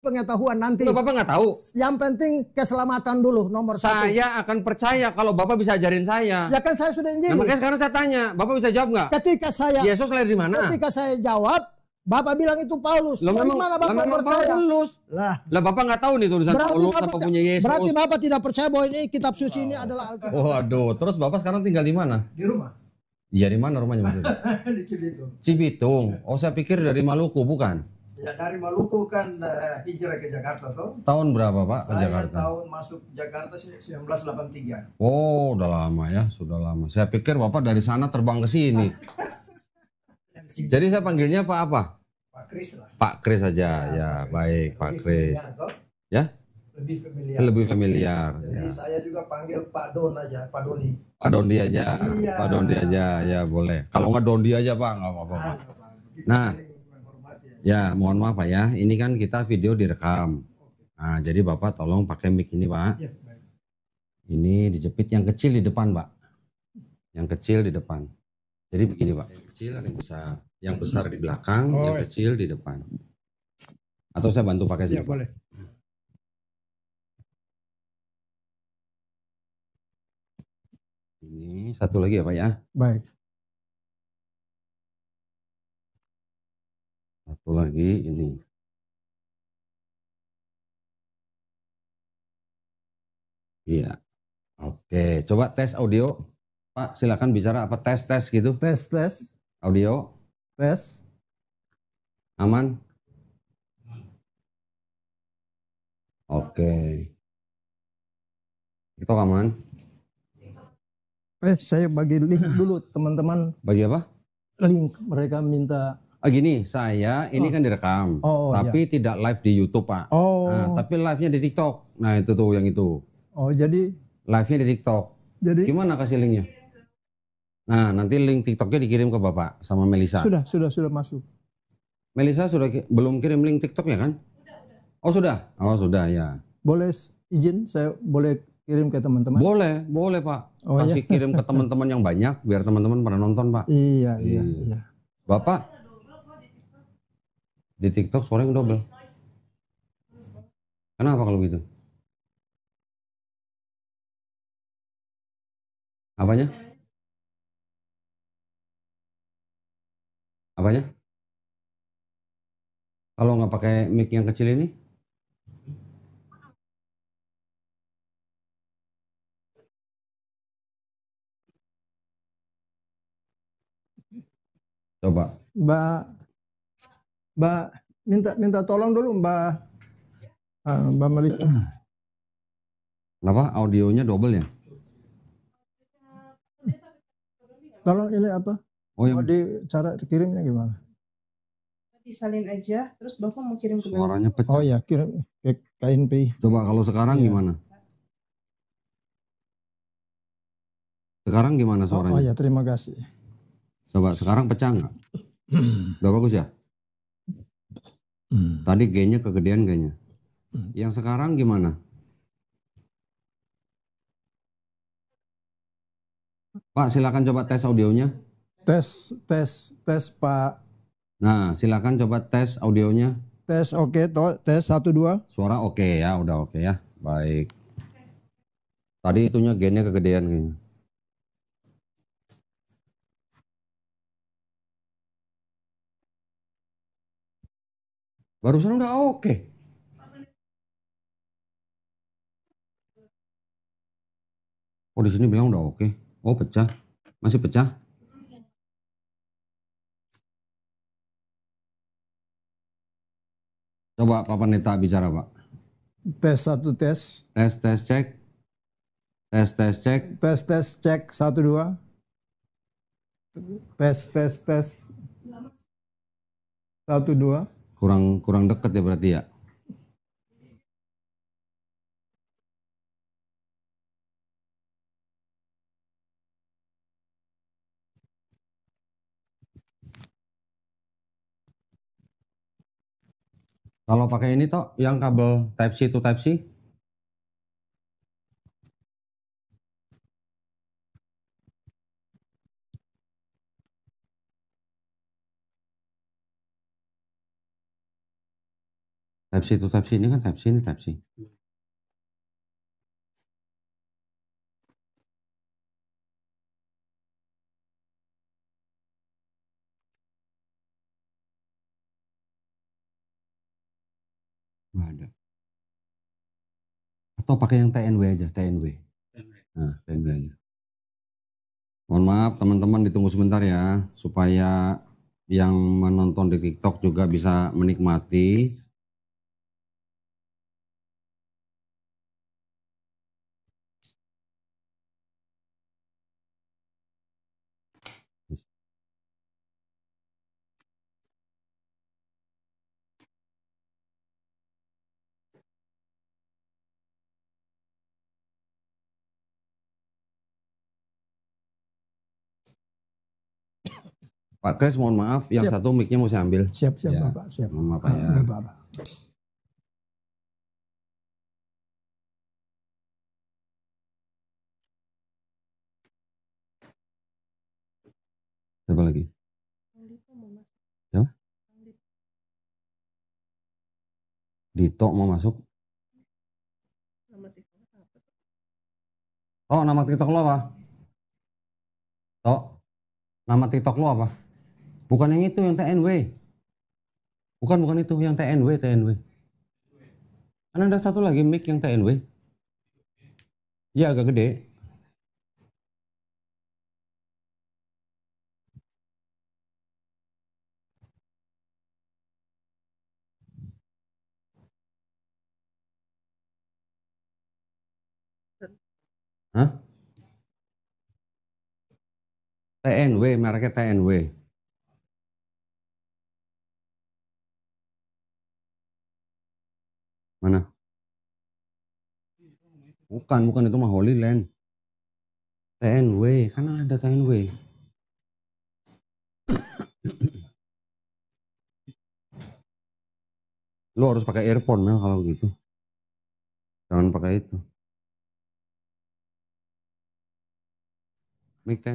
pengetahuan nanti. Udah Bapak nggak tahu. Yang penting keselamatan dulu nomor satu. Saya akan percaya kalau Bapak bisa ajarin saya. Ya kan saya sudah injili. Nah, makanya sekarang saya tanya, Bapak bisa jawab nggak? Ketika saya Yesus lahir di mana? Ketika saya jawab, Bapak bilang itu Paulus. Loh, Dari mana Bapak percaya? Paulus. Lah Bapak nggak tahu nih tulisan Paulus apa punya Yesus. Berarti Bapak tidak percaya bahwa ini kitab suci ini adalah Alkitab. Oh aduh, terus Bapak sekarang tinggal di mana? Di rumah. Iya, di mana rumahnya maksudnya? Di Cibitung. Cibitung. Oh, saya pikir dari Maluku, bukan? Ya dari Maluku kan hijrah ke Jakarta tuh. Tahun berapa Pak ke Saya Jakarta? tahun masuk Jakarta 1983. Oh, udah lama ya, sudah lama. Saya pikir Bapak dari sana terbang ke sini. Jadi saya panggilnya Pak apa? Pak Kris lah. Pak Kris saja, ya baik Pak Kris. Ya? Lebih familiar. Lebih familiar. Jadi Ya. saya juga panggil Pak Don aja, Pak Doni. Pak Dondi aja, Iya. Pak Dondi aja, ya boleh. Kalau nggak Dondi aja Pak, nggak apa-apa Pak. Nah, ya mohon maaf Pak ya, ini kan kita video direkam. Nah, jadi Bapak tolong pakai mic ini Pak. Ya, baik. Ini dijepit yang kecil di depan Pak. Yang kecil di depan. Jadi begini Pak, yang kecil ada yang besar. Yang besar di belakang, yang kecil di depan. Atau saya bantu pakai sini. Ya, boleh. Ini satu lagi ya Pak ya. Baik. Satu lagi ini. Iya. Oke, coba tes audio. Pak, silakan bicara apa tes gitu. Tes. Audio Tes. aman? Oke. Itu aman. Saya bagi link dulu teman-teman. Bagi apa? Link mereka minta. Gini, saya ini kan direkam, tapi tidak live di YouTube Pak. Nah, tapi live-nya di TikTok. Nah itu tuh yang itu. Oh jadi live-nya di TikTok. Jadi gimana kasih linknya? Nah nanti link TikToknya dikirim ke Bapak sama Melisa. Sudah masuk. Melisa sudah belum kirim link TikToknya kan? Oh sudah? Oh sudah ya. Boleh izin saya boleh kirim ke teman-teman? Boleh Pak. Oh, Kasih kirim ke teman-teman yang banyak biar teman-teman pada nonton Pak. Iya. Bapak di TikTok suaranya double. Kenapa kalau gitu? Apanya? Apanya? Kalau nggak pakai mic yang kecil ini? Coba. Mbak minta tolong dulu Mbak Melisa. Kenapa audionya double ya? Tolong ini apa? Oh yang cara kirimnya gimana? Disalin aja, terus Bapak mau kirim ke suaranya pecah. Oh ya, kirim ke KNPI. Coba kalau sekarang gimana? Sekarang gimana suaranya? Oh ya, terima kasih. Coba sekarang pecah nggak? Udah bagus ya? Tadi G-nya kegedean kayaknya. Yang sekarang gimana? Pak silakan coba tes audionya. Tes Pak. Nah silakan coba tes audionya. Tes oke, tes 1 2. Suara oke ya, udah oke ya. Baik. Tadi itunya G-nya kegedean kayaknya. Barusan udah oke. Oh di sini bilang udah oke. Oh pecah. Masih pecah. Coba Pak Pendeta bicara Pak. Tes 1 tes. Tes cek. Tes cek. Tes cek 1 2. Tes 1 2. Kurang deket ya berarti ya. Kalau pakai ini toh yang kabel Type C to Type C. Type C itu Type C, ini kan Type C, ini Type C. Nggak ada. Atau pakai yang TNW aja, TNW. Nah, TNW aja. Mohon maaf teman-teman, ditunggu sebentar ya, supaya yang menonton di TikTok juga bisa menikmati. Pak Kres, mohon maaf, yang Siap. satu mic-nya mau saya ambil. Siap Ya. Bapak, siap. Mohon maaf ya. Udah Bapak. Siapa lagi? Ya? Dito mau masuk. Oh, nama TikTok lo apa? Tok, nama TikTok lo apa? Bukan yang itu, yang TNW. Bukan itu, yang TNW. Kan ada satu lagi mic yang TNW. Iya, agak gede. Hah? TNW, mereknya TNW. Mana? Bukan itu mah Holy Land. TNW, kan ada TNW. Lu harus pakai earphone Mel kalau gitu. Jangan pakai itu.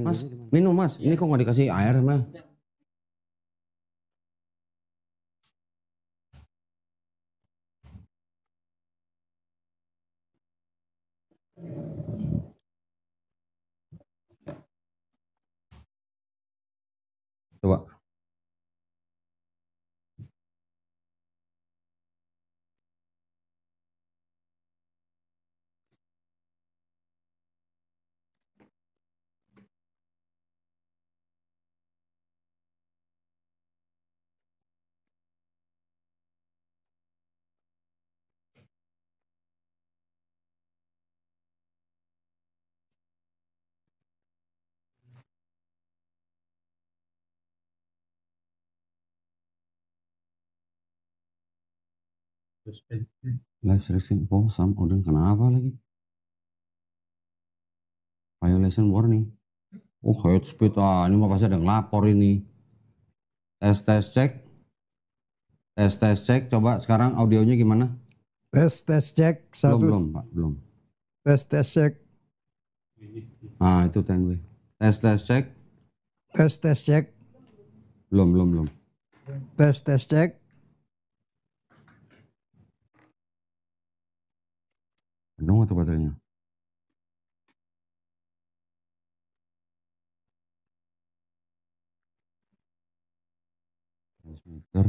Mas, minum mas. Ini kok nggak dikasih air Mel? Coba. Live streaming for some order, kenapa lagi? Violation warning. Oh, head speed, ini mah pasti ada yang lapor ini. Tes cek. Coba sekarang audionya gimana? Tes cek satu. Belum Pak, belum. Tes cek. Nah, itu TNW. Tes cek. Tes cek. Belum. Tes cek. Penuh atau baterainya? Transmitter.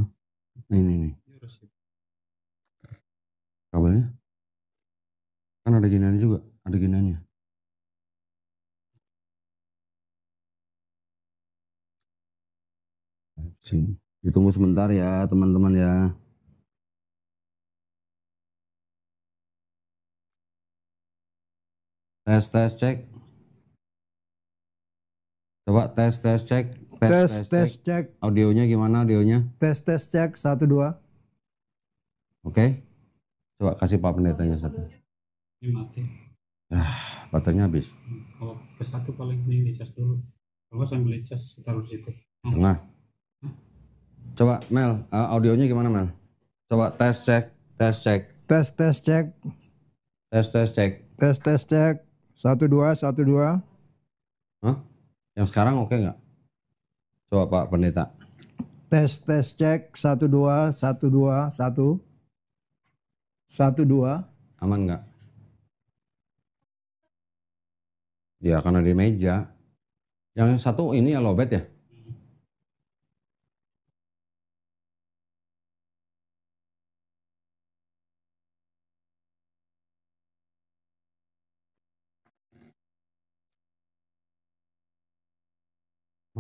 Ini. Kabelnya? Kan ada giniannya juga, ada giniannya. Sini. Ditunggu sebentar ya teman-teman ya. Tes cek. Coba tes cek. Tes cek. Audionya gimana audionya? Tes cek 1 2. Oke. Coba kasih Pak Pendetanya satu. Ini mati. Baterainya habis. Kalau ke satu paling ini dicas dulu. Kalau sambil dicas taruh situ. Tengah. Coba Mel, audionya gimana Mel? Coba tes cek. Tes cek. Tes cek. Tes cek 1 2. Hah? Yang sekarang oke nggak? Coba Pak Pendeta. Tes cek 1 2 1 2 1. 1, 2. Aman nggak? Ya karena di meja. Yang satu ini ya lobet ya?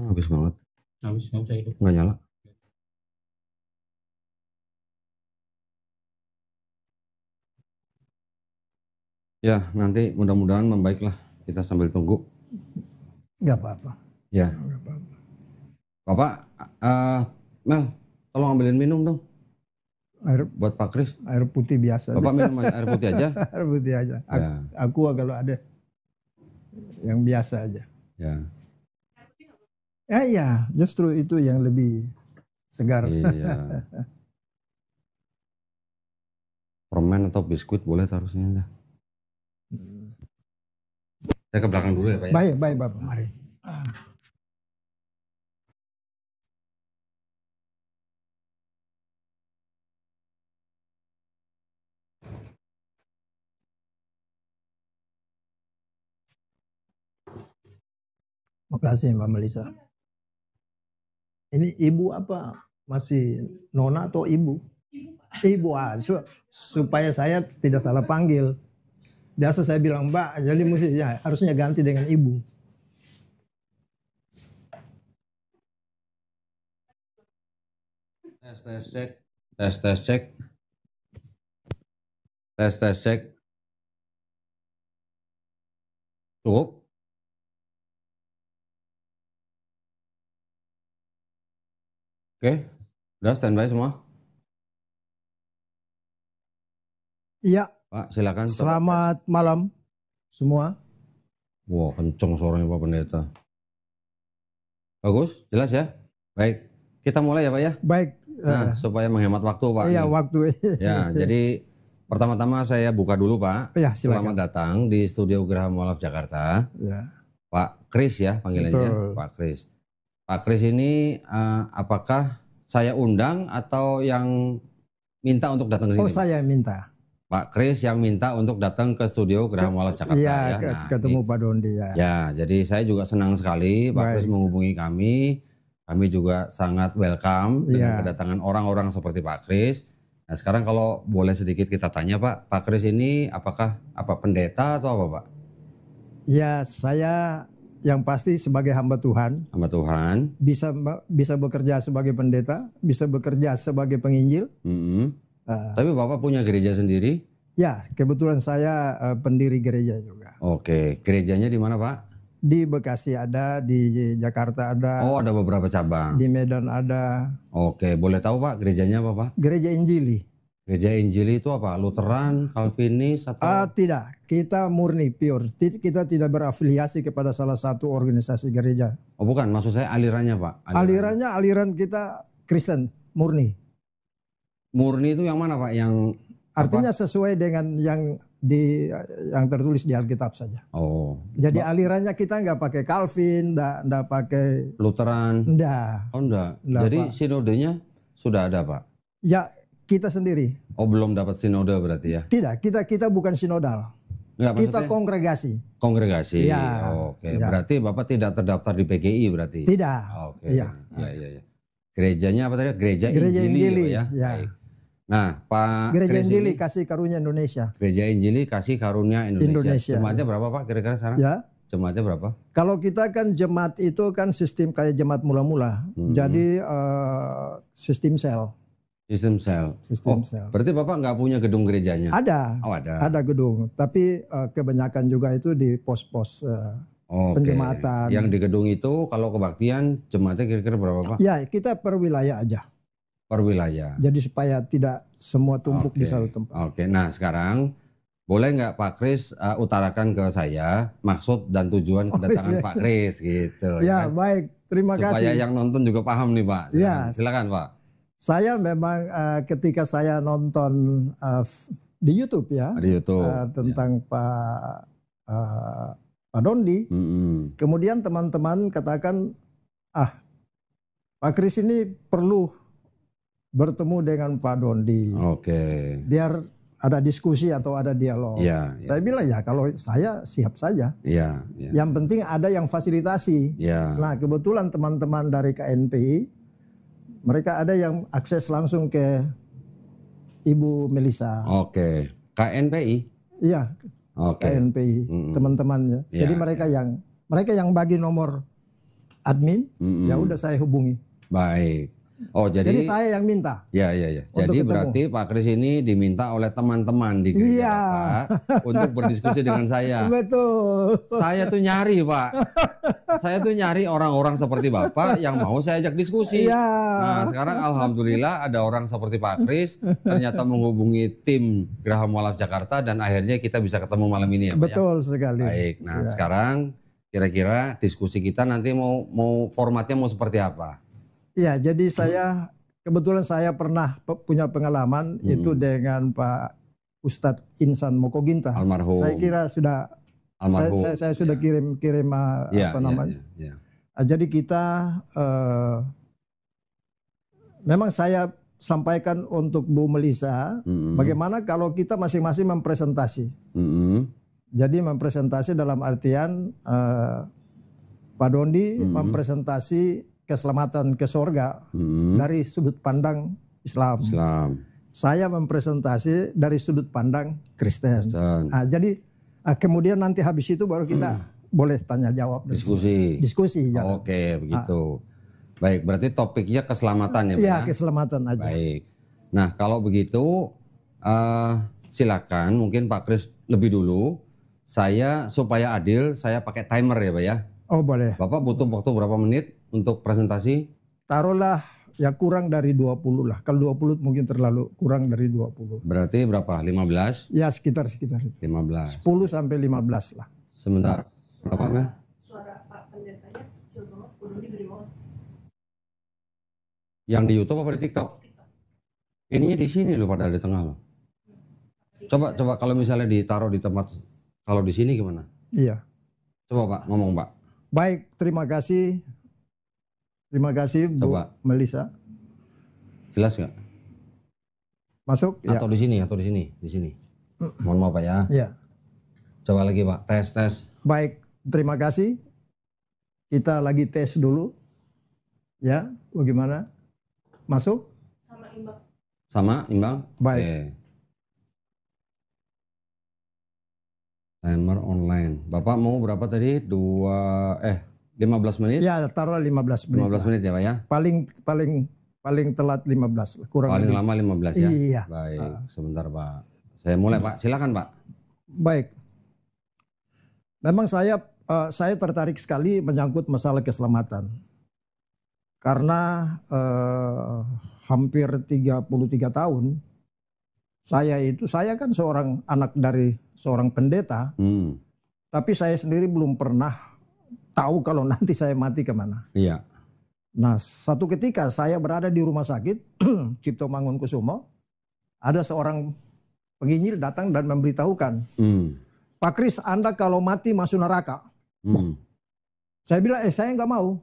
Habis banget. Habis nggak bisa hidup. Nggak nyala. Ya nanti mudah-mudahan membaik lah. Kita sambil tunggu. Nggak apa-apa. Ya. Nggak apa-apa. Bapak, Mel, tolong ambilin minum dong. Air, Buat Pak Kris. air putih biasa. Bapak minum air putih aja. Air putih aja. Ya. Aku kalau ada yang biasa aja. Ya. Ya, justru itu yang lebih segar. Iya. Permen atau biskuit boleh taruh sini dah. Saya ke belakang dulu ya Pak ya. Baik, baik Bapak, mari. Makasih Mbak Melisa. Ini ibu apa? Masih nona atau ibu? Ibu, supaya saya tidak salah panggil. Biasa saya bilang Mbak, jadi mesti ya, harusnya ganti dengan ibu. Tes cek. Tes cek. Tes cek. Cukup? Oke, udah standby semua? Iya, Pak silakan. selamat malam semua. Wah kenceng suaranya Pak Pendeta. Bagus, jelas ya? Baik, kita mulai ya Pak ya? Baik. Nah, supaya menghemat waktu Pak. Iya, nih. waktu. Ya, jadi pertama-tama saya buka dulu Pak. Ya, silakan. Selamat datang di Studio Geraha Mualaf Jakarta. Ya. Pak Kris ya panggilannya. Betul. Pak Kris. Pak Kris ini apakah saya undang atau yang minta untuk datang ke sini? Oh, saya minta. Pak Kris yang minta untuk datang ke Studio Geraha Mualaf Jakarta Iya, ya. Nah, ketemu ini- Pak Dondi ya. Ya, jadi saya juga senang sekali Pak Baik. Kris menghubungi kami. Kami juga sangat welcome dengan Iya. kedatangan orang-orang seperti Pak Kris. Nah, sekarang kalau boleh sedikit kita tanya Pak Kris ini apakah pendeta atau apa Pak? Ya, saya yang pasti sebagai hamba Tuhan Hamba Tuhan. bisa bekerja sebagai pendeta, bisa bekerja sebagai penginjil. Mm-mm. Tapi Bapak punya gereja sendiri? Ya, kebetulan saya pendiri gereja juga. Oke, gerejanya di mana Pak? Di Bekasi ada, di Jakarta ada, Oh, ada beberapa cabang. di Medan ada. Oke, boleh tahu Pak gerejanya apa Pak? Gereja Injili. Gereja Injili itu apa? Lutheran, Calvinis atau? Tidak, kita murni pure. Kita tidak berafiliasi kepada salah satu organisasi gereja. Oh bukan, maksud saya alirannya Pak. Alirannya aliran kita Kristen murni. Murni itu yang mana Pak? Yang Artinya sesuai dengan yang tertulis di Alkitab saja. Oh, Jadi alirannya kita nggak pakai Calvin, nggak pakai Lutheran. nggak. Oh enggak. Enggak, Jadi Pak. sinodenya sudah ada Pak? Ya kita sendiri. Oh belum dapat sinode berarti ya? Tidak, kita bukan sinodal. Enggak, Kita maksudnya kongregasi. kongregasi. Ya, Oke, ya. berarti Bapak tidak terdaftar di PGI berarti? Tidak. Oke. Iya. Ya. Gerejanya apa tadi? Gereja Gereja Injili, Injili, ya. ya. Baik. Nah, Pak Gereja Kris Injili ini, Kasih Karunia Indonesia. Gereja Injili Kasih Karunia Indonesia. Indonesia, Jemaatnya berapa Pak kira-kira sekarang? Ya. Jemaatnya berapa? Kalau kita kan jemaat itu kan sistem kayak jemaat mula-mula. Jadi sistem sel. Sistem sel. Sistem sel. Berarti Bapak nggak punya gedung gerejanya? Ada. Oh ada. Ada gedung. Tapi kebanyakan juga itu di pos-pos. Oke. penjemaatan. Yang di gedung itu kalau kebaktian jemaatnya kira-kira berapa Pak? Ya kita per wilayah aja. Per wilayah. Jadi supaya tidak semua tumpuk Oke. di satu tempat. Oke, nah sekarang boleh nggak Pak Kris utarakan ke saya maksud dan tujuan kedatangan Pak Kris gitu Ya kan? baik. Terima Supaya kasih. yang nonton juga paham nih Pak. Ya. Silakan Pak. Saya memang ketika saya nonton di YouTube ya Di YouTube. tentang Pak Dondi, Mm-mm. kemudian teman-teman katakan, Pak Kris ini perlu bertemu dengan Pak Dondi, Oke. biar ada diskusi atau ada dialog. Iya, Saya bilang ya kalau saya siap saja. iya, iya. Yang penting ada yang fasilitasi. Iya. Nah kebetulan teman-teman dari KNPI mereka ada yang akses langsung ke Ibu Melisa. Oke. KNPI. Iya, Oke. KNPI teman-temannya. Iya. Jadi mereka yang bagi nomor admin, ya udah saya hubungi. Baik. Oh Jadi jadi saya yang minta. ya, ya, ya. Untuk Jadi ketemu. berarti Pak Kris ini diminta oleh teman-teman di gereja Iya. Bapak untuk berdiskusi dengan saya. Betul. Saya tuh nyari Pak. Saya tuh nyari orang-orang seperti Bapak yang mau saya ajak diskusi. Iya. Nah sekarang alhamdulillah ada orang seperti Pak Kris ternyata menghubungi tim Geraha Mualaf Jakarta dan akhirnya kita bisa ketemu malam ini ya Pak. Betul sekali. Baik. Nah Ya. sekarang kira-kira diskusi kita nanti mau formatnya mau seperti apa? Ya, jadi kebetulan saya pernah punya pengalaman itu dengan Pak Ustadz Insan Mokoginta. Almarhum. Saya kira sudah Almarhum. saya sudah kirim Ya, apa namanya. ya. Jadi kita memang saya sampaikan untuk Bu Melisa bagaimana kalau kita masing-masing mempresentasi. Jadi mempresentasi dalam artian Pak Dondi mempresentasi keselamatan ke sorga dari sudut pandang Islam. Saya mempresentasi dari sudut pandang Kristen. Nah, jadi kemudian nanti habis itu baru kita boleh tanya jawab. Diskusi. Jalan. Oke, begitu. Baik, berarti topiknya keselamatan ya Pak? Iya, keselamatan aja. Baik. Nah, kalau begitu silakan mungkin Pak Kris lebih dulu. Saya supaya adil, saya pakai timer ya Pak ya. Oh boleh. Bapak butuh waktu berapa menit untuk presentasi? Taruhlah ya kurang dari 20 lah. Kalau 20 mungkin terlalu kurang dari 20. Berarti berapa? 15? Ya sekitar itu. 15. 10 sampai 15 lah. Sebentar. Berapa Mel? Suara Pak Pendetanya kecil banget, udah diberi banget. Yang di YouTube apa di TikTok? Ininya di sini loh padahal di tengah loh. Coba kalau misalnya ditaruh di tempat, kalau di sini gimana? Iya. Coba Pak, ngomong Pak. Baik, terima kasih. Terima kasih Bu Coba. Melisa. Jelas nggak? Masuk? Ya. Atau di sini, di sini. Mohon maaf Pak ya. Ya. Coba lagi Pak, tes. Baik, terima kasih. Kita lagi tes dulu. Ya, bagaimana? Masuk? Sama imbang. Sama, imbang? Baik. Oke. Timer online. Bapak mau berapa tadi? 15 menit? Ya, taruhlah 15 menit. 15 menit ya Pak ya? Paling telat 15, kurang Paling lebih. lama 15 ya? Iya. Baik, sebentar Pak. Saya mulai Pak, silakan Pak. Baik. Memang saya tertarik sekali menyangkut masalah keselamatan. Karena hampir 33 tahun saya kan seorang anak dari seorang pendeta, tapi saya sendiri belum pernah tahu kalau nanti saya mati kemana. Iya. Nah, satu ketika saya berada di rumah sakit Cipto Mangunkusumo, ada seorang penginjil datang dan memberitahukan, Pak Kris, Anda kalau mati masuk neraka. Saya bilang, saya nggak mau.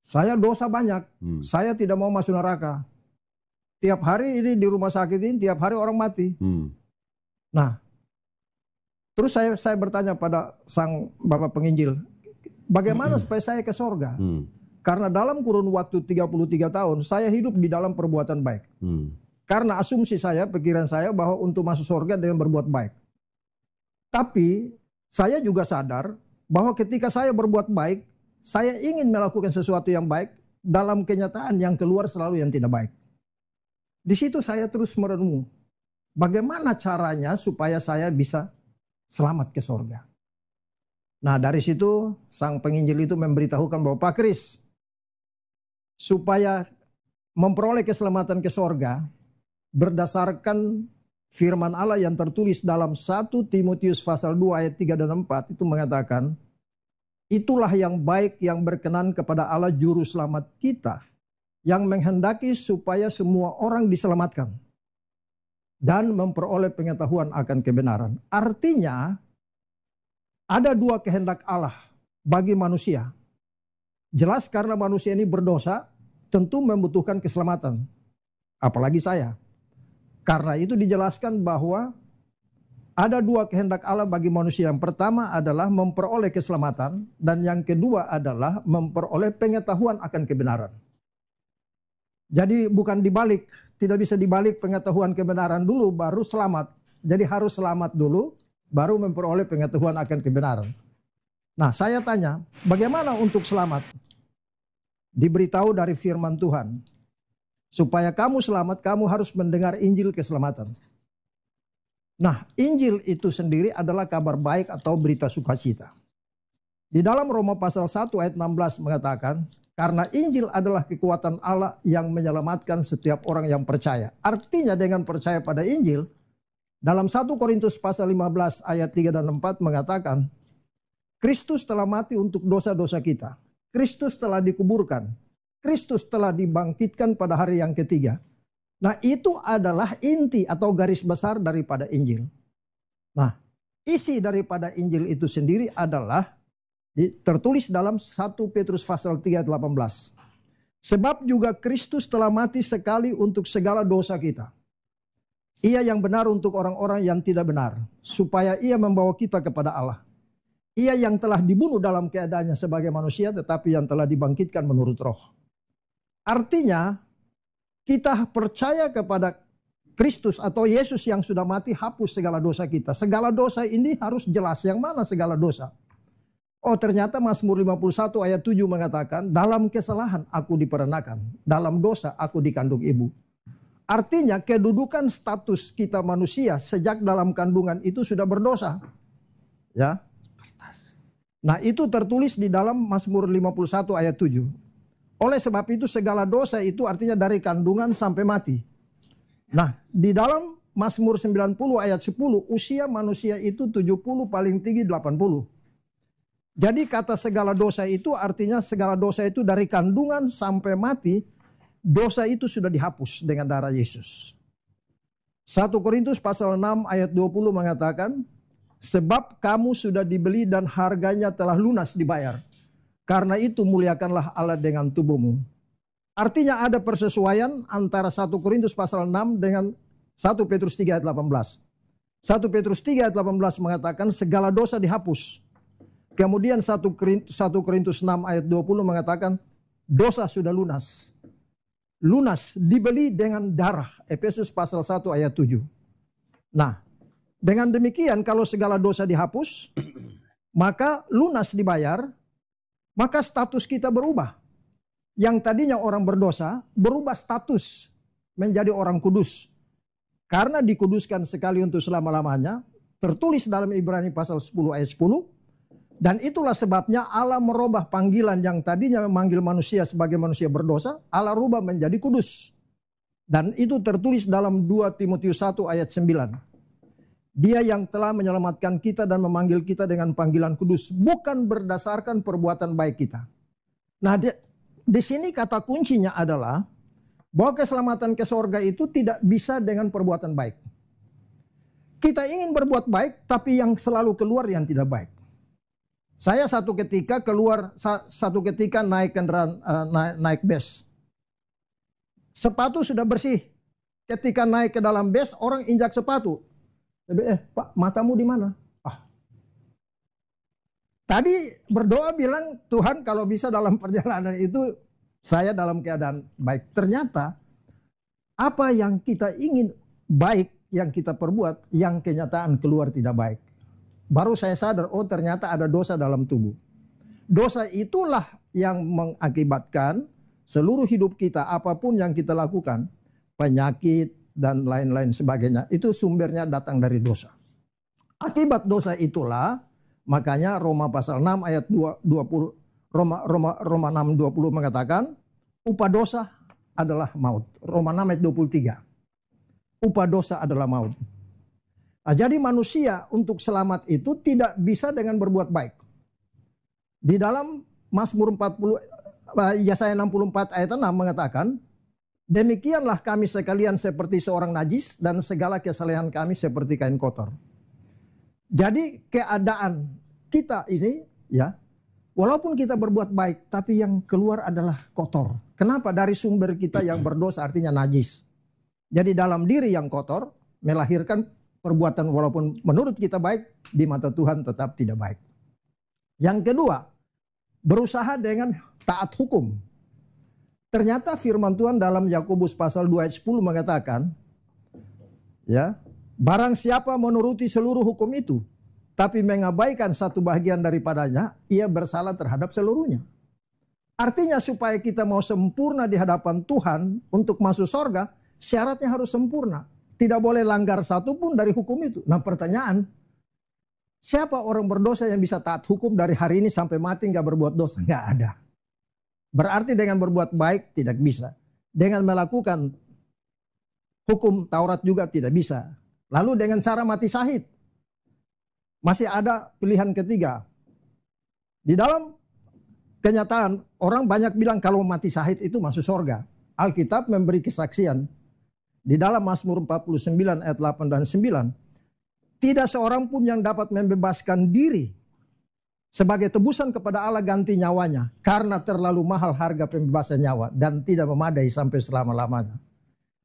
Saya dosa banyak. Saya tidak mau masuk neraka. Tiap hari ini di rumah sakit ini, tiap hari orang mati. Nah, terus saya bertanya pada sang Bapak penginjil, bagaimana supaya saya ke sorga? Karena dalam kurun waktu 33 tahun, saya hidup di dalam perbuatan baik. Karena asumsi saya, pikiran saya bahwa untuk masuk sorga dengan berbuat baik. Tapi saya juga sadar bahwa ketika saya berbuat baik, saya ingin melakukan sesuatu yang baik, dalam kenyataan yang keluar selalu yang tidak baik. Di situ saya terus merenung, bagaimana caranya supaya saya bisa selamat ke sorga. Nah dari situ sang penginjil itu memberitahukan bahwa Pak Kris, supaya memperoleh keselamatan ke sorga, berdasarkan firman Allah yang tertulis dalam 1 Timotius pasal 2 ayat 3 dan 4 itu mengatakan, itulah yang baik yang berkenan kepada Allah juru selamat kita, yang menghendaki supaya semua orang diselamatkan dan memperoleh pengetahuan akan kebenaran. Artinya ada dua kehendak Allah bagi manusia. Jelas karena manusia ini berdosa, tentu membutuhkan keselamatan. Apalagi saya. Karena itu dijelaskan bahwa ada dua kehendak Allah bagi manusia. Yang pertama adalah memperoleh keselamatan dan yang kedua adalah memperoleh pengetahuan akan kebenaran. Jadi bukan dibalik, tidak bisa dibalik pengetahuan kebenaran dulu baru selamat. Jadi harus selamat dulu baru memperoleh pengetahuan akan kebenaran. Nah, saya tanya, bagaimana untuk selamat? Diberitahu dari firman Tuhan. Supaya kamu selamat, kamu harus mendengar Injil keselamatan. Nah, Injil itu sendiri adalah kabar baik atau berita sukacita. Di dalam Roma pasal 1 ayat 16 mengatakan, karena Injil adalah kekuatan Allah yang menyelamatkan setiap orang yang percaya. Artinya dengan percaya pada Injil, dalam 1 Korintus pasal 15 ayat 3 dan 4 mengatakan, Kristus telah mati untuk dosa-dosa kita. Kristus telah dikuburkan. Kristus telah dibangkitkan pada hari yang ketiga. Nah, itu adalah inti atau garis besar daripada Injil. Nah, isi daripada Injil itu sendiri adalah tertulis dalam 1 Petrus pasal 3 ayat 18. Sebab juga Kristus telah mati sekali untuk segala dosa kita. Ia yang benar untuk orang-orang yang tidak benar, supaya ia membawa kita kepada Allah. Ia yang telah dibunuh dalam keadaannya sebagai manusia, tetapi yang telah dibangkitkan menurut roh. Artinya, kita percaya kepada Kristus atau Yesus yang sudah mati hapus segala dosa kita. Segala dosa ini harus jelas. Yang mana segala dosa? Oh, ternyata Mazmur 51 ayat 7 mengatakan, dalam kesalahan aku diperenakan, dalam dosa aku dikandung ibu. Artinya kedudukan status kita manusia sejak dalam kandungan itu sudah berdosa. Ya. Nah, itu tertulis di dalam Mazmur 51 ayat 7. Oleh sebab itu segala dosa itu artinya dari kandungan sampai mati. Nah, di dalam Mazmur 90 ayat 10, usia manusia itu 70 paling tinggi 80. Jadi kata segala dosa itu artinya segala dosa itu dari kandungan sampai mati, dosa itu sudah dihapus dengan darah Yesus. 1 Korintus pasal 6 ayat 20 mengatakan, sebab kamu sudah dibeli dan harganya telah lunas dibayar. Karena itu muliakanlah Allah dengan tubuhmu. Artinya ada persesuaian antara 1 Korintus pasal 6 dengan 1 Petrus 3 ayat 18. 1 Petrus 3 ayat 18 mengatakan segala dosa dihapus. Kemudian 1 Korintus 6 ayat 20 mengatakan dosa sudah lunas. Lunas dibeli dengan darah. Efesus pasal 1 ayat 7. Nah, dengan demikian kalau segala dosa dihapus, maka lunas dibayar, maka status kita berubah. Yang tadinya orang berdosa, berubah status menjadi orang kudus. Karena dikuduskan sekali untuk selama-lamanya, tertulis dalam Ibrani pasal 10 ayat 10, dan itulah sebabnya Allah merubah panggilan yang tadinya memanggil manusia sebagai manusia berdosa, Allah rubah menjadi kudus. Dan itu tertulis dalam 2 Timotius 1 ayat 9. Dia yang telah menyelamatkan kita dan memanggil kita dengan panggilan kudus, bukan berdasarkan perbuatan baik kita. Nah, di sini kata kuncinya adalah bahwa keselamatan ke sorga itu tidak bisa dengan perbuatan baik. Kita ingin berbuat baik, tapi yang selalu keluar yang tidak baik. Saya satu ketika naik kendaraan, naik bus. Sepatu sudah bersih. Ketika naik ke dalam bus, orang injak sepatu. Pak, matamu di mana? Tadi berdoa bilang, Tuhan kalau bisa dalam perjalanan itu saya dalam keadaan baik. Ternyata apa yang kita ingin baik yang kita perbuat, yang kenyataan keluar tidak baik. Baru saya sadar, oh ternyata ada dosa dalam tubuh. Dosa itulah yang mengakibatkan seluruh hidup kita, apapun yang kita lakukan, penyakit, dan lain-lain sebagainya, itu sumbernya datang dari dosa. Akibat dosa itulah, makanya Roma pasal 6 ayat 20, Roma 6 20 mengatakan, upah dosa adalah maut. Roma 6 ayat 23. Upah dosa adalah maut. Nah, jadi manusia untuk selamat itu tidak bisa dengan berbuat baik. Di dalam Mazmur 40, Yesaya 64 ayat 6 mengatakan, demikianlah kami sekalian seperti seorang najis dan segala kesalehan kami seperti kain kotor. Jadi keadaan kita ini ya, walaupun kita berbuat baik tapi yang keluar adalah kotor. Kenapa? Dari sumber kita yang berdosa artinya najis. Jadi dalam diri yang kotor melahirkan perbuatan walaupun menurut kita baik, di mata Tuhan tetap tidak baik. Yang kedua, berusaha dengan taat hukum. Ternyata firman Tuhan dalam Yakobus pasal 2 ayat 10 mengatakan, ya, barang siapa menuruti seluruh hukum itu, tapi mengabaikan satu bagian daripadanya, ia bersalah terhadap seluruhnya. Artinya supaya kita mau sempurna di hadapan Tuhan untuk masuk sorga, syaratnya harus sempurna. Tidak boleh langgar satu pun dari hukum itu. Nah pertanyaan, siapa orang berdosa yang bisa taat hukum dari hari ini sampai mati nggak berbuat dosa? Nggak ada. Berarti dengan berbuat baik tidak bisa. Dengan melakukan hukum Taurat juga tidak bisa. Lalu dengan cara mati syahid. Masih ada pilihan ketiga. Di dalam kenyataan orang banyak bilang kalau mati syahid itu masuk surga. Alkitab memberi kesaksian. Di dalam Mazmur 49 ayat 8 dan 9. Tidak seorang pun yang dapat membebaskan diri sebagai tebusan kepada Allah ganti nyawanya. Karena terlalu mahal harga pembebasan nyawa. Dan tidak memadai sampai selama-lamanya.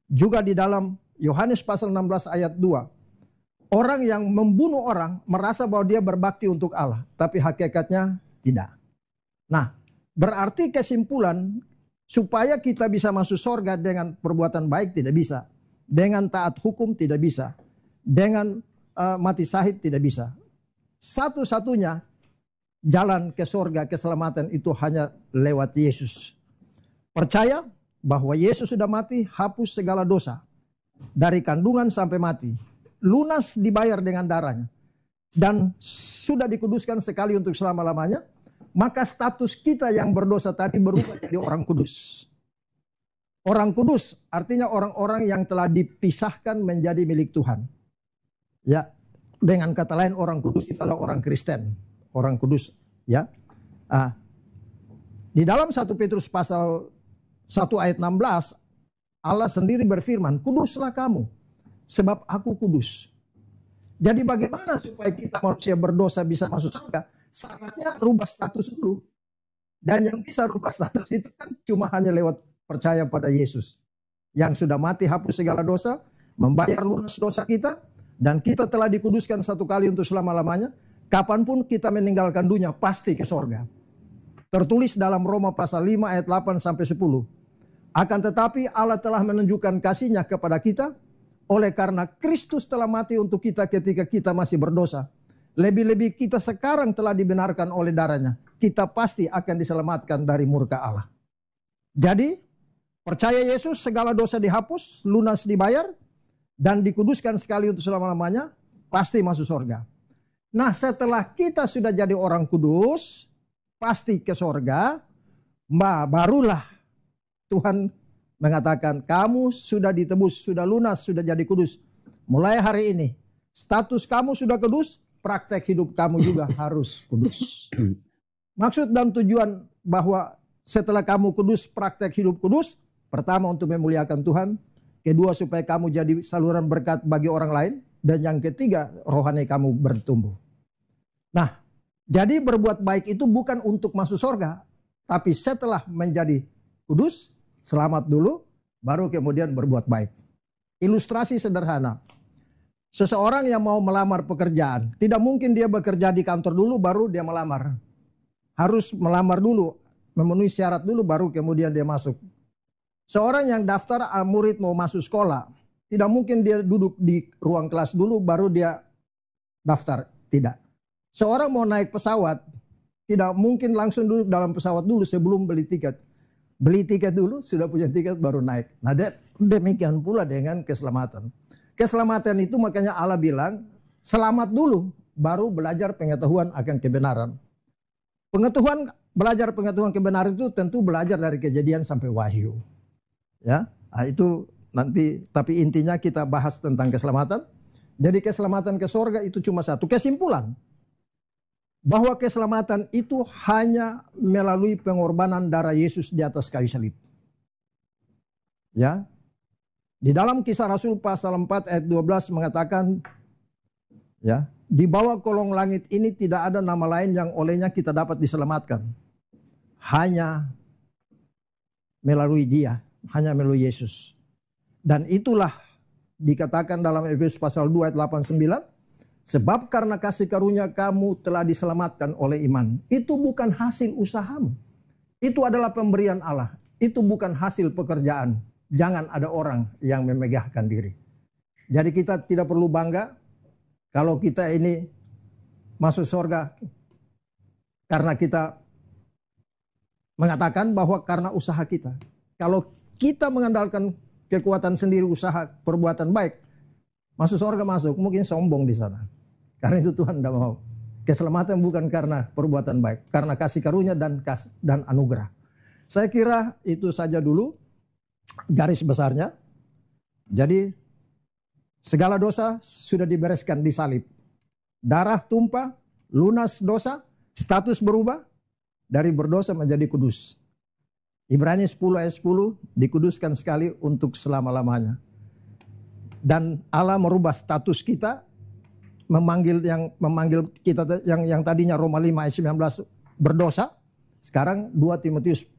Juga di dalam Yohanes pasal 16 ayat 2. Orang yang membunuh orang merasa bahwa dia berbakti untuk Allah. Tapi hakikatnya tidak. Nah berarti kesimpulan supaya kita bisa masuk surga dengan perbuatan baik tidak bisa. Dengan taat hukum tidak bisa. Dengan mati syahid tidak bisa. Satu-satunya jalan ke surga keselamatan itu hanya lewat Yesus. Percaya bahwa Yesus sudah mati, hapus segala dosa. Dari kandungan sampai mati. Lunas dibayar dengan darahnya. Dan sudah dikuduskan sekali untuk selama-lamanya. Maka status kita yang berdosa tadi berubah jadi orang kudus. Orang kudus artinya orang-orang yang telah dipisahkan menjadi milik Tuhan. Ya, dengan kata lain orang kudus itu adalah orang Kristen. Orang kudus, ya. Di dalam 1 Petrus pasal 1 ayat 16 Allah sendiri berfirman, kuduslah kamu sebab aku kudus. Jadi bagaimana supaya kita manusia berdosa bisa masuk surga? Syaratnya rubah status dulu. Dan yang bisa rubah status itu kan cuma hanya lewat percaya pada Yesus. Yang sudah mati hapus segala dosa, membayar lunas dosa kita, dan kita telah dikuduskan satu kali untuk selama-lamanya. Kapanpun kita meninggalkan dunia pasti ke surga. Tertulis dalam Roma pasal 5 ayat 8 sampai 10. Akan tetapi Allah telah menunjukkan kasih-Nya kepada kita oleh karena Kristus telah mati untuk kita ketika kita masih berdosa. Lebih-lebih kita sekarang telah dibenarkan oleh darah-Nya. Kita pasti akan diselamatkan dari murka Allah. Jadi percaya Yesus segala dosa dihapus, lunas dibayar, dan dikuduskan sekali untuk selama-lamanya, pasti masuk surga. Nah setelah kita sudah jadi orang kudus, pasti ke surga, barulah Tuhan mengatakan kamu sudah ditebus, sudah lunas, sudah jadi kudus. Mulai hari ini status kamu sudah kudus, praktek hidup kamu juga harus kudus. Maksud dan tujuan bahwa setelah kamu kudus, praktek hidup kudus, pertama untuk memuliakan Tuhan, kedua supaya kamu jadi saluran berkat bagi orang lain, dan yang ketiga rohani kamu bertumbuh. Nah, jadi berbuat baik itu bukan untuk masuk surga, tapi setelah menjadi kudus, selamat dulu, baru kemudian berbuat baik. Ilustrasi sederhana. Seseorang yang mau melamar pekerjaan, tidak mungkin dia bekerja di kantor dulu baru dia melamar. Harus melamar dulu, memenuhi syarat dulu baru kemudian dia masuk. Seorang yang daftar murid mau masuk sekolah, tidak mungkin dia duduk di ruang kelas dulu baru dia daftar. Tidak. Seorang mau naik pesawat, tidak mungkin langsung duduk dalam pesawat dulu sebelum beli tiket. Beli tiket dulu, sudah punya tiket baru naik. Nah demikian pula dengan keselamatan. Keselamatan itu makanya Allah bilang, selamat dulu, baru belajar pengetahuan akan kebenaran. Belajar pengetahuan kebenaran itu tentu belajar dari Kejadian sampai Wahyu. Ya, nah itu nanti, tapi intinya kita bahas tentang keselamatan. Jadi keselamatan ke surga itu cuma satu. Kesimpulan, bahwa keselamatan itu hanya melalui pengorbanan darah Yesus di atas kayu salib. Ya, di dalam Kisah Rasul pasal 4 ayat 12 mengatakan, ya, di bawah kolong langit ini tidak ada nama lain yang olehnya kita dapat diselamatkan. Hanya melalui Dia. Hanya melalui Yesus. Dan itulah dikatakan dalam Efesus pasal 2 ayat 8-9. Sebab karena kasih karunia kamu telah diselamatkan oleh iman. Itu bukan hasil usahamu. Itu adalah pemberian Allah. Itu bukan hasil pekerjaan. Jangan ada orang yang memegahkan diri. Jadi kita tidak perlu bangga kalau kita ini masuk surga karena kita mengatakan bahwa karena usaha kita. Kalau kita mengandalkan kekuatan sendiri, usaha, perbuatan baik, masuk surga masuk, mungkin sombong di sana. Karena itu Tuhan tidak mau. Keselamatan bukan karena perbuatan baik, karena kasih karunia dan anugerah. Saya kira itu saja dulu garis besarnya. Jadi segala dosa sudah dibereskan di salib. Darah tumpah, lunas dosa, status berubah dari berdosa menjadi kudus. Ibrani 10 ayat 10 dikuduskan sekali untuk selama-lamanya. Dan Allah merubah status kita, memanggil kita yang tadinya Roma 5 ayat 19 berdosa. Sekarang 2 Timotius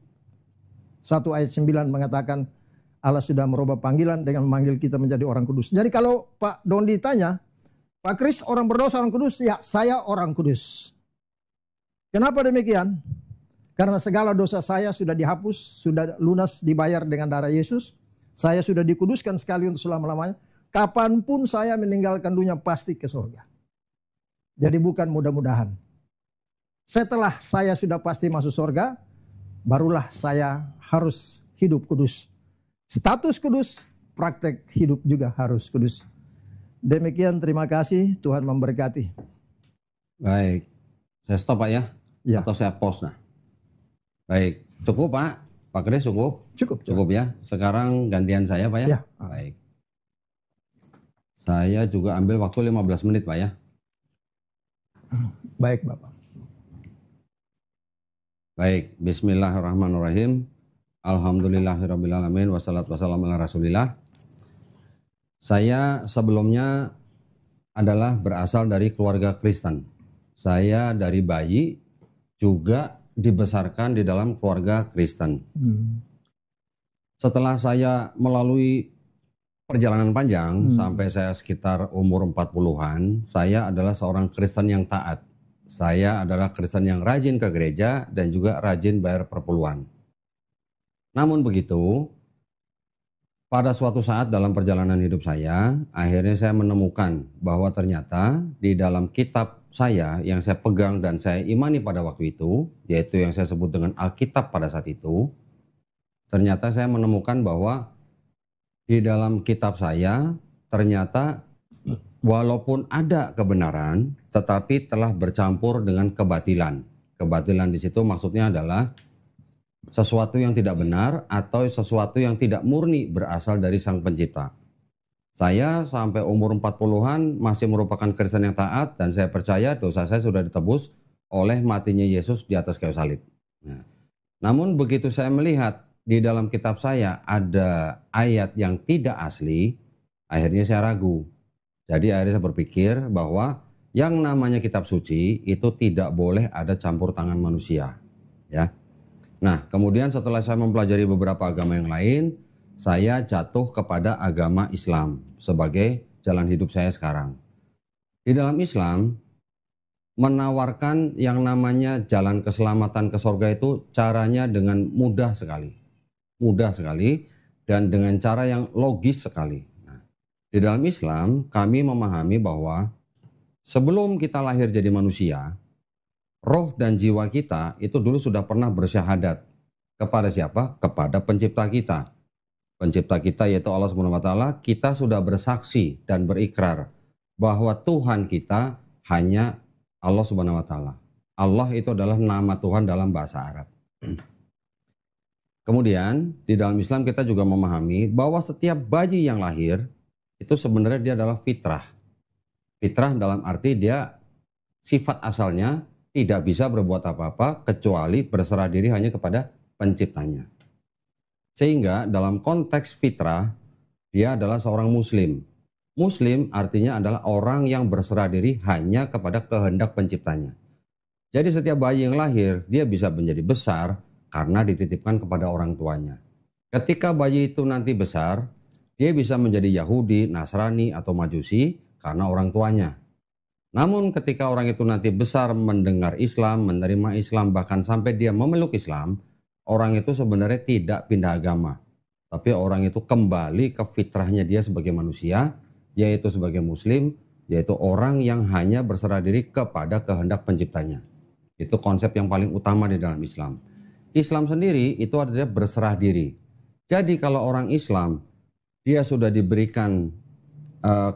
1 ayat 9 mengatakan Allah sudah merubah panggilan dengan memanggil kita menjadi orang kudus. Jadi kalau Pak Dondi tanya, Pak Kris orang berdosa orang kudus? Ya, saya orang kudus. Kenapa demikian? Karena segala dosa saya sudah dihapus, sudah lunas dibayar dengan darah Yesus. Saya sudah dikuduskan sekali untuk selama-lamanya. Kapanpun saya meninggalkan dunia pasti ke surga. Jadi bukan mudah-mudahan. Setelah saya sudah pasti masuk surga, barulah saya harus hidup kudus. Status kudus, praktek hidup juga harus kudus. Demikian, terima kasih, Tuhan memberkati. Baik, saya stop Pak ya? Ya. Atau saya pause nah? Baik, cukup Pak Kris cukup? Cukup ya. Sekarang gantian saya Pak ya? Ya. Baik. Saya juga ambil waktu 15 menit Pak ya. Baik Bapak. Baik, bismillahirrahmanirrahim. Alhamdulillahirrabbilalamin. Wassalatu wassalamu ala rasulillah. Saya sebelumnya adalah berasal dari keluarga Kristen. Saya dari bayi juga dibesarkan di dalam keluarga Kristen. Setelah saya melalui perjalanan panjang sampai saya sekitar umur 40-an, saya adalah seorang Kristen yang taat. Saya adalah Kristen yang rajin ke gereja dan juga rajin bayar perpuluhan. Namun begitu, pada suatu saat dalam perjalanan hidup saya, akhirnya saya menemukan bahwa ternyata di dalam kitab saya yang saya pegang dan saya imani pada waktu itu, yaitu yang saya sebut dengan Alkitab pada saat itu, ternyata saya menemukan bahwa di dalam kitab saya ternyata walaupun ada kebenaran, tetapi telah bercampur dengan kebatilan. Kebatilan di situ maksudnya adalah sesuatu yang tidak benar atau sesuatu yang tidak murni berasal dari Sang Pencipta. Saya sampai umur 40-an masih merupakan Kristen yang taat dan saya percaya dosa saya sudah ditebus oleh matinya Yesus di atas kayu salib. Nah, namun begitu saya melihat di dalam kitab saya ada ayat yang tidak asli, akhirnya saya ragu. Jadi akhirnya saya berpikir bahwa yang namanya kitab suci itu tidak boleh ada campur tangan manusia. Ya. Nah, kemudian setelah saya mempelajari beberapa agama yang lain, saya jatuh kepada agama Islam sebagai jalan hidup saya sekarang. Di dalam Islam menawarkan yang namanya jalan keselamatan ke surga itu caranya dengan mudah sekali. Mudah sekali dan dengan cara yang logis sekali. Nah, di dalam Islam kami memahami bahwa sebelum kita lahir jadi manusia, roh dan jiwa kita itu dulu sudah pernah bersyahadat. Kepada siapa? Kepada pencipta kita. Pencipta kita yaitu Allah SWT, kita sudah bersaksi dan berikrar bahwa Tuhan kita hanya Allah SWT. Allah itu adalah nama Tuhan dalam bahasa Arab. Kemudian di dalam Islam kita juga memahami bahwa setiap bayi yang lahir itu sebenarnya dia adalah fitrah. Fitrah dalam arti dia sifat asalnya tidak bisa berbuat apa-apa kecuali berserah diri hanya kepada penciptanya. Sehingga dalam konteks fitrah dia adalah seorang muslim. Muslim artinya adalah orang yang berserah diri hanya kepada kehendak penciptanya. Jadi setiap bayi yang lahir dia bisa menjadi besar karena dititipkan kepada orang tuanya. Ketika bayi itu nanti besar, dia bisa menjadi Yahudi, Nasrani, atau Majusi karena orang tuanya. Namun ketika orang itu nanti besar mendengar Islam, menerima Islam, bahkan sampai dia memeluk Islam, orang itu sebenarnya tidak pindah agama. Tapi orang itu kembali ke fitrahnya dia sebagai manusia, yaitu sebagai muslim, yaitu orang yang hanya berserah diri kepada kehendak penciptanya. Itu konsep yang paling utama di dalam Islam. Islam sendiri itu adalah berserah diri. Jadi kalau orang Islam, dia sudah diberikan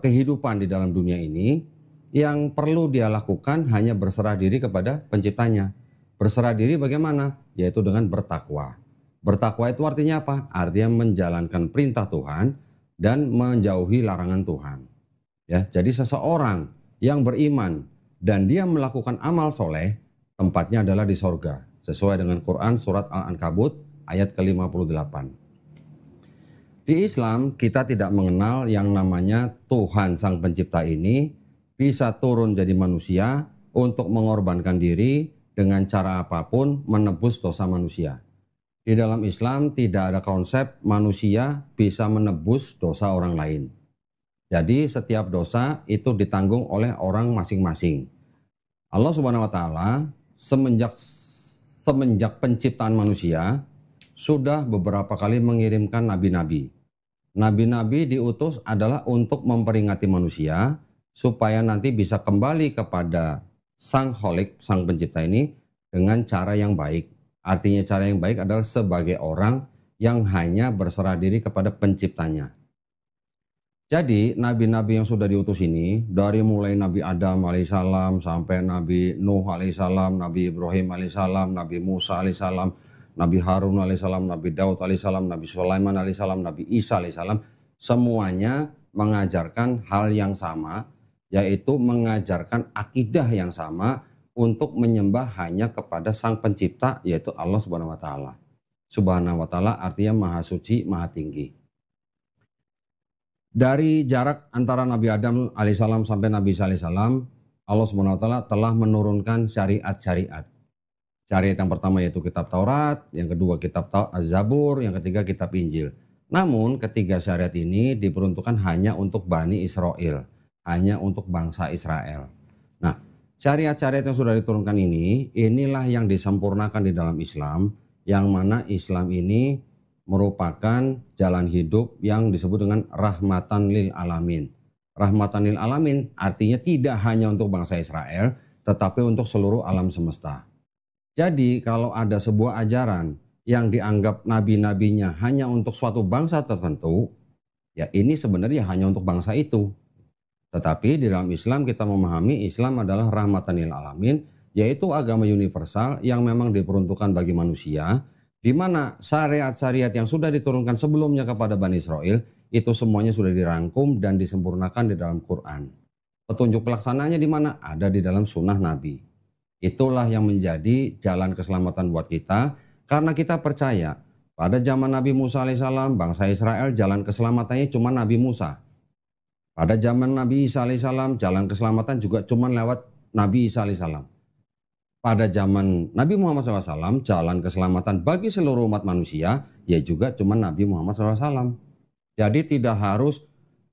kehidupan di dalam dunia ini, yang perlu dia lakukan hanya berserah diri kepada penciptanya. Berserah diri bagaimana? Yaitu dengan bertakwa. Bertakwa itu artinya apa? Artinya menjalankan perintah Tuhan dan menjauhi larangan Tuhan. Ya, jadi seseorang yang beriman dan dia melakukan amal soleh, tempatnya adalah di sorga. Sesuai dengan Quran surat Al-Ankabut ayat ke-58. Di Islam kita tidak mengenal yang namanya Tuhan Sang Pencipta ini bisa turun jadi manusia untuk mengorbankan diri dengan cara apapun menebus dosa manusia. Di dalam Islam tidak ada konsep manusia bisa menebus dosa orang lain. Jadi setiap dosa itu ditanggung oleh orang masing-masing. Allah Subhanahu wa taala semenjak penciptaan manusia sudah beberapa kali mengirimkan nabi-nabi. Nabi-nabi diutus adalah untuk memperingati manusia supaya nanti bisa kembali kepada Sang Kholik, Sang Pencipta ini dengan cara yang baik. Artinya cara yang baik adalah sebagai orang yang hanya berserah diri kepada penciptanya. Jadi nabi-nabi yang sudah diutus ini, dari mulai Nabi Adam alaihissalam sampai Nabi Nuh alaihissalam, Nabi Ibrahim alaihissalam, Nabi Musa alaihissalam, Nabi Harun alaihissalam, Nabi Daud alaihissalam, Nabi Sulaiman alaihissalam, Nabi Isa alaihissalam, semuanya mengajarkan hal yang sama, yaitu mengajarkan akidah yang sama, untuk menyembah hanya kepada Sang Pencipta, yaitu Allah Subhanahu wa taala. Subhanahu wa taala artinya Maha Suci, Maha Tinggi. Dari jarak antara Nabi Adam alaihissalam sampai Nabi Isa alaihissalam, Allah Subhanahu wa taala telah menurunkan syariat-syariat. Syariat yang pertama yaitu kitab Taurat, yang kedua kitab Az-Zabur, yang ketiga kitab Injil. Namun ketiga syariat ini diperuntukkan hanya untuk Bani Israel, hanya untuk bangsa Israel. Nah, syariat-syariat yang sudah diturunkan ini, inilah yang disempurnakan di dalam Islam, yang mana Islam ini merupakan jalan hidup yang disebut dengan rahmatan lil alamin. Rahmatan lil alamin artinya tidak hanya untuk bangsa Israel, tetapi untuk seluruh alam semesta. Jadi kalau ada sebuah ajaran yang dianggap nabi-nabinya hanya untuk suatu bangsa tertentu, ya ini sebenarnya hanya untuk bangsa itu. Tetapi di dalam Islam kita memahami Islam adalah rahmatan lil alamin, yaitu agama universal yang memang diperuntukkan bagi manusia, di mana syariat-syariat yang sudah diturunkan sebelumnya kepada Bani Israel itu semuanya sudah dirangkum dan disempurnakan di dalam Quran. Petunjuk pelaksananya di mana? Ada di dalam sunnah Nabi. Itulah yang menjadi jalan keselamatan buat kita, karena kita percaya pada zaman Nabi Musa alaihissalam, bangsa Israel jalan keselamatannya cuma Nabi Musa. Pada zaman Nabi Isa alaihissalam, jalan keselamatan juga cuma lewat Nabi Isa alaihissalam. Pada zaman Nabi Muhammad SAW, jalan keselamatan bagi seluruh umat manusia, ya juga cuma Nabi Muhammad SAW. Jadi tidak harus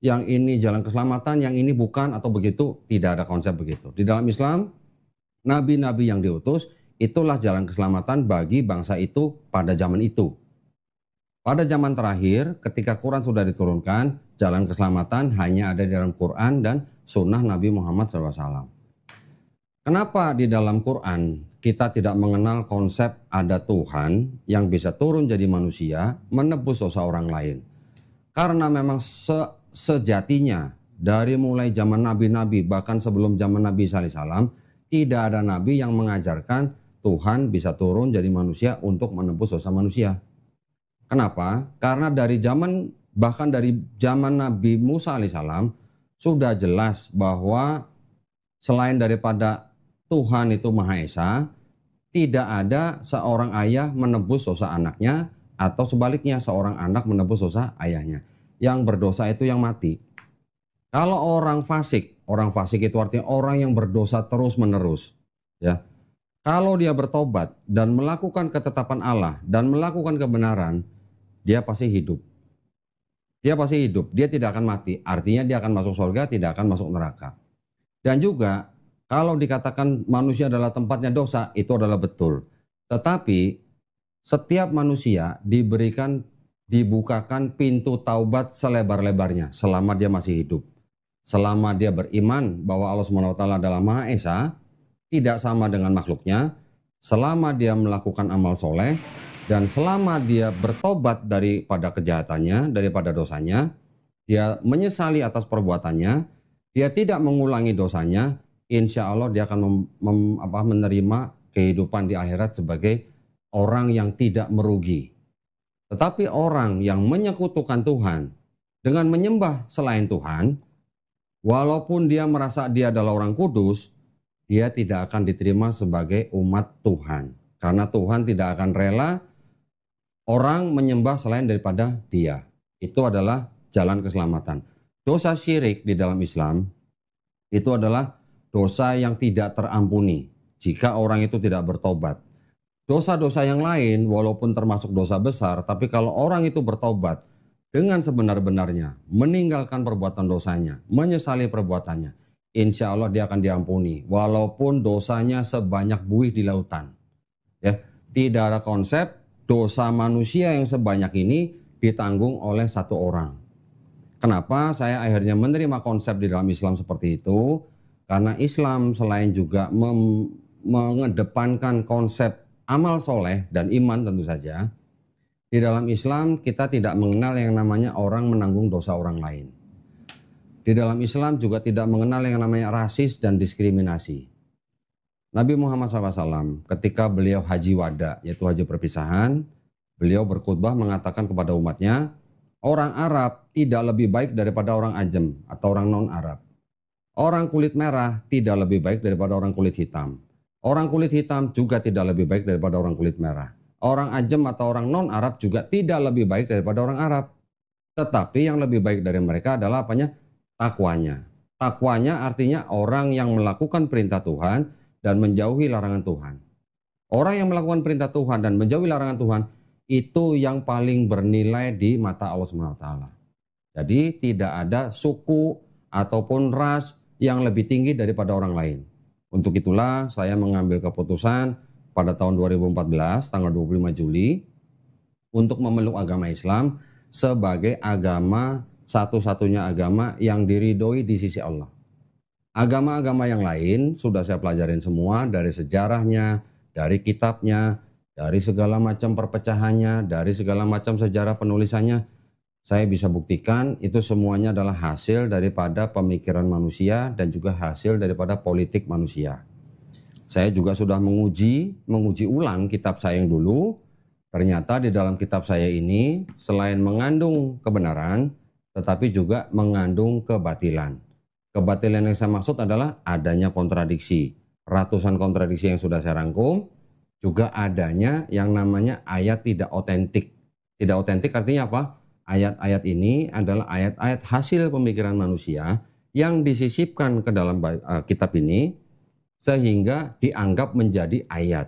yang ini jalan keselamatan, yang ini bukan atau begitu, tidak ada konsep begitu. Di dalam Islam, nabi-nabi yang diutus, itulah jalan keselamatan bagi bangsa itu pada zaman itu. Pada zaman terakhir, ketika Quran sudah diturunkan, jalan keselamatan hanya ada di dalam Quran dan sunnah Nabi Muhammad SAW. Kenapa di dalam Quran kita tidak mengenal konsep ada Tuhan yang bisa turun jadi manusia, menebus dosa orang lain? Karena memang sejatinya dari mulai zaman nabi-nabi, bahkan sebelum zaman Nabi SAW, tidak ada nabi yang mengajarkan Tuhan bisa turun jadi manusia untuk menebus dosa manusia. Kenapa? Karena bahkan dari zaman Nabi Musa alaihissalam sudah jelas bahwa selain daripada Tuhan itu Maha Esa, tidak ada seorang ayah menebus dosa anaknya atau sebaliknya seorang anak menebus dosa ayahnya. Yang berdosa itu yang mati. Kalau orang fasik itu artinya orang yang berdosa terus menerus, ya. Kalau dia bertobat dan melakukan ketetapan Allah dan melakukan kebenaran, dia pasti hidup. Dia pasti hidup, dia tidak akan mati. Artinya dia akan masuk surga, tidak akan masuk neraka. Dan juga kalau dikatakan manusia adalah tempatnya dosa, itu adalah betul. Tetapi setiap manusia dibukakan pintu taubat selebar-lebarnya selama dia masih hidup. Selama dia beriman bahwa Allah SWT adalah Maha Esa, tidak sama dengan makhluknya, selama dia melakukan amal soleh, dan selama dia bertobat daripada kejahatannya, daripada dosanya, dia menyesali atas perbuatannya, dia tidak mengulangi dosanya, insya Allah dia akan menerima kehidupan di akhirat sebagai orang yang tidak merugi. Tetapi orang yang menyekutukan Tuhan dengan menyembah selain Tuhan, walaupun dia merasa dia adalah orang kudus, dia tidak akan diterima sebagai umat Tuhan. Karena Tuhan tidak akan rela orang menyembah selain daripada dia. Itu adalah jalan keselamatan. Dosa syirik di dalam Islam itu adalah dosa yang tidak terampuni jika orang itu tidak bertobat. Dosa-dosa yang lain walaupun termasuk dosa besar, tapi kalau orang itu bertobat dengan sebenar-benarnya, meninggalkan perbuatan dosanya, menyesali perbuatannya, insya Allah dia akan diampuni. Walaupun dosanya sebanyak buih di lautan. Ya, tidak ada konsep dosa manusia yang sebanyak ini ditanggung oleh satu orang. Kenapa saya akhirnya menerima konsep di dalam Islam seperti itu? Karena Islam selain juga mengedepankan konsep amal soleh dan iman tentu saja, di dalam Islam kita tidak mengenal yang namanya orang menanggung dosa orang lain. Di dalam Islam juga tidak mengenal yang namanya rasis dan diskriminasi. Nabi Muhammad SAW ketika beliau haji wada, yaitu haji perpisahan, beliau berkhutbah mengatakan kepada umatnya, orang Arab tidak lebih baik daripada orang Ajam atau orang non-Arab. Orang kulit merah tidak lebih baik daripada orang kulit hitam. Orang kulit hitam juga tidak lebih baik daripada orang kulit merah. Orang Ajam atau orang non-Arab juga tidak lebih baik daripada orang Arab. Tetapi yang lebih baik dari mereka adalah apanya? Takwanya. Takwanya artinya orang yang melakukan perintah Tuhan dan menjauhi larangan Tuhan. Orang yang melakukan perintah Tuhan dan menjauhi larangan Tuhan itu yang paling bernilai di mata Allah SWT. Jadi tidak ada suku ataupun ras yang lebih tinggi daripada orang lain. Untuk itulah saya mengambil keputusan pada tahun 2014 tanggal 25 Juli untuk memeluk agama Islam sebagai agama satu-satunya agama yang diridhoi di sisi Allah. Agama-agama yang lain sudah saya pelajarin semua dari sejarahnya, dari kitabnya, dari segala macam perpecahannya, dari segala macam sejarah penulisannya. Saya bisa buktikan itu semuanya adalah hasil daripada pemikiran manusia dan juga hasil daripada politik manusia. Saya juga sudah menguji ulang kitab saya yang dulu. Ternyata di dalam kitab saya ini selain mengandung kebenaran, tetapi juga mengandung kebatilan. Kebatilan yang saya maksud adalah adanya kontradiksi. Ratusan kontradiksi yang sudah saya rangkum. Juga adanya yang namanya ayat tidak otentik. Tidak otentik artinya apa? Ayat-ayat ini adalah ayat-ayat hasil pemikiran manusia yang disisipkan ke dalam kitab ini sehingga dianggap menjadi ayat.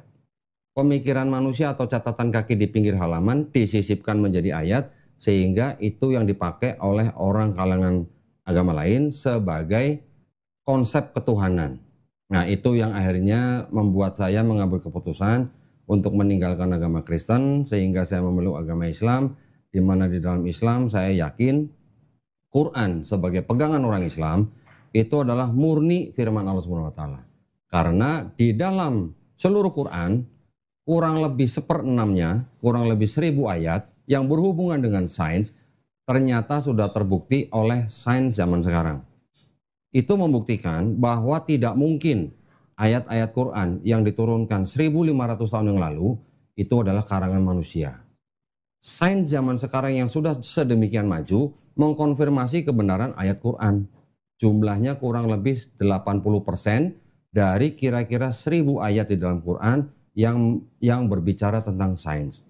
Pemikiran manusia atau catatan kaki di pinggir halaman disisipkan menjadi ayat sehingga itu yang dipakai oleh orang kalangan agama lain sebagai konsep ketuhanan. Nah, itu yang akhirnya membuat saya mengambil keputusan untuk meninggalkan agama Kristen sehingga saya memeluk agama Islam, di mana di dalam Islam saya yakin Quran sebagai pegangan orang Islam itu adalah murni firman Allah SWT. Karena di dalam seluruh Quran kurang lebih 1/6-nya, kurang lebih 1000 ayat yang berhubungan dengan sains ternyata sudah terbukti oleh sains zaman sekarang. Itu membuktikan bahwa tidak mungkin ayat-ayat Quran yang diturunkan 1500 tahun yang lalu itu adalah karangan manusia. Sains zaman sekarang yang sudah sedemikian maju mengkonfirmasi kebenaran ayat Quran. Jumlahnya kurang lebih 80% dari kira-kira 1000 ayat di dalam Quran yang berbicara tentang sains.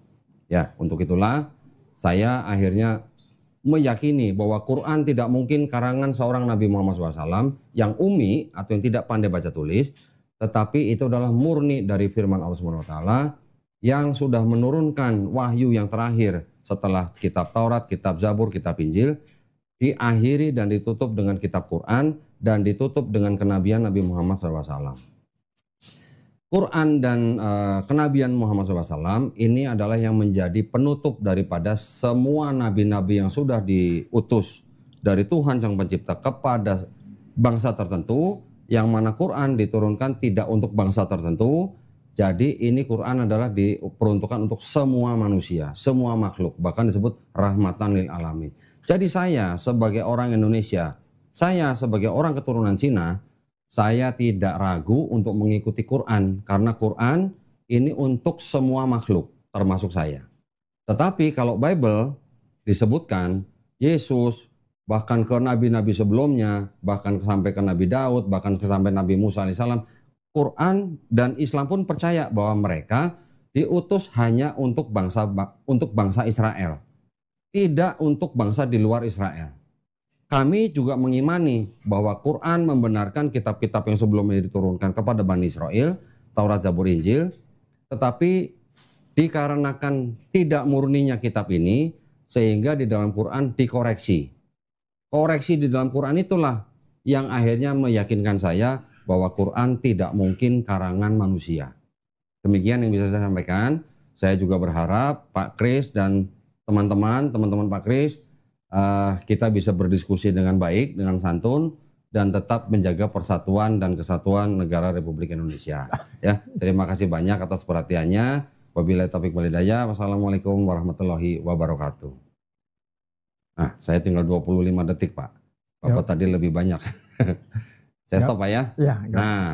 Ya, untuk itulah saya akhirnya meyakini bahwa Quran tidak mungkin karangan seorang Nabi Muhammad SAW yang ummi atau yang tidak pandai baca tulis, tetapi itu adalah murni dari firman Allah SWT yang sudah menurunkan wahyu yang terakhir setelah kitab Taurat, kitab Zabur, kitab Injil, diakhiri dan ditutup dengan kitab Quran dan ditutup dengan kenabian Nabi Muhammad SAW. Quran dan kenabian Muhammad SAW ini adalah yang menjadi penutup daripada semua nabi-nabi yang sudah diutus dari Tuhan Sang Pencipta kepada bangsa tertentu, yang mana Quran diturunkan tidak untuk bangsa tertentu. Jadi ini Quran adalah diperuntukkan untuk semua manusia, semua makhluk, bahkan disebut rahmatan lil alamin. Jadi saya sebagai orang Indonesia, saya sebagai orang keturunan Cina, saya tidak ragu untuk mengikuti Quran, karena Quran ini untuk semua makhluk, termasuk saya. Tetapi kalau Bible disebutkan Yesus, bahkan ke nabi-nabi sebelumnya, bahkan sampai ke Nabi Daud, bahkan sampai Nabi Musa alaihissalam, Quran dan Islam pun percaya bahwa mereka diutus hanya untuk bangsa Israel, tidak untuk bangsa di luar Israel. Kami juga mengimani bahwa Quran membenarkan kitab-kitab yang sebelumnya diturunkan kepada Bani Israel, Taurat, Zabur, Injil, tetapi dikarenakan tidak murninya kitab ini, sehingga di dalam Quran dikoreksi. Koreksi di dalam Quran itulah yang akhirnya meyakinkan saya bahwa Quran tidak mungkin karangan manusia. Demikian yang bisa saya sampaikan. Saya juga berharap Pak Kris dan teman-teman Pak Kris, kita bisa berdiskusi dengan baik, dengan santun, dan tetap menjaga persatuan dan kesatuan negara Republik Indonesia. Ya, terima kasih banyak atas perhatiannya. Wabillahi taufiq wal hidayah. Wassalamualaikum warahmatullahi wabarakatuh. Nah, saya tinggal 25 detik, Pak. Bapak tadi lebih banyak. Saya stop, Pak, ya? Ya,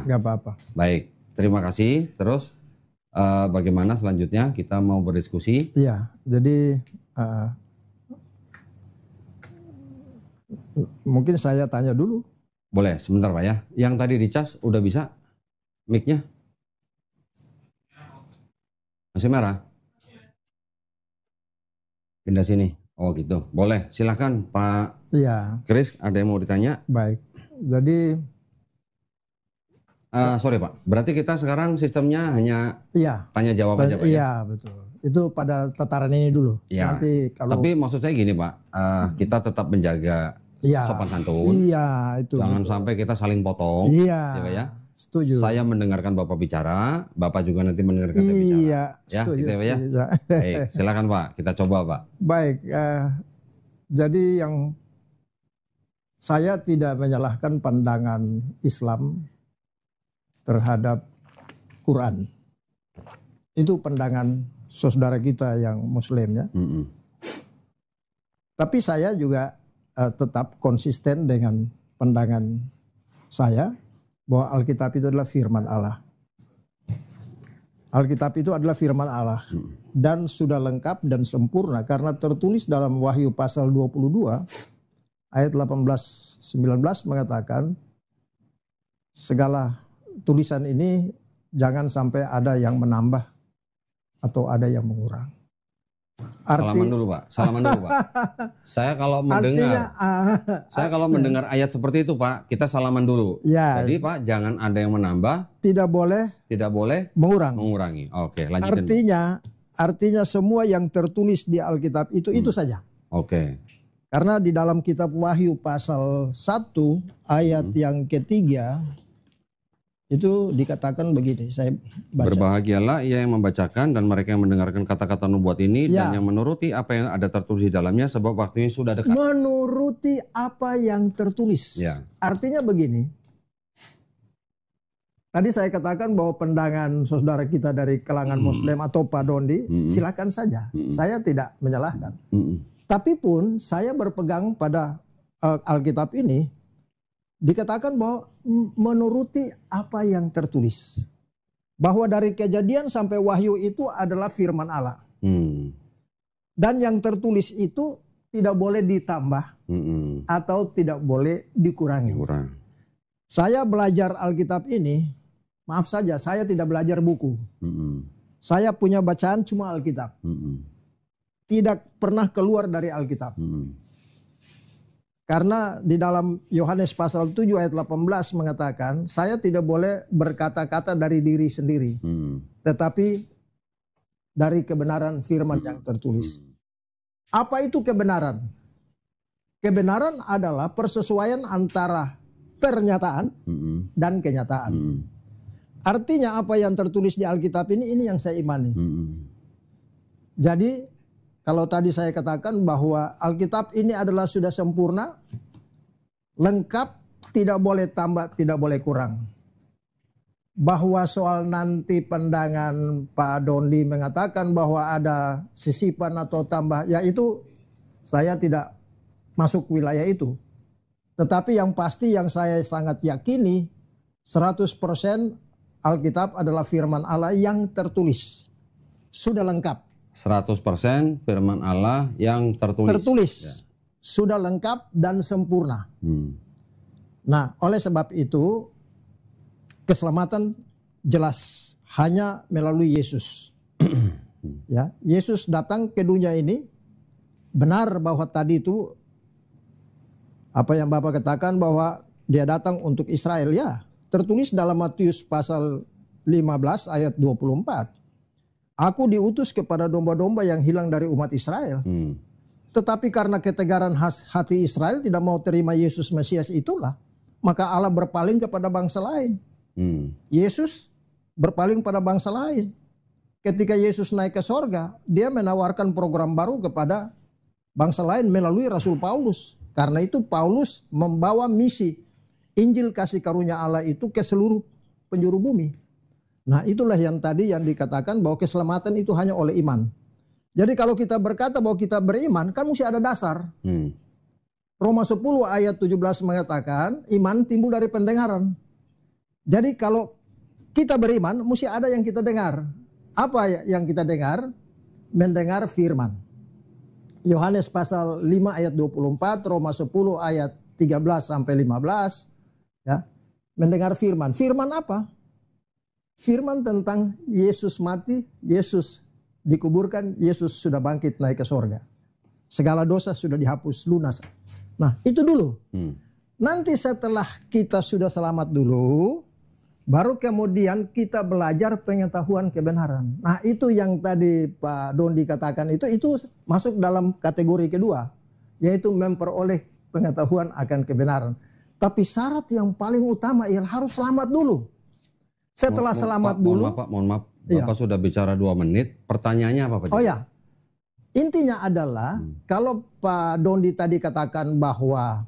nggak apa-apa. Baik, terima kasih. Terus bagaimana selanjutnya? Kita mau berdiskusi. Iya, jadi mungkin saya tanya dulu. Boleh, sebentar Pak ya. Yang tadi dicas udah bisa mic-nya? Masih merah? Pindah sini. Oh gitu. Boleh, silakan Pak Kris, ada yang mau ditanya? Baik. Jadi sorry Pak, berarti kita sekarang sistemnya hanya tanya jawab aja Pak? Iya, betul. Itu pada tataran ini dulu. Ya. Nanti kalau Tapi maksud saya gini Pak, kita tetap menjaga sopan santun. Iya, itu. Jangan sampai kita saling potong. Iya. Ya, setuju. Saya mendengarkan Bapak bicara, Bapak juga nanti mendengarkan saya bicara. Iya, ya, setuju. Gitu ya. Baik, silakan Pak, kita coba Pak. Baik, jadi yang saya tidak menyalahkan pandangan Islam terhadap Quran. Itu pandangan saudara kita yang Muslim ya. Tapi saya juga tetap konsisten dengan pandangan saya bahwa Alkitab itu adalah firman Allah. Alkitab itu adalah firman Allah dan sudah lengkap dan sempurna karena tertulis dalam Wahyu pasal 22 ayat 18-19 mengatakan segala tulisan ini jangan sampai ada yang menambah atau ada yang mengurang. Salaman dulu Pak, Saya kalau mendengar ayat seperti itu Pak, kita salaman dulu. Ya. Jadi Pak, jangan ada yang menambah, tidak boleh mengurangi. Oke, lanjutin. Artinya semua yang tertulis di Alkitab itu saja. Oke. Karena di dalam kitab Wahyu pasal 1 ayat yang ketiga itu dikatakan begini, saya baca. Berbahagialah ia yang membacakan dan mereka yang mendengarkan kata-kata nubuat ini dan yang menuruti apa yang ada tertulis di dalamnya sebab waktunya sudah dekat. Menuruti apa yang tertulis. Ya. Artinya begini. Tadi saya katakan bahwa pandangan saudara kita dari kalangan Muslim atau Pak Dondi, silakan saja. Saya tidak menyalahkan. Tapi pun saya berpegang pada Alkitab ini, dikatakan bahwa menuruti apa yang tertulis. Bahwa dari Kejadian sampai Wahyu itu adalah firman Allah. Dan yang tertulis itu tidak boleh ditambah atau tidak boleh dikurangi. Saya belajar Alkitab ini, maaf saja saya tidak belajar buku. Saya punya bacaan cuma Alkitab. Tidak pernah keluar dari Alkitab. Karena di dalam Yohanes pasal 7 ayat 18 mengatakan, saya tidak boleh berkata-kata dari diri sendiri. Tetapi dari kebenaran firman yang tertulis. Apa itu kebenaran? Kebenaran adalah persesuaian antara pernyataan dan kenyataan. Artinya apa yang tertulis di Alkitab ini yang saya imani. Jadi kalau tadi saya katakan bahwa Alkitab ini adalah sudah sempurna, lengkap, tidak boleh tambah, tidak boleh kurang. Bahwa soal nanti pandangan Pak Dondi mengatakan bahwa ada sisipan atau tambah, ya itu saya tidak masuk wilayah itu. Tetapi yang pasti yang saya sangat yakini 100% Alkitab adalah firman Allah yang tertulis. Sudah lengkap. 100% firman Allah yang tertulis. Tertulis. Ya. Sudah lengkap dan sempurna. Nah, oleh sebab itu keselamatan jelas hanya melalui Yesus. Ya, Yesus datang ke dunia ini, benar bahwa tadi itu apa yang Bapak katakan bahwa dia datang untuk Israel, ya. Tertulis dalam Matius pasal 15 ayat 24. Aku diutus kepada domba-domba yang hilang dari umat Israel. Tetapi karena ketegaran hati Israel tidak mau terima Yesus Mesias itulah, maka Allah berpaling kepada bangsa lain. Yesus berpaling pada bangsa lain. Ketika Yesus naik ke sorga, dia menawarkan program baru kepada bangsa lain melalui Rasul Paulus. Karena itu Paulus membawa misi Injil kasih karunia Allah itu ke seluruh penjuru bumi. Nah, itulah yang tadi yang dikatakan bahwa keselamatan itu hanya oleh iman. Jadi kalau kita berkata bahwa kita beriman, kan mesti ada dasar. Roma 10 ayat 17 mengatakan iman timbul dari pendengaran. Jadi kalau kita beriman, mesti ada yang kita dengar. Apa yang kita dengar? Mendengar firman. Yohanes pasal 5 ayat 24, Roma 10 ayat 13 sampai 15. Ya, mendengar firman. Firman apa? Firman tentang Yesus mati, Yesus dikuburkan, Yesus sudah bangkit naik ke sorga. Segala dosa sudah dihapus lunas. Nah, itu dulu. Nanti setelah kita sudah selamat dulu, baru kemudian kita belajar pengetahuan kebenaran. Nah, itu yang tadi Pak Dondi katakan itu masuk dalam kategori kedua, yaitu memperoleh pengetahuan akan kebenaran. Tapi syarat yang paling utama ialah harus selamat dulu. Setelah selamat dulu. Mohon maaf. Bapak sudah bicara 2 menit. Pertanyaannya apa Pak? Oh ya. Intinya adalah kalau Pak Dondi tadi katakan bahwa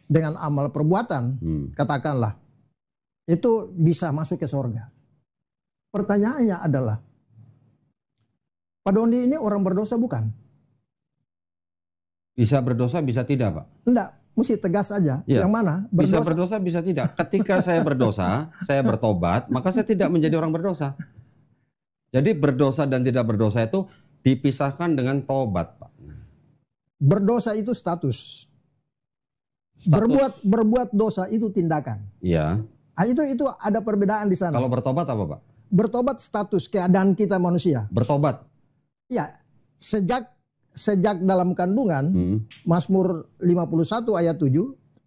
dengan amal perbuatan, katakanlah, itu bisa masuk ke sorga. Pertanyaannya adalah, Pak Dondi ini orang berdosa bukan? Bisa berdosa, bisa tidak Pak? Enggak, mesti tegas aja. Ya. Yang mana? Bisa berdosa, bisa tidak. Ketika saya berdosa, saya bertobat, maka saya tidak menjadi orang berdosa. Jadi berdosa dan tidak berdosa itu dipisahkan dengan tobat Pak. Berdosa itu status. Berbuat dosa itu tindakan. Iya. Nah, itu ada perbedaan di sana. Kalau bertobat apa Pak? Bertobat status keadaan kita manusia. Bertobat? Ya, sejak dalam kandungan, Mazmur 51 ayat 7,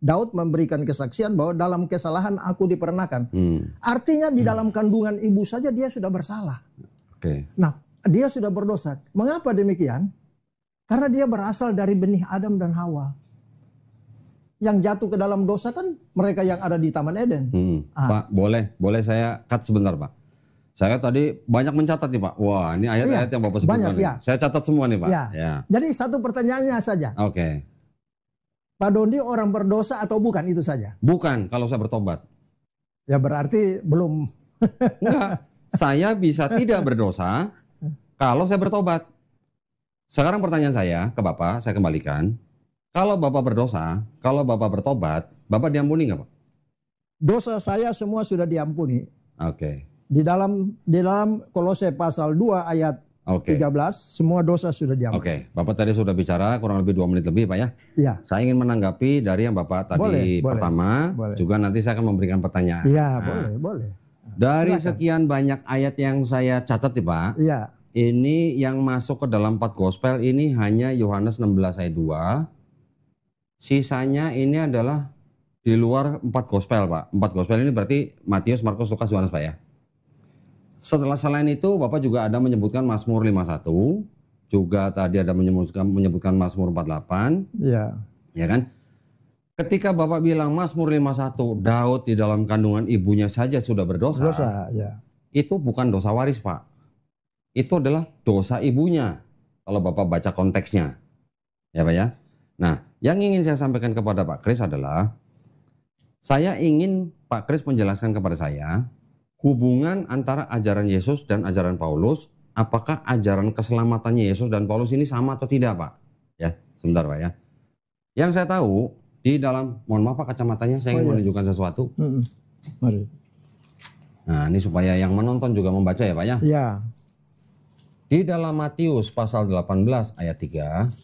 Daud memberikan kesaksian bahwa dalam kesalahan aku diperenakan. Artinya di dalam kandungan ibu saja dia sudah bersalah. Nah, dia sudah berdosa. Mengapa demikian? Karena dia berasal dari benih Adam dan Hawa. Yang jatuh ke dalam dosa kan mereka yang ada di Taman Eden. Pak, boleh saya cut sebentar Pak. Saya tadi banyak mencatat nih Pak. Wah, ini ayat-ayat yang Bapak sebutkan. Saya catat semua nih Pak. Ya. Jadi satu pertanyaannya saja. Pak Dondi orang berdosa atau bukan, itu saja? Bukan, kalau saya bertobat. Ya berarti belum. Enggak, saya bisa tidak berdosa kalau saya bertobat. Sekarang pertanyaan saya ke Bapak, saya kembalikan. Kalau Bapak berdosa, kalau Bapak bertobat, Bapak diampuni nggak Pak? Dosa saya semua sudah diampuni. Di dalam Kolose pasal 2 ayat 13, semua dosa sudah diampuni. Bapak tadi sudah bicara kurang lebih 2 menit lebih Pak ya? Iya. Saya ingin menanggapi dari yang Bapak tadi pertama, juga nanti saya akan memberikan pertanyaan. Iya, boleh. Dari sekian banyak ayat yang saya catat nih Pak, ini yang masuk ke dalam 4 gospel ini hanya Yohanes 16 ayat 2. Sisanya ini adalah di luar 4 gospel Pak. 4 gospel ini berarti Matius, Markus, Lukas, Yohanes Pak ya. Setelah selain itu Bapak juga ada menyebutkan Mazmur 51, juga tadi ada menyebutkan Mazmur 48, Ya. ya kan? Ketika Bapak bilang Mazmur 51, Daud di dalam kandungan ibunya saja sudah berdosa. Dosa, ya. Itu bukan dosa waris, Pak. Itu adalah dosa ibunya. Kalau Bapak baca konteksnya. Ya Pak ya. Nah, yang ingin saya sampaikan kepada Pak Kris adalah, saya ingin Pak Kris menjelaskan kepada saya hubungan antara ajaran Yesus dan ajaran Paulus. Apakah ajaran keselamatannya Yesus dan Paulus ini sama atau tidak, Pak? Ya, sebentar Pak ya. Yang saya tahu di dalam, mohon maaf Pak kacamatanya, saya ingin menunjukkan sesuatu. Mari. Nah, ini supaya yang menonton juga membaca ya Pak ya. Ya. Di dalam Matius pasal 18 ayat 3,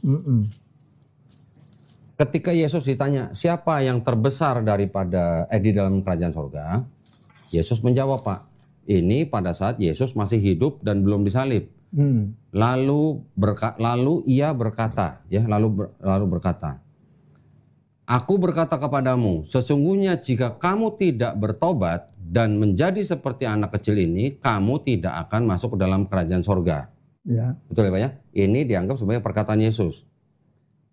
ketika Yesus ditanya siapa yang terbesar daripada di dalam kerajaan sorga, Yesus menjawab Pak, ini pada saat Yesus masih hidup dan belum disalib. Lalu ia berkata, ya lalu berkata, aku berkata kepadamu, sesungguhnya jika kamu tidak bertobat dan menjadi seperti anak kecil ini, kamu tidak akan masuk ke dalam kerajaan sorga. Ya. Betul ya Pak ya? Ini dianggap sebagai perkataan Yesus.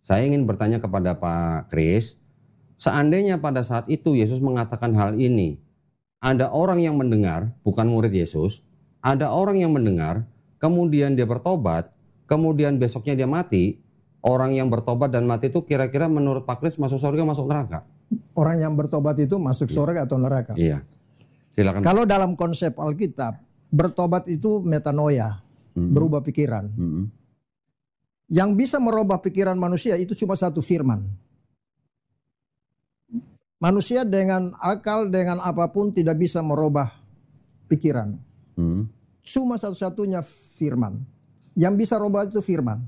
Saya ingin bertanya kepada Pak Kris, seandainya pada saat itu Yesus mengatakan hal ini, ada orang yang mendengar, bukan murid Yesus, ada orang yang mendengar, kemudian dia bertobat, kemudian besoknya dia mati, orang yang bertobat dan mati itu kira-kira menurut Pak Kris masuk surga, masuk neraka? Orang yang bertobat itu masuk surga atau neraka? Iya. Silakan. Kalau dalam konsep Alkitab, bertobat itu metanoia, berubah pikiran. Yang bisa merubah pikiran manusia itu cuma satu firman. Manusia dengan akal, dengan apapun tidak bisa merubah pikiran. Cuma satu-satunya firman. Yang bisa rubah itu firman.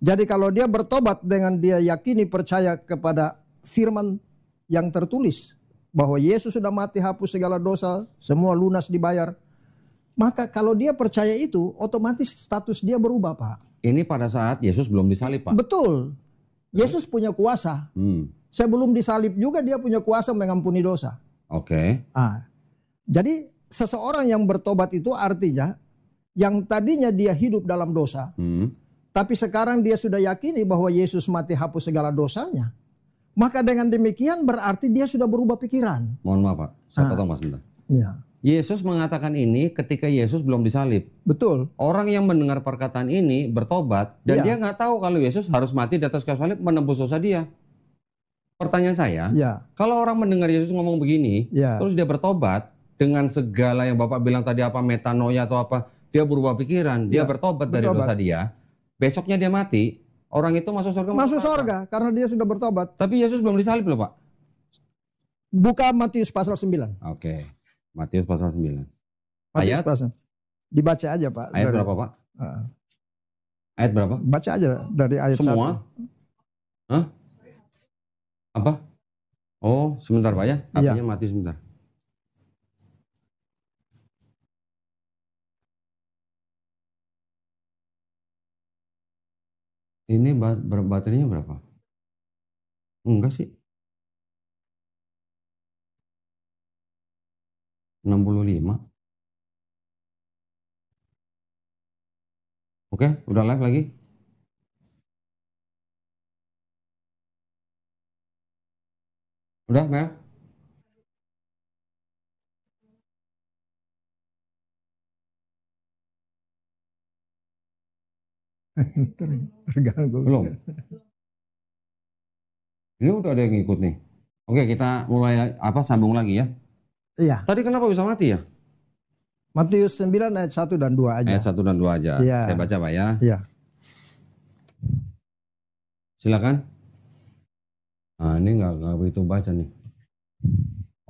Jadi kalau dia bertobat dengan dia yakini percaya kepada firman yang tertulis, bahwa Yesus sudah mati hapus segala dosa, semua lunas dibayar. Maka kalau dia percaya itu, otomatis status dia berubah Pak. Ini pada saat Yesus belum disalib Pak? Betul. Yesus punya kuasa. Sebelum disalib juga dia punya kuasa mengampuni dosa. Oke. Jadi seseorang yang bertobat itu artinya yang tadinya dia hidup dalam dosa. Tapi sekarang dia sudah yakini bahwa Yesus mati hapus segala dosanya. Maka dengan demikian berarti dia sudah berubah pikiran. Mohon maaf Pak, saya potong Mas sebentar. Ya. Yesus mengatakan ini ketika Yesus belum disalib. Betul. Orang yang mendengar perkataan ini bertobat dan dia nggak tahu kalau Yesus harus mati di atas kayu salib menembus dosa dia. Pertanyaan saya, kalau orang mendengar Yesus ngomong begini, terus dia bertobat dengan segala yang Bapak bilang tadi apa metanoia atau apa, dia berubah pikiran, dia bertobat dari dosa dia, besoknya dia mati, orang itu masuk surga. Masuk surga karena dia sudah bertobat. Tapi Yesus belum disalib loh Pak. Buka Matius pasal 9. Oke. Matius pasal 9. Matius pasal. Dibaca aja Pak. Ayat berapa Pak? Ayat berapa? Baca aja dari ayat semua. 1. Hah? Apa? Oh, sebentar Pak ya. Artinya Matius sebentar. Ini baterainya berapa? Enggak sih. 65. Oke, udah live lagi. Udah, Mel? Terganggu. Belum. Ini udah ada yang ngikut nih. Oke, kita mulai sambung lagi ya. Iya. Tadi kenapa bisa mati ya? Matius 9 ayat 1 dan 2 aja. Ayat 1 dan 2 aja. Iya. Saya baca Pak ya. Iya. Silakan. Nah, ini nggak begitu baca nih.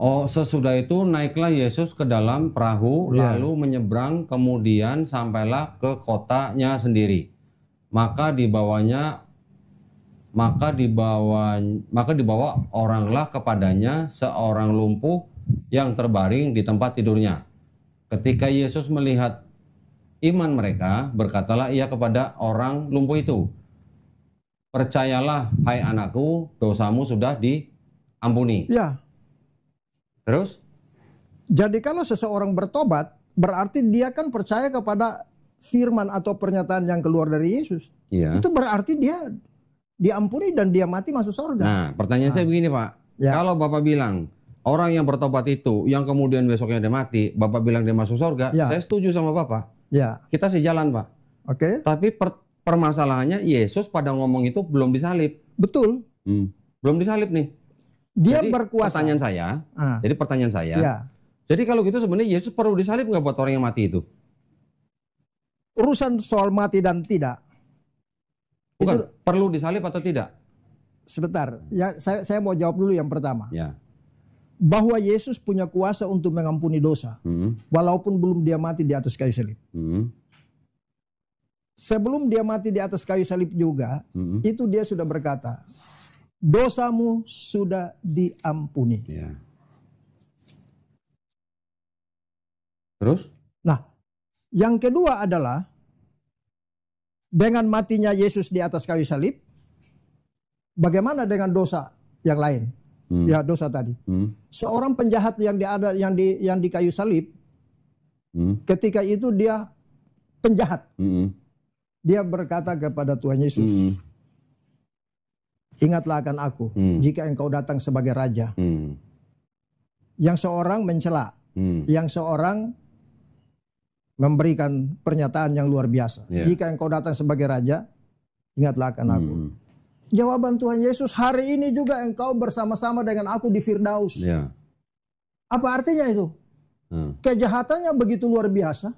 Oh, sesudah itu naiklah Yesus ke dalam perahu, lalu menyeberang, kemudian sampailah ke kotanya sendiri. Maka dibawa oranglah kepadanya seorang lumpuh yang terbaring di tempat tidurnya. Ketika Yesus melihat iman mereka, berkatalah ia kepada orang lumpuh itu, percayalah hai anakku, dosamu sudah diampuni. Ya. Terus? Jadi kalau seseorang bertobat, berarti dia kan percaya kepada firman atau pernyataan yang keluar dari Yesus, Iya. itu berarti dia diampuni dan dia mati masuk surga. Nah, pertanyaan saya begini, Pak. Ya. Kalau Bapak bilang orang yang bertobat itu yang kemudian besoknya dia mati, Bapak bilang dia masuk surga, Ya. saya setuju sama Bapak. Ya, Kita sejalan, Pak. oke, Tapi permasalahannya Yesus pada ngomong itu belum disalib. betul. Belum disalib nih. Dia Jadi, berkuasa. Pertanyaan saya. Ya. Jadi kalau gitu sebenarnya Yesus perlu disalib nggak buat orang yang mati itu? Urusan soal mati dan tidak. Bukan, Itu perlu disalib atau tidak? sebentar. Ya, saya mau jawab dulu yang pertama. Ya. Bahwa Yesus punya kuasa untuk mengampuni dosa, walaupun belum dia mati di atas kayu salib. Sebelum dia mati di atas kayu salib juga, itu dia sudah berkata, dosamu sudah diampuni. Ya. Terus? Nah, yang kedua adalah dengan matinya Yesus di atas kayu salib, bagaimana dengan dosa yang lain? Ya, dosa tadi. Seorang penjahat yang di kayu salib, ketika itu dia penjahat. Dia berkata kepada Tuhan Yesus, ingatlah akan aku jika engkau datang sebagai raja. Yang seorang mencela, yang seorang memberikan pernyataan yang luar biasa. Yeah. Jika engkau datang sebagai raja, ingatlah akan aku. Jawaban Tuhan Yesus, hari ini juga engkau bersama-sama dengan aku di Firdaus. Ya. Apa artinya itu? Kejahatannya begitu luar biasa,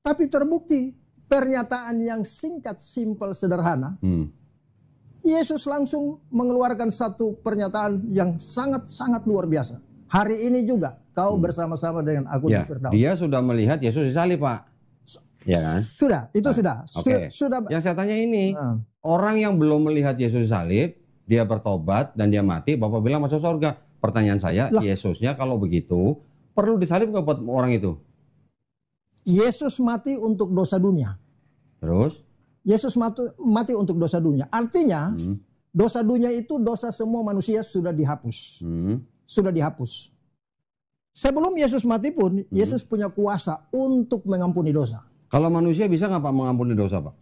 tapi terbukti pernyataan yang singkat, simpel, sederhana. Yesus langsung mengeluarkan satu pernyataan yang sangat-sangat luar biasa. Hari ini juga kau bersama-sama dengan aku di Ya. Firdaus. Dia sudah melihat Yesus disalib, Pak. Ya kan? Sudah, itu sudah. Oke. Sudah. Yang saya tanya ini, orang yang belum melihat Yesus disalib, dia bertobat dan dia mati, Bapak bilang masuk surga. Pertanyaan saya, Yesusnya kalau begitu perlu disalib nggak buat orang itu? Yesus mati untuk dosa dunia. Terus? Yesus mati untuk dosa dunia. Artinya, dosa dunia itu dosa semua manusia sudah dihapus. Sudah dihapus. Sebelum Yesus mati pun, Yesus punya kuasa untuk mengampuni dosa. Kalau manusia bisa nggak Pak mengampuni dosa, Pak?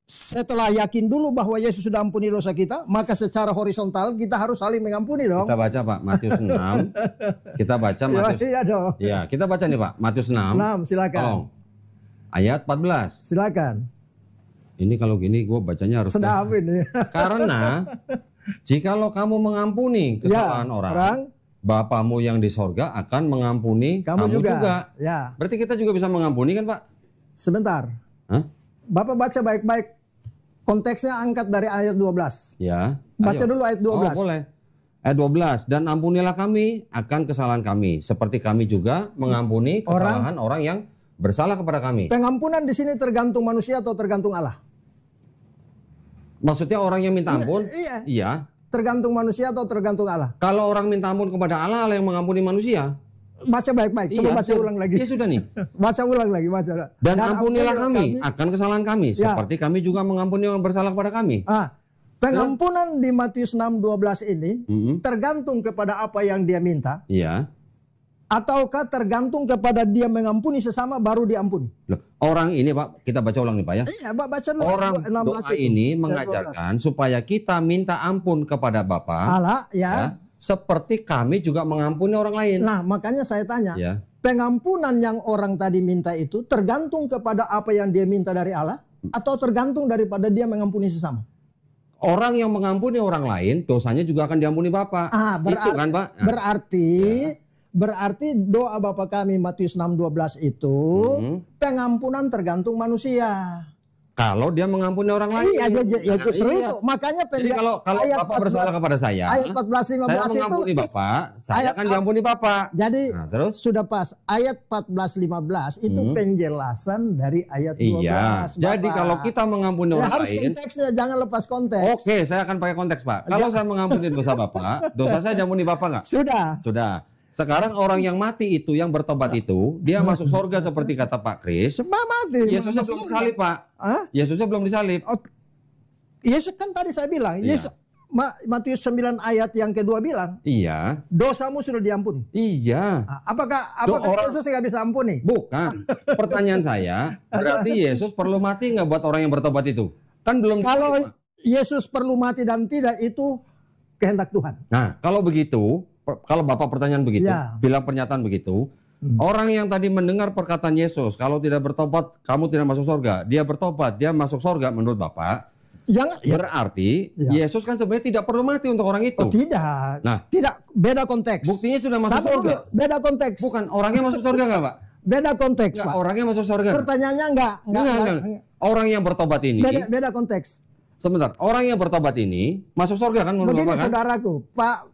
Setelah yakin dulu bahwa Yesus sudah ampuni dosa kita, maka secara horizontal kita harus saling mengampuni dong. Kita baca Pak, Matius 6. Kita baca Matius. Iya dong. Ya, kita baca nih Pak, Matius 6. 6, silakan. Tolong. Ayat 14. Silakan. Ini kalau gini gue bacanya harus. Sedap ini. Karena jikalau kamu mengampuni kesalahan orang, Bapamu yang di sorga akan mengampuni kamu juga. Ya. Berarti kita juga bisa mengampuni kan Pak? Sebentar. Hah? Bapak baca baik-baik. Konteksnya angkat dari ayat 12. Ya. Baca Ayo. dulu ayat 12. Oh, boleh. Ayat 12. Dan ampunilah kami akan kesalahan kami, seperti kami juga mengampuni kesalahan orang yang bersalah kepada kami. Pengampunan di sini tergantung manusia atau tergantung Allah? Maksudnya orang yang minta ampun? Iya. Iya. Tergantung manusia atau tergantung Allah? Kalau orang minta ampun kepada Allah, Allah yang mengampuni manusia. Baca baik-baik. Coba Iya, baca ulang lagi. Ya sudah nih. Baca ulang lagi. Baca. Dan ampunilah kami akan kesalahan kami, Ya. seperti kami juga mengampuni yang bersalah kepada kami. Pengampunan di Matius 6:12 ini tergantung kepada apa yang dia minta, Iya. ataukah tergantung kepada dia mengampuni sesama baru diampuni? Loh, orang ini Pak, kita baca ulang nih Pak ya. Iya, baca dulu. Orang ayat 16 doa itu. ini Ayat 12. mengajarkan supaya kita minta ampun kepada Bapa, Allah, ya. seperti kami juga mengampuni orang lain. Nah, makanya saya tanya, Ya. pengampunan yang orang tadi minta itu tergantung kepada apa yang dia minta dari Allah, atau tergantung daripada dia mengampuni sesama? Orang yang mengampuni orang lain, dosanya juga akan diampuni Bapa. Berarti, Itu kan Pak? Nah, berarti doa Bapa kami Matius 6:12 itu pengampunan tergantung manusia. kalau dia mengampuni orang lain. Iya, justru Iya. itu. Makanya Jadi kalau ayat Bapak bersalah kepada saya, ayat 14-15 saya mengampuni itu Bapak, saya ayat- akan diampuni Bapak. jadi Nah, terus? sudah pas. Ayat 14-15 itu penjelasan dari ayat 12. Iya. Jadi Bapak. kalau kita mengampuni Ya, orang harus lain, konteksnya, jangan lepas konteks. oke, saya akan pakai konteks Pak. Kalau saya mengampuni dosa Bapak, dosa saya diampuni Bapak nggak? Sudah. Sudah. Sekarang orang yang mati itu, yang bertobat itu, dia masuk surga seperti kata Pak Kris. Semua mati. Yesusnya belum disalib Pak. Hah? Yesusnya belum disalib. Oh, Yesus kan tadi saya bilang, Iya. Yesus Matius 9 ayat yang kedua bilang, Iya. dosamu sudah diampuni. Iya. Nah, apakah Yesus nggak bisa ampuni? Bukan. Pertanyaan saya, berarti Yesus perlu mati nggak buat orang yang bertobat itu? Kan belum. Kalau Yesus perlu mati dan tidak, itu kehendak Tuhan. Nah, kalau begitu, kalau Bapak pertanyaan begitu, Ya. bilang pernyataan begitu, orang yang tadi mendengar perkataan Yesus, kalau tidak bertobat, kamu tidak masuk surga. Dia bertobat, dia masuk surga menurut Bapak. Berarti Yesus kan sebenarnya tidak perlu mati untuk orang itu. Oh, tidak. Nah, tidak, beda konteks. buktinya sudah masuk Satu surga. dulu, beda konteks. Bukan, orangnya masuk surga nggak Pak? Beda konteks, Nggak, Pak. orangnya masuk surga. Pertanyaannya enggak. Orang yang bertobat ini, Beda konteks. sebentar, orang yang bertobat ini masuk surga kan menurut Begini Bapak kan? saudaraku,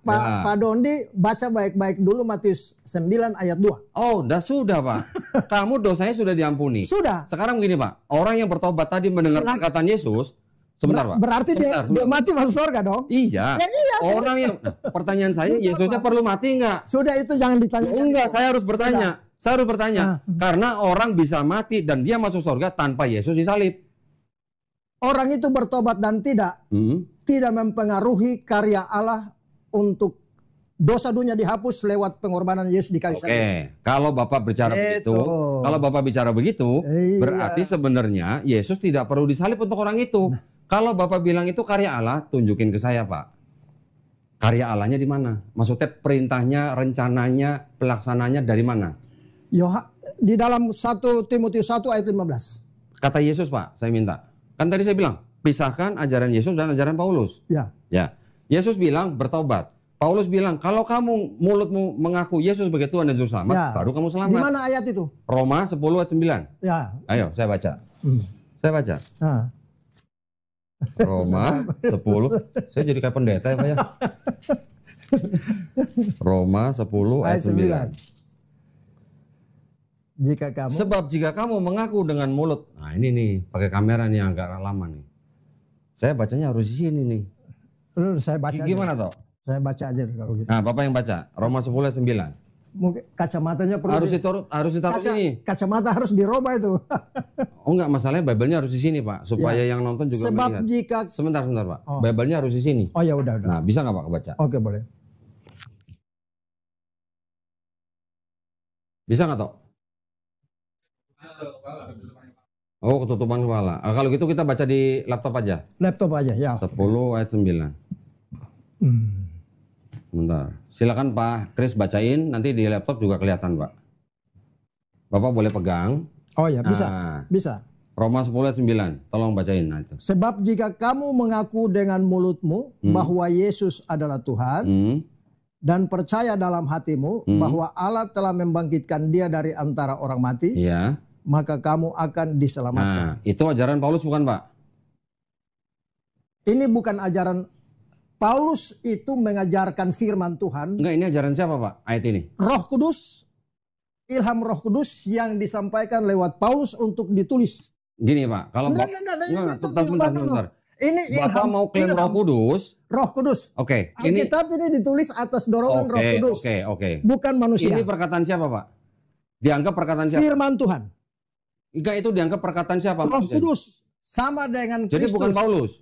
Ya. Pak Dondi baca baik-baik dulu Matius 9 ayat 2. Oh, sudah Pak. Kamu dosanya sudah diampuni. Sudah. Sekarang begini Pak, orang yang bertobat tadi mendengar perkataan Yesus, sebentar Pak. Berarti Sebentar, dia mati masuk surga dong? Iya. Ya, iya. Orang yang pertanyaan saya, Yesusnya perlu mati enggak? Sudah, itu jangan ditanya. Enggak, saya harus bertanya. Saya harus bertanya. Karena orang bisa mati dan dia masuk surga tanpa Yesus disalib. Orang itu bertobat dan tidak mempengaruhi karya Allah untuk dosa dunia dihapus lewat pengorbanan Yesus di kayu salib. Oke, kalau Bapak bicara begitu, Iya. berarti sebenarnya Yesus tidak perlu disalib untuk orang itu. Kalau Bapak bilang itu karya Allah, tunjukin ke saya, Pak. Karya Allahnya di mana? Maksudnya perintahnya, rencananya, pelaksananya dari mana? Di dalam 1 Timotius 1 ayat 15. Kata Yesus, Pak, saya minta. Kan tadi saya bilang, pisahkan ajaran Yesus dan ajaran Paulus. Ya. Ya. Yesus bilang bertobat. Paulus bilang, kalau kamu mulutmu mengaku Yesus sebagai Tuhan dan Juru Selamat, Ya. baru kamu Di selamat. mana ayat itu? Roma 10 ayat 9. Ya. Ayo, saya baca. Saya baca. Nah. Roma 10. Saya jadi kayak pendeta ya, Pak ya. Roma 10 ayat 9. Sebab jika kamu mengaku dengan mulut. Nah, ini nih, pakai kamera nih yang agak lama nih. Saya bacanya harus di sini nih. Saya baca. Gimana toh? Saya baca aja kalau gitu. Nah, Bapak yang baca. Roma 10 ayat 9. Mungkin kacamatanya perlu Harus ditaruh ini. Kacamata harus dirubah itu. Oh enggak, masalahnya Bible-nya harus di sini, Pak, supaya yang nonton juga Sebab melihat. jika Sebentar, Pak. Bible-nya harus di sini. Oh ya udah. Nah, bisa nggak Pak kebaca? Oke, boleh. Bisa nggak toh? Oh, ketutupan kepala. Kalau gitu kita baca di laptop aja. Laptop aja, ya. 10 ayat 9. Bentar. Silakan Pak Kris bacain, nanti di laptop juga kelihatan, Pak. Bapak boleh pegang. Oh ya, bisa. Nah, Bisa. Roma 10 ayat 9. Tolong bacain. Nah, itu. Sebab jika kamu mengaku dengan mulutmu bahwa Yesus adalah Tuhan dan percaya dalam hatimu bahwa Allah telah membangkitkan dia dari antara orang mati, Iya. maka kamu akan Nah, diselamatkan. itu ajaran Paulus bukan, Pak? Ini bukan ajaran Paulus, itu mengajarkan firman Tuhan. Enggak, ini ajaran siapa, Pak? Ayat ini. Roh Kudus, ilham Roh Kudus yang disampaikan lewat Paulus untuk ditulis. Gini, Pak. Kalau Enggak, sebentar. Ini Bapak mau klaim Roh Kudus? Roh Kudus. Oke. Ini Alkitab ini ditulis atas dorongan Roh Kudus. Oke. Bukan manusia. Ini perkataan siapa, Pak? Dianggap perkataan siapa? Firman Tuhan. Enggak, itu dianggap perkataan siapa? Roh Kudus sama dengan Jadi Kristus. bukan Paulus.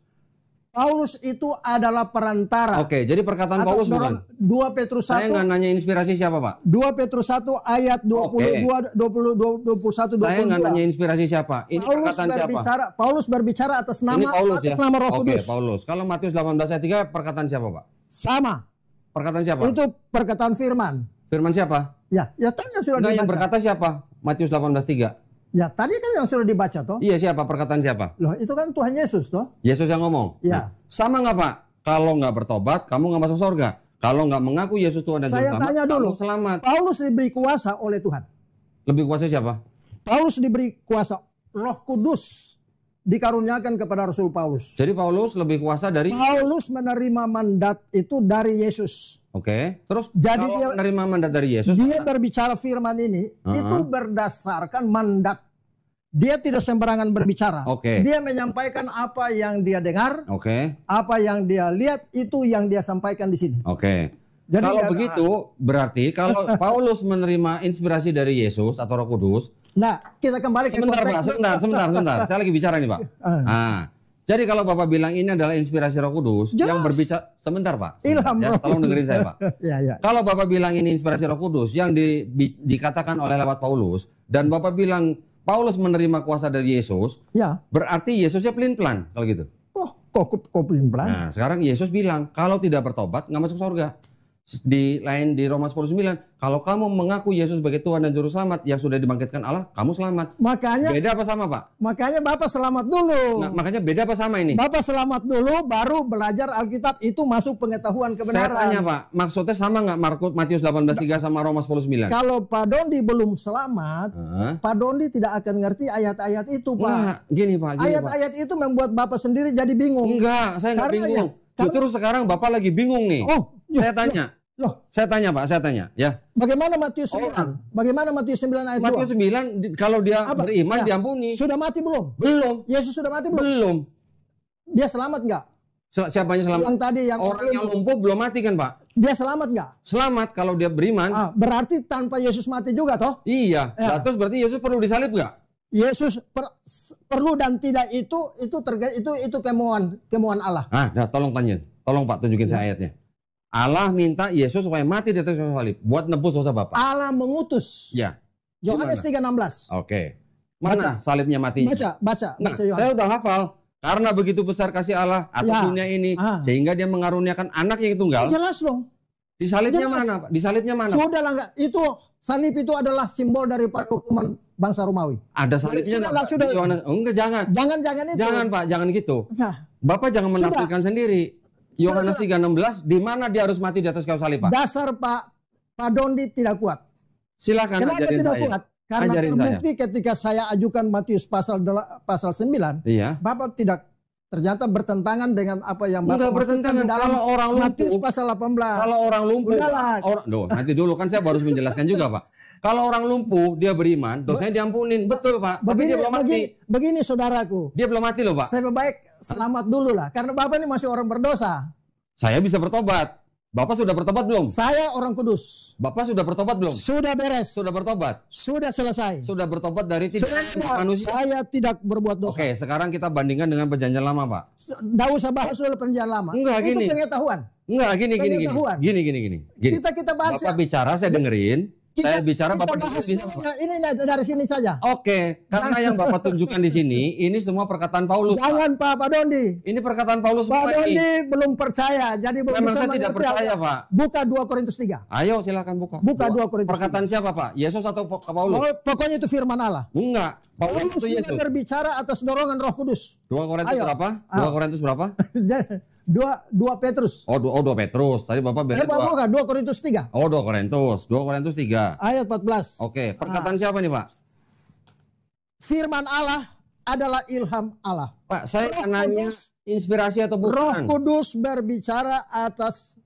Paulus itu adalah perantara. Oke, jadi perkataan Atas Paulus dorongan bukan. 2 Petrus 1. Saya nggak nanya inspirasi siapa, Pak. 2 Petrus 1 ayat 22, 20, 21, 22. Saya nggak nanya inspirasi siapa. Ini perkataan siapa? Paulus berbicara atas nama, Ini Paulus ya. atas nama Roh Oke, Kudus. Paulus. Kalau Matius 18 ayat 3 perkataan siapa, Pak? Sama. Perkataan siapa? Itu perkataan firman. Firman siapa? Ya tadi yang sudah Enggak, yang dibaca. berkata siapa? Matius 18:3. Ya tadi kan yang sudah dibaca toh. Iya, siapa? Perkataan siapa? Loh, itu kan Tuhan Yesus toh. Yesus yang ngomong. Ya. Sama nggak, Pak? Kalau nggak bertobat, kamu nggak masuk surga. Kalau nggak mengaku Yesus Tuhan dan Juru Saya Selamat, tanya dulu. kamu selamat. Paulus diberi kuasa oleh Tuhan. Lebih kuasa siapa? Paulus diberi kuasa. Roh Kudus dikaruniakan kepada Rasul Paulus. Jadi Paulus lebih kuasa dari. Paulus menerima mandat itu dari Yesus. Oke. Terus Jadi kalau dia- menerima mandat dari Yesus, Dia berbicara firman ini itu berdasarkan mandat. Dia tidak sembarangan berbicara. Oke. Dia menyampaikan apa yang dia dengar, oke. apa yang dia lihat, itu yang dia sampaikan di sini. Oke. Jadi Kalau nggak- begitu berarti kalau Paulus menerima inspirasi dari Yesus atau Roh Kudus, Nah, kita kembali ke sebentar konteks. Pak, sebentar. Saya lagi bicara nih Pak. Nah, Jadi kalau Bapak bilang ini adalah inspirasi Roh Kudus Jelas. yang berbicara, sebentar Pak. Ilham Ya, Roh tolong Kudus. dengerin saya Pak. Ya, ya. Kalau Bapak bilang ini inspirasi Roh Kudus yang dikatakan oleh lewat Paulus, dan Bapak bilang Paulus menerima kuasa dari Yesus, Ya. berarti Yesusnya pelin-pelan kalau gitu. Oh, kok pelin-pelan? Nah, sekarang Yesus bilang kalau tidak bertobat nggak masuk surga. Di Roma 10:9, kalau kamu mengaku Yesus sebagai Tuhan dan Juru Selamat yang sudah dibangkitkan Allah, kamu selamat. Makanya Beda apa sama Pak? makanya Bapak selamat dulu. Nah, makanya beda apa sama ini? Bapak selamat dulu, baru belajar Alkitab, itu masuk pengetahuan Saya kebenaran. tanya Pak, maksudnya sama nggak Matius 18:3 sama Roma 10:9? Kalau Pak Dondi belum selamat, Hah? Pak Dondi tidak akan ngerti ayat-ayat itu, Pak. Wah, gini Pak, gini Pak. Ayat-ayat itu membuat Bapak sendiri jadi bingung. Enggak, saya nggak Karena bingung. ya, Justru sekarang Bapak lagi bingung nih. Oh, Saya tanya. Loh, Saya tanya Pak, saya tanya ya. bagaimana Matius 9? Bagaimana Matius 9 ayat 2? Matius 9 kalau dia Apa? beriman Ya. diampuni. Sudah mati belum? Belum. Yesus sudah mati belum? Belum. Dia selamat nggak? Siapanya selamat? Yang tadi yang Orang yang lumpuh belum mati kan Pak? dia selamat nggak? Selamat kalau dia beriman. Berarti tanpa Yesus mati juga toh? Iya. Ya. Nah, terus berarti Yesus perlu disalib nggak? Yesus perlu dan tidak itu kemauan Allah. Nah, tolong tanya. Tolong Pak tunjukin saya ayatnya. Allah minta Yesus supaya mati di atas kayu salib buat nebus dosa Bapak. Allah mengutus. Ya. Yohanes 3:16. Oke. Mana salibnya mati? Baca Nah, Yohanes. saya udah hafal. Karena begitu besar kasih Allah atas Ya. dunia ini, sehingga dia mengaruniakan anak yang tunggal. Jelas dong. Di salibnya Jelas. mana, Pak? Di salibnya mana? Sudah lah enggak. Itu salib itu adalah simbol daripada hukuman bangsa Romawi. Ada salibnya Sudah, nggak, Pak? sudah. Di Yohanes. Oh, enggak, jangan. Jangan itu. Jangan, Pak, jangan gitu. Nah, Bapak jangan Sudah. menampilkan sendiri. Yohanes 3:16, di mana dia harus mati di atas kayu salib, Pak? dasar Pak Dondi tidak kuat. Silakan Kenapa ajarin tidak saya. kuat? Karena Ajarin terbukti ketika saya ajukan Matius pasal 9, Iya. Bapak tidak ternyata bertentangan dengan apa yang Enggak Bapak maksudkan bertentangan. di dalam Kalau orang Matius lumpuh, pasal 18. kalau orang lumpuh, Udahlah. nanti dulu kan saya baru menjelaskan juga, Pak. Kalau orang lumpuh dia beriman, dosanya diampunin, betul Pak. Tapi dia belum mati. Begini saudaraku, Dia belum mati loh, Pak. saya baik selamat dulu lah, karena Bapak ini masih orang berdosa. Saya bisa bertobat. Bapak sudah bertobat belum? Saya orang kudus. Bapak sudah bertobat belum? Sudah beres. Sudah bertobat. Sudah selesai. Sudah bertobat dari tidak Sudah, manusia. saya tidak berbuat dosa. Oke, sekarang kita bandingkan dengan perjanjian lama, Pak. Tidak usah bahas dulu perjanjian lama. Enggak, itu gini. pengetahuan. Enggak, gini. Pengetahuan. Gini. Kita bahas Bapak bicara, saya dengerin. Saya bicara, Bapak bahas dengerin. ini dari sini saja. Oke, karena yang Bapak tunjukkan di sini, ini semua perkataan Paulus, Pak. Jangan Pak Dondi. Ini perkataan Paulus Pak semua ini. Dondi belum percaya, jadi belum Memang bisa saya tidak mengerti percaya, apa. Pak. Buka 2 Korintus 3. Ayo silakan buka. Buka 2 Korintus Perkataan siapa, Pak? Yesus atau Paulus? Pokoknya itu firman Allah. Enggak. Paulus Paulus itu tidak Yesus. berbicara atas dorongan Roh Kudus. 2 Korintus Ayo. berapa? 2 Korintus berapa? 2 Petrus. Oh, 2 Petrus. Tadi Bapak beda Buka 2 Korintus 3 Oh, 2 Korintus. 2 Korintus 3. ayat 14. Oke, perkataan siapa nih, Pak? Firman Allah adalah ilham Allah. Pak, saya Roh nanya Kudus. inspirasi atau Roh bukan? Kudus berbicara atas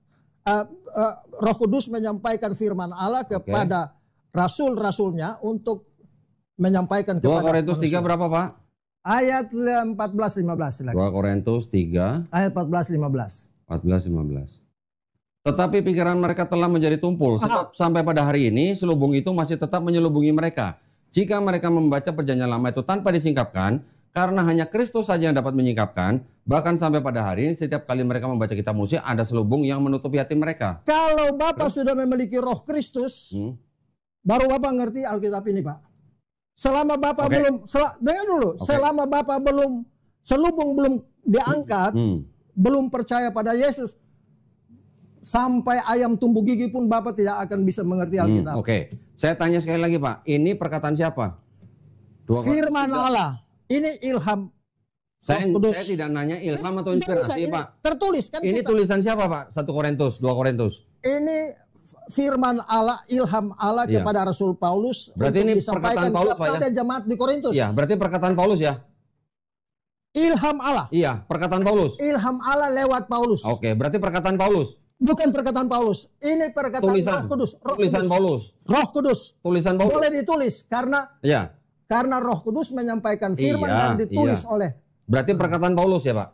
Roh Kudus menyampaikan firman Allah kepada rasul-rasulnya untuk menyampaikan 2 kepada Korintus 3 manusia. berapa, Pak? Ayat 14-15 silakan. 2 Korintus 3 Ayat 14-15. 14-15. Tetapi pikiran mereka telah menjadi tumpul. Sebab sampai pada hari ini selubung itu masih tetap menyelubungi mereka. Jika mereka membaca perjanjian lama itu tanpa disingkapkan, karena hanya Kristus saja yang dapat menyingkapkan, bahkan sampai pada hari ini setiap kali mereka membaca kitab Musa ada selubung yang menutupi hati mereka. Kalau Bapak sudah memiliki Roh Kristus, baru Bapak ngerti Alkitab ini, Pak. Selama Bapak dengar dulu, selama Bapak belum selubung belum diangkat, belum percaya pada Yesus, sampai ayam tumbuh gigi pun Bapak tidak akan bisa mengerti Alkitab. Oke, saya tanya sekali lagi, Pak. Ini perkataan siapa? Firman Allah. Ini ilham. Saya Kudus. tidak nanya ilham atau Tidak usah, inspirasi, ini Pak. tertulis kan Ini kita. tulisan siapa, Pak? 1 Korintus, 2 Korintus. Ini firman Allah, ilham Allah Iya. kepada Rasul Paulus. Berarti untuk ini disampaikan perkataan Paulus, Pak, ya? kepada jemaat di Korintus. Iya, berarti perkataan Paulus ya? Ilham Allah. Iya, perkataan Paulus. Ilham Allah lewat Paulus. Oke, berarti perkataan Paulus. Bukan perkataan Paulus. Ini perkataan Tulisan. Roh Kudus. Tulisan Paulus. Roh Kudus. Tulisan Paulus. Boleh ditulis karena Iya. Roh Kudus menyampaikan firman Iya, dan ditulis iya. oleh Berarti perkataan Paulus ya, Pak?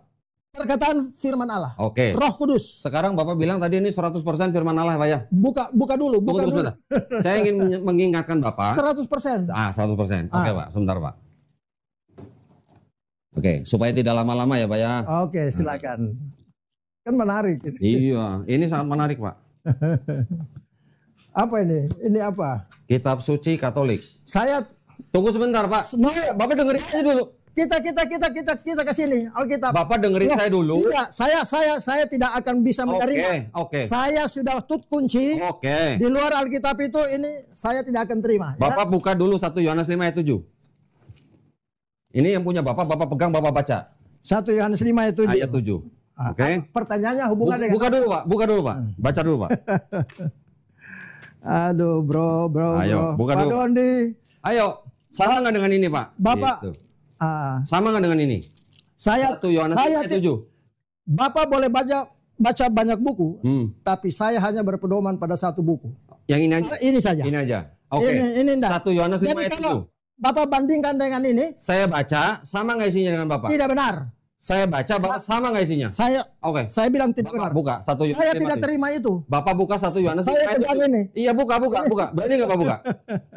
perkataan firman Allah. Oke. Roh Kudus. Sekarang Bapak bilang tadi ini 100% firman Allah, Pak ya? Buka dulu, buka Tunggu dulu. sebentar. Saya ingin mengingatkan Bapak. 100%. 100%. Oke, Pak. Sebentar, Pak. Oke, supaya tidak lama-lama ya Pak ya. Oke, silakan. Kan menarik. Iya, ini sangat menarik Pak. Apa ini? Ini apa? Kitab suci Katolik. Saya Tunggu sebentar Pak. No, Bapak dengerin saya dulu. kita ke sini Alkitab. Bapak dengerin saya dulu. Tidak, saya tidak akan bisa menerima. Oke. Saya sudah tut kunci. Oke. Di luar Alkitab itu ini saya tidak akan terima. Bapak buka dulu 1 Yohanes 5 ayat 7. Ini yang punya Bapak pegang, Bapak baca. 1 Yohanes 5 ayat 7. Ayat 7. Oke. Pertanyaannya hubungan dengan Buka dulu Pak. Baca dulu Pak. Aduh, bro. Ayo, buka Pak dulu. Dondi. Ayo, sama nggak dengan ini Pak? Bapak, Gitu. ah, Sama nggak dengan ini? saya 1 Yohanes 5 ayat 7. Bapak boleh baca banyak buku, tapi saya hanya berpedoman pada satu buku. Yang ini aja. Ini saja. Ini aja. Oke. Ini enggak. 1 Yohanes 5 Jadi ayat kalau 7. Bapak bandingkan dengan ini, Saya baca, sama nggak isinya dengan Bapak? tidak benar. Saya baca, Bapak sama nggak isinya? Saya Oke. bilang tidak benar. Buka 1 Yohanes Saya 5 tidak ayat 7. terima itu. Bapak buka 1 Yohanes 5 Saya ayat pegang 7. ini. Iya, buka. Berani nggak Pak buka?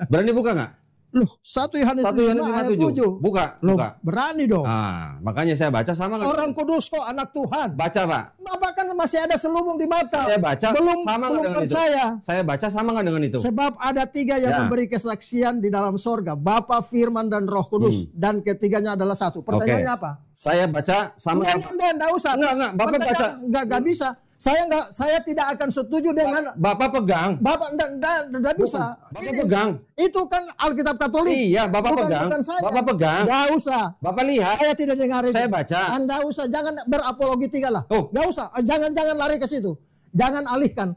Berani buka nggak? Loh, 1 Yohanes 1 Yohanes 5 5 ayat 7. 7. Buka. Loh, berani dong. Ah, makanya saya baca sama nggak? Orang kudus kok anak Tuhan. Baca Pak. Bapak kan masih ada selubung di mata. Saya baca sama nggak dengan itu? percaya. Saya baca sama nggak dengan itu? Sebab ada 3 yang Ya. memberi kesaksian di dalam sorga. Bapa, Firman, dan Roh Kudus. Dan ketiganya adalah satu. Pertanyaannya apa? Saya baca sama Enggak usah. Enggak, Bapak baca. Enggak bisa. Saya tidak akan setuju dengan Bapak pegang. Bapak enggak bisa. Bapak pegang. Itu kan Alkitab Katolik. Iya, Bapak pegang. Bukan saya. Bapak pegang. Enggak usah. Bapak lihat. Saya tidak dengar itu. Saya baca. Anda usah, jangan berapologetika lah. Oh. Enggak usah. Jangan lari ke situ. Jangan alihkan.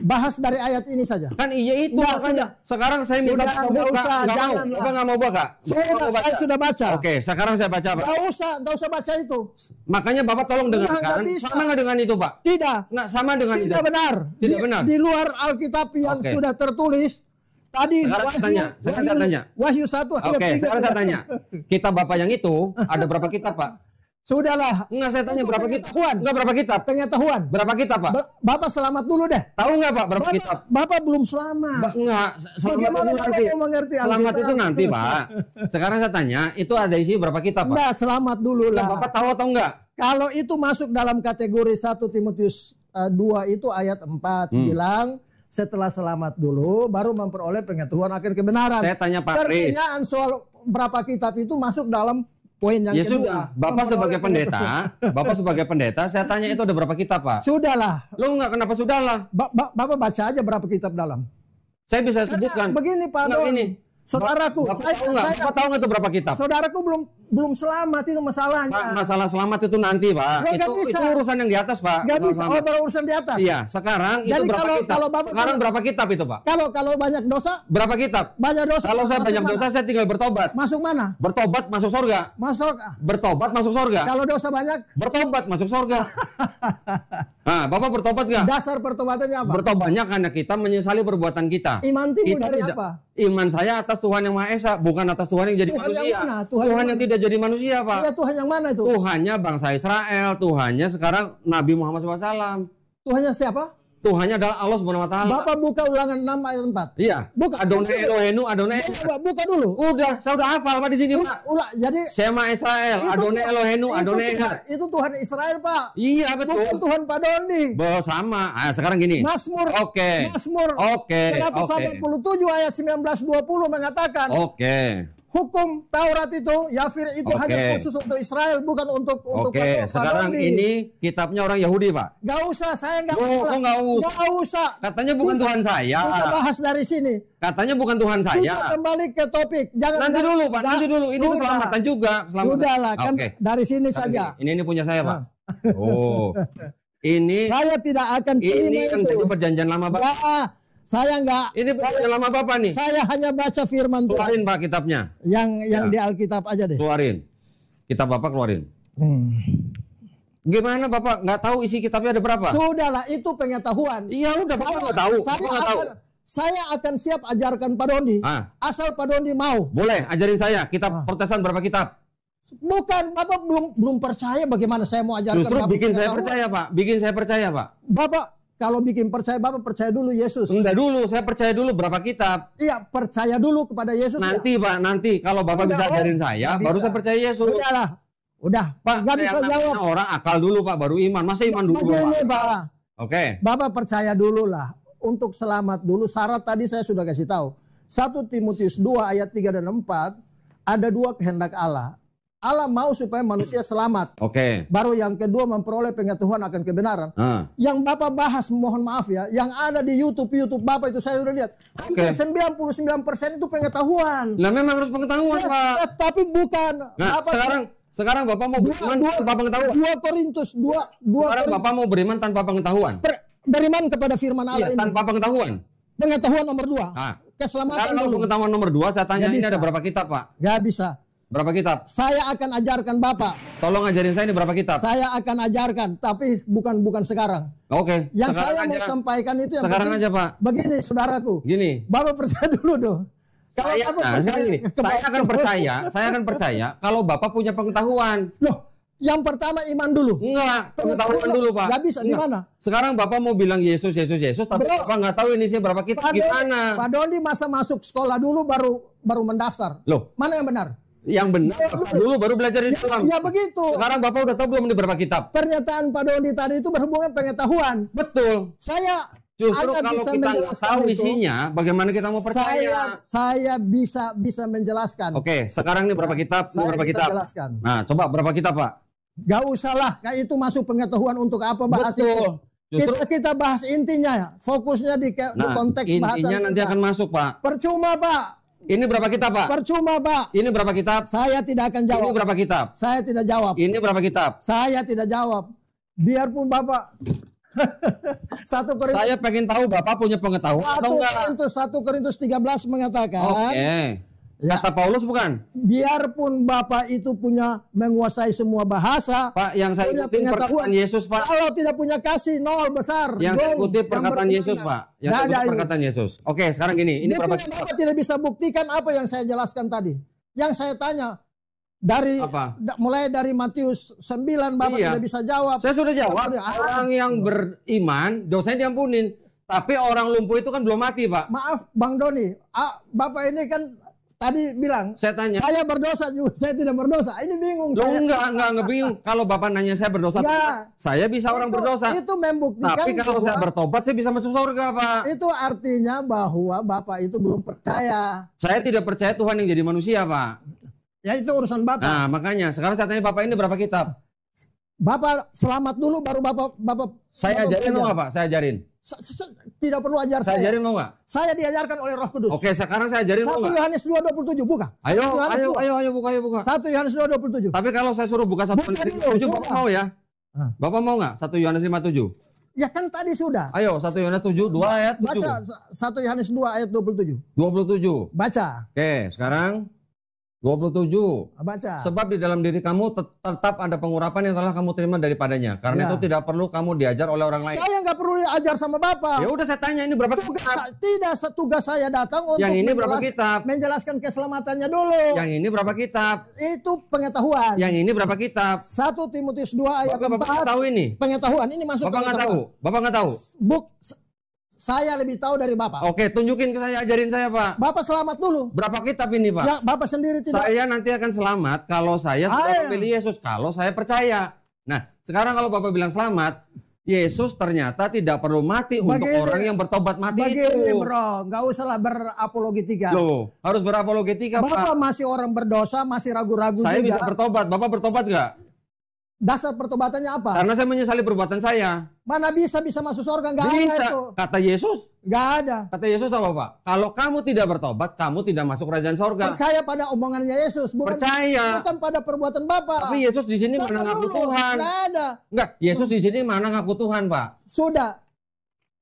Bahas dari ayat ini saja. Kan iya itu Enggak, makanya. Sekarang saya minta Sudah, Bapak enggak buka. usah, Enggak mau. jangan lah. Bapak enggak mau buka. Saya sudah baca. Oke, sekarang saya baca, Pak. Enggak usah baca itu. Makanya Bapak tolong dengarkan. Enggak bisa. Sama enggak dengan itu, Pak? Tidak. Enggak sama dengan itu. Tidak benar. Tidak benar. Di luar Alkitab yang Oke. sudah tertulis tadi Sekarang saya tanya. Wahyu 1 ayat Oke, 3. sekarang saya tanya. Kitab Bapak yang itu ada berapa kitab, Pak? Sudahlah. Enggak, saya tanya Itu berapa kitab? pengetahuan. Enggak berapa kitab? Pengetahuan. Berapa kitab, Pak? Bapak selamat dulu deh. Tahu enggak, Pak, berapa kitab? Bapak belum selamat. Enggak, selamat Bagaimana itu Bapak nanti. mau mengerti Selamat Alkitab? itu nanti, Pak. Sekarang saya tanya, itu ada isi berapa kitab, Pak? Enggak, selamat dulu Nah, lah. Bapak tahu atau enggak? Kalau itu masuk dalam kategori 1 Timotius 2 itu ayat 4 bilang setelah selamat dulu baru memperoleh pengetahuan akan kebenaran. Saya tanya Pak Kris. Pertanyaan soal berapa kitab itu masuk dalam poin yang Ya kedua. sudah, Bapak sebagai pendeta, saya tanya itu ada berapa kitab, Pak? Sudahlah. Lo enggak, kenapa sudahlah? Bapak baca aja berapa kitab dalam. Saya bisa Karena sebutkan. begini Pak Enggak, Don. ini. Saudaraku, Bapak tahu enggak? Bapak tahu enggak itu berapa kitab? saudaraku belum selamat itu masalahnya. Pak, masalah selamat itu nanti, Pak. Nggak bisa. Itu urusan yang di atas, Pak. Nggak Masalah bisa, selamat. baru urusan di atas. Iya, sekarang Jadi itu berapa kalau- kitab? kalau Bapak Sekarang punya- berapa kitab itu, Pak? Kalau banyak dosa, Berapa kitab? banyak dosa. Kalau saya masuk banyak mana? dosa, saya tinggal bertobat. Masuk mana? Bertobat masuk surga. Masuk. Bertobat masuk surga. Kalau dosa banyak, Bertobat masuk surga. Nah, Bapak bertobat nggak? dasar pertobatannya apa? Bertobatnya karena kita menyesali perbuatan kita. Iman timbul Kita dari tidak- apa? Iman saya atas Tuhan yang Maha Esa, bukan atas Tuhan yang jadi Tuhan manusia. yang mana? Tuhan, Tuhan yang yang mana? tidak jadi manusia, Pak. Iya, Tuhan yang mana itu? Tuhannya bangsa Israel, Tuhannya sekarang Nabi Muhammad SAW. Tuhannya siapa? Tuhannya adalah Allah Subhanahu wa taala. Bapak buka Ulangan 6 ayat 4. Iya. Buka. Adonai Elohenu, Adonai. Buka dulu. Saya udah hafal Pak di sini, Pak. Jadi Sema Israel, Adonai Elohenu, Adonai Echad. itu Tuhan Israel, Pak. Iya, Bukan betul. Tuhan Pak Dondi. Sama. Sekarang gini. Mazmur. Oke. Mazmur. Oke. 187 ayat 19-20 mengatakan Oke. hukum Taurat itu, Yafir itu Oke. hanya khusus untuk Israel, bukan untuk Oke, Pak sekarang Dondi. ini kitabnya orang Yahudi, Pak. Gak usah, saya nggak Loh, kok nggak usah? Nggak usah. Katanya bukan Tuhan saya. Kita bahas dari sini. Katanya bukan Tuhan Kita saya. kembali ke topik. Nanti dulu, Pak. Nanti dulu. Ini Sudah. keselamatan juga. Keselamatan. Sudahlah, kan Oke. dari sini saja. Ini punya saya, Pak. Oh. Ini Saya tidak akan terima ini yang itu. jadi perjanjian lama, Pak. Nggak, saya enggak. Ini perjanjian lama Bapak nih. Saya hanya baca firman Tuhan Keluarin, Pak, kitabnya. yang di Alkitab aja deh. Keluarin. Kitab Bapak keluarin. Gimana Bapak nggak tahu isi kitabnya ada berapa? Sudahlah, itu pengetahuan. Iya udah Bapak nggak tahu. Bapak nggak tahu. Saya akan siap ajarkan Pak Dondi. Asal Pak Dondi mau. Boleh ajarin saya kitab Protestan berapa kitab? Bukan, Bapak belum percaya bagaimana saya mau ajarkan. Justru Bapak bikin saya pengetahuan. percaya, Pak. Bikin saya percaya, Pak. Bapak kalau bikin percaya, Bapak percaya dulu Yesus. Enggak dulu, saya percaya dulu berapa kitab. Iya, percaya dulu kepada Yesus. Nanti, Pak, nanti kalau Bapak Udah, bisa ajarin saya, nggak baru bisa. saya percaya Yesus. Udahlah. Udah, Pak, nggak yang bisa namanya jawab. orang akal dulu Pak, baru iman. Masa iman dulu Begini, Pak? Pak. Oke. Bapak percaya dulu lah. Untuk selamat dulu, syarat tadi saya sudah kasih tahu. 1 Timotius 2 ayat 3 dan 4, ada 2 kehendak Allah. Allah mau supaya manusia selamat. Oke. Baru yang kedua memperoleh pengetahuan akan kebenaran. Yang Bapak bahas, mohon maaf ya, yang ada di YouTube Bapak itu saya sudah lihat. Hampir 99% itu pengetahuan. Nah memang harus pengetahuan Pak. Tapi bukan. Nah Bapak, sekarang Bapak mau beriman tanpa pengetahuan. 2 Korintus 2 Sekarang Bapak mau beriman tanpa pengetahuan. beriman kepada firman Allah ini. Tanpa pengetahuan. Pengetahuan nomor 2. Keselamatan Sekarang kalau dulu. pengetahuan nomor 2 saya tanya Nggak ini bisa. ada berapa kitab Pak? Gak bisa. Berapa kitab? Saya akan ajarkan Bapak. Tolong ajarin saya ini berapa kitab? Saya akan ajarkan, tapi bukan sekarang. Oke. Yang sekarang saya aja. mau sampaikan itu yang Sekarang penting. aja Pak. Begini saudaraku. Gini. Bapak percaya dulu dong. Kalau Saya, Bapak nah, percaya, gini, saya akan percaya kalau Bapak punya pengetahuan. Loh, yang pertama iman dulu. Enggak, pengetahuan dulu Pak. Gak bisa, di mana? Sekarang Bapak mau bilang Yesus, tapi Bro, Bapak nggak tahu ini sih berapa kitab gimana. Pak Doni masa masuk sekolah dulu baru mendaftar. Loh, Mana yang benar? yang benar Bapak dulu baru belajar Islam. Ya begitu. Sekarang Bapak udah tahu belum ini berapa kitab? Pernyataan Pak Doni tadi itu berhubungan pengetahuan. Betul. Saya Justru hanya kalau bisa kita nggak menjelaskan tahu itu. isinya, bagaimana kita mau percaya? Saya bisa menjelaskan. Oke, sekarang ini berapa kitab? Ini Saya berapa bisa kitab? jelaskan. Nah, coba berapa kitab Pak? Gak usah lah, kayak itu masuk pengetahuan untuk apa bahas Betul. itu. Justru- Kita bahas intinya, fokusnya di Nah, konteks bahasan intinya nanti kita. akan masuk Pak. Percuma Pak, Ini berapa kitab Pak? percuma Pak. Ini berapa kitab? Saya tidak akan Ini jawab. berapa kitab? Saya tidak jawab. Ini berapa kitab? Saya tidak jawab. Biarpun Bapak 1 Korintus Saya pengen tahu Bapak punya pengetahuan atau enggak? 1 Korintus 13 mengatakan, Oke. Ya. Kata Paulus bukan? biarpun Bapak itu punya menguasai semua bahasa, Pak, yang saya punya ikutin pengetahuan. perkataan Yesus Pak. Kalau tidak punya kasih, nol besar. Yang saya Gong. ikuti perkataan bagaimana? Yesus Pak. Yang Nggak saya ada ikuti itu. perkataan Yesus. Oke, sekarang gini. Ini berapa Buktinya kitab? Bapak tidak bisa buktikan apa yang saya jelaskan tadi. Yang saya tanya dari Apa? mulai dari Matius 9 Bapak Iya. tidak bisa jawab. Saya sudah jawab. Orang yang beriman dosanya diampunin. Tapi orang lumpuh itu kan belum mati Pak. Maaf Bang Doni, Bapak ini kan tadi bilang Saya tanya. saya berdosa juga, saya tidak berdosa. Ini bingung Loh, saya. enggak bingung. Kalau Bapak nanya saya berdosa, Ya. saya bisa orang berdosa. Itu membuktikan Tapi kalau bahwa saya bertobat, saya bisa masuk surga Pak. itu artinya bahwa Bapak itu belum percaya. Saya tidak percaya Tuhan yang jadi manusia Pak. Ya itu urusan Bapak. Nah makanya sekarang saya tanya Bapak ini berapa kitab? Bapak selamat dulu baru Bapak Saya Bapak ajarin mau belajar. nggak Pak? Saya ajarin. Tidak perlu ajar Saya saya. ajarin mau nggak? Saya diajarkan oleh Roh Kudus. Oke, sekarang saya ajarin mau 1 nggak? Yohanes 2:27 buka. Ayo, 1 Yohanes 2. ayo buka. 1 Yohanes 2:27. Tapi kalau saya suruh buka 1 Buka Yohanes dulu, 5:7, Bapak suruh. mau ya? Hah. Bapak mau nggak? 1 Yohanes 5:7. Ya kan tadi sudah. Ayo, 1 Yohanes 7, 2 ayat 7. Baca 1 Yohanes 2 ayat 27. 27. Baca. Oke, sekarang 27. Baca. Sebab di dalam diri kamu tetap ada pengurapan yang telah kamu terima daripadanya. Karena Ya. itu tidak perlu kamu diajar oleh orang lain. Saya nggak perlu diajar sama Bapak. Ya udah saya tanya ini berapa kitab? Tidak, tugas saya datang untuk Yang ini berapa kitab? menjelaskan keselamatannya dulu. Yang ini berapa kitab? Itu pengetahuan. Yang ini berapa kitab? 1 Timotius 2 ayat Bapak 4. nggak tahu ini? Pengetahuan ini masuk Bapak nggak tahu? Bapak nggak tahu? Saya lebih tahu dari Bapak. Oke, tunjukin ke saya, ajarin saya Pak. Bapak selamat dulu. Berapa kitab ini Pak? Ya, Bapak sendiri tidak. Saya nanti akan selamat kalau saya sudah memilih Yesus, kalau saya percaya. Nah, sekarang kalau Bapak bilang selamat, Yesus ternyata tidak perlu mati untuk Begini. orang yang bertobat mati Begini itu. bro, nggak usahlah berapologetika. Loh, harus berapologetika Bapak Pak. masih orang berdosa, masih ragu-ragu Saya juga. bisa bertobat. Bapak bertobat nggak? Dasar pertobatannya apa? Karena saya menyesali perbuatan saya. Mana bisa masuk surga? Nggak ada Bisa. itu. Kata Yesus. Nggak ada. Kata Yesus apa Pak? Kalau kamu tidak bertobat, kamu tidak masuk kerajaan sorga. Percaya pada omongannya Yesus, bukan Percaya. bukan pada perbuatan Bapak. Tapi Yesus di sini mana Sabar ngaku dulu. Tuhan? Nggak ada. Enggak, Yesus di sini mana ngaku Tuhan Pak? Sudah.